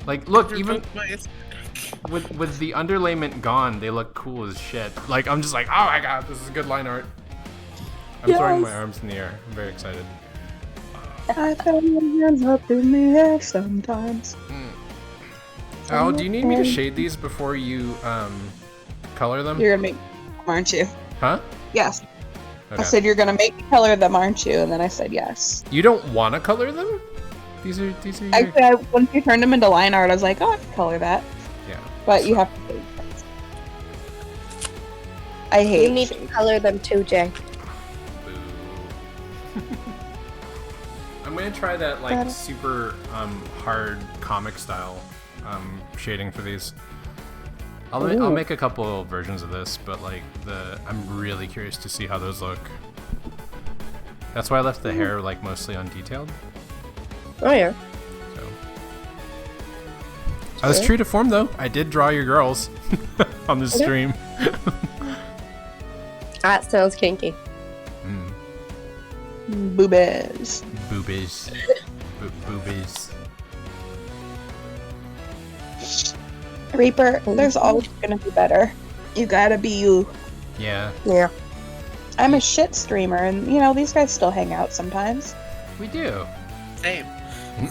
like, look, They're even both my aesthetic. with the underlayment gone, they look cool as shit. Like, I'm just like, oh my god, this is good line art. I'm throwing my arms in the air. I'm very excited. I throw my hands up in the air sometimes. Al, do you need me to shade these before you color them? You're gonna make them, aren't you? Huh? Yes. Okay. I said you're gonna make me color them, aren't you? And then I said yes. You don't want to color them? These are your... Actually, once you turned them into line art, I was like, oh, I can color that. Yeah. But you have to. I hate. You need to color them too, Jay. Boo. I'm gonna try that like Better. super hard comic style shading for these. I'll make a couple versions of this, but like I'm really curious to see how those look. That's why I left the hair like mostly undetailed. Oh yeah. So I was true to form though. I did draw your girls on the stream. That sounds kinky. Boobies. Boobies. Boobies. Reaper, there's always gonna be better. You gotta be you. Yeah, Yeah. I'm a shit streamer, and you know these guys still hang out sometimes. we do. Same.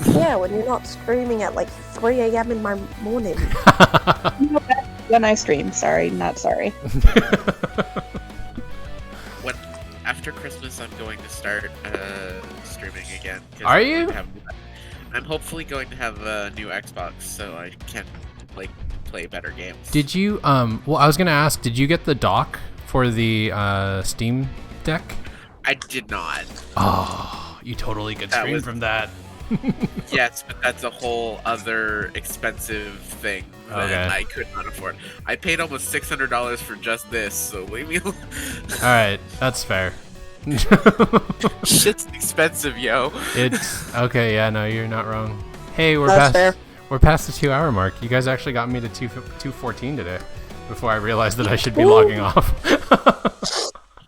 Yeah, when you're not streaming at like 3 a.m. in my morning. When I stream, sorry, not sorry. When after Christmas, I'm going to start streaming again. 'cause Are I'm going you? to I'm hopefully going to have a new Xbox, so I can like play better games. Did you well, I was gonna ask, did you get the dock for the Steam Deck? I did not. Oh, you totally could That stream was- from that. Yes, but that's a whole other expensive thing that Okay. I could not afford. I paid almost $600 for just this, so leave me alone. Alright, that's fair. Shit's expensive, yo. It's okay, yeah, no, you're not wrong. Hey, we're That's fair. we're past the 2-hour mark. You guys actually got me to 2:14 today before I realized that I should be logging off.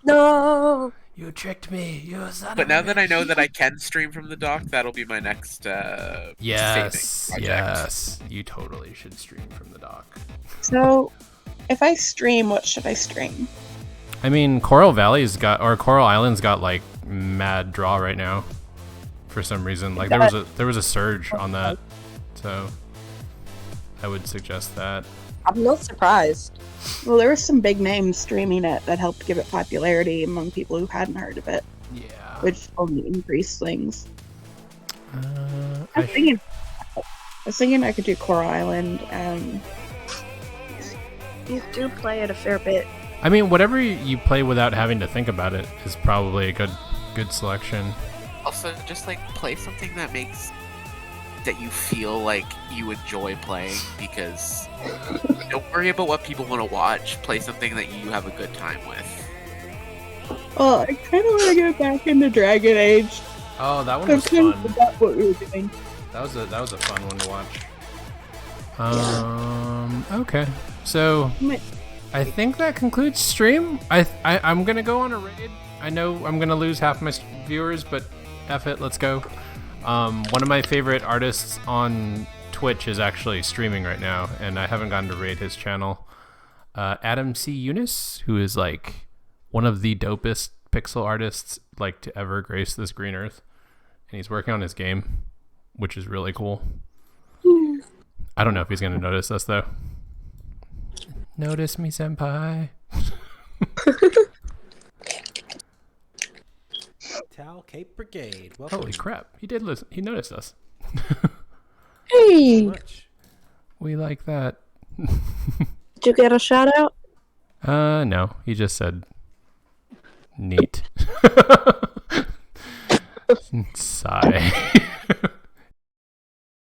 No. You tricked me, you son But of now a that I know bitch. that I can stream from the dock, that'll be my next Yes, saving project. yes, you totally should stream from the dock. So, if I stream, what should I stream? I mean, Coral Island's got like mad draw right now, for some reason. Like there was a surge on that, so I would suggest that. I'm not surprised. Well, there were some big names streaming it that helped give it popularity among people who hadn't heard of it, Yeah. which only increased things. I I was thinking I could do Coral Island. You do play it a fair bit. I mean, whatever you play without having to think about it is probably a good selection. Also, just like play something that makes that you feel like you enjoy playing, because don't worry about what people want to watch. Play something that you have a good time with. Well, I kind of want to get back into Dragon Age. Oh, that one I was kind of fun. forgot what we were doing. That was a fun one to watch. Okay. So I think that concludes stream. I'm gonna go on a raid. I know I'm gonna lose half my viewers, but F it, let's go. One of my favorite artists on Twitch is actually streaming right now, and I haven't gotten to raid his channel. Adam C. Eunice, who is like one of the dopest pixel artists like to ever grace this green earth, and he's working on his game, which is really cool. I don't know if he's gonna notice us though. Notice me, senpai. Towel Cape Brigade. Welcome. Holy crap! He did listen. He noticed us. Hey, Much. We like that. did you get a shout out? No. He just said neat. Sigh.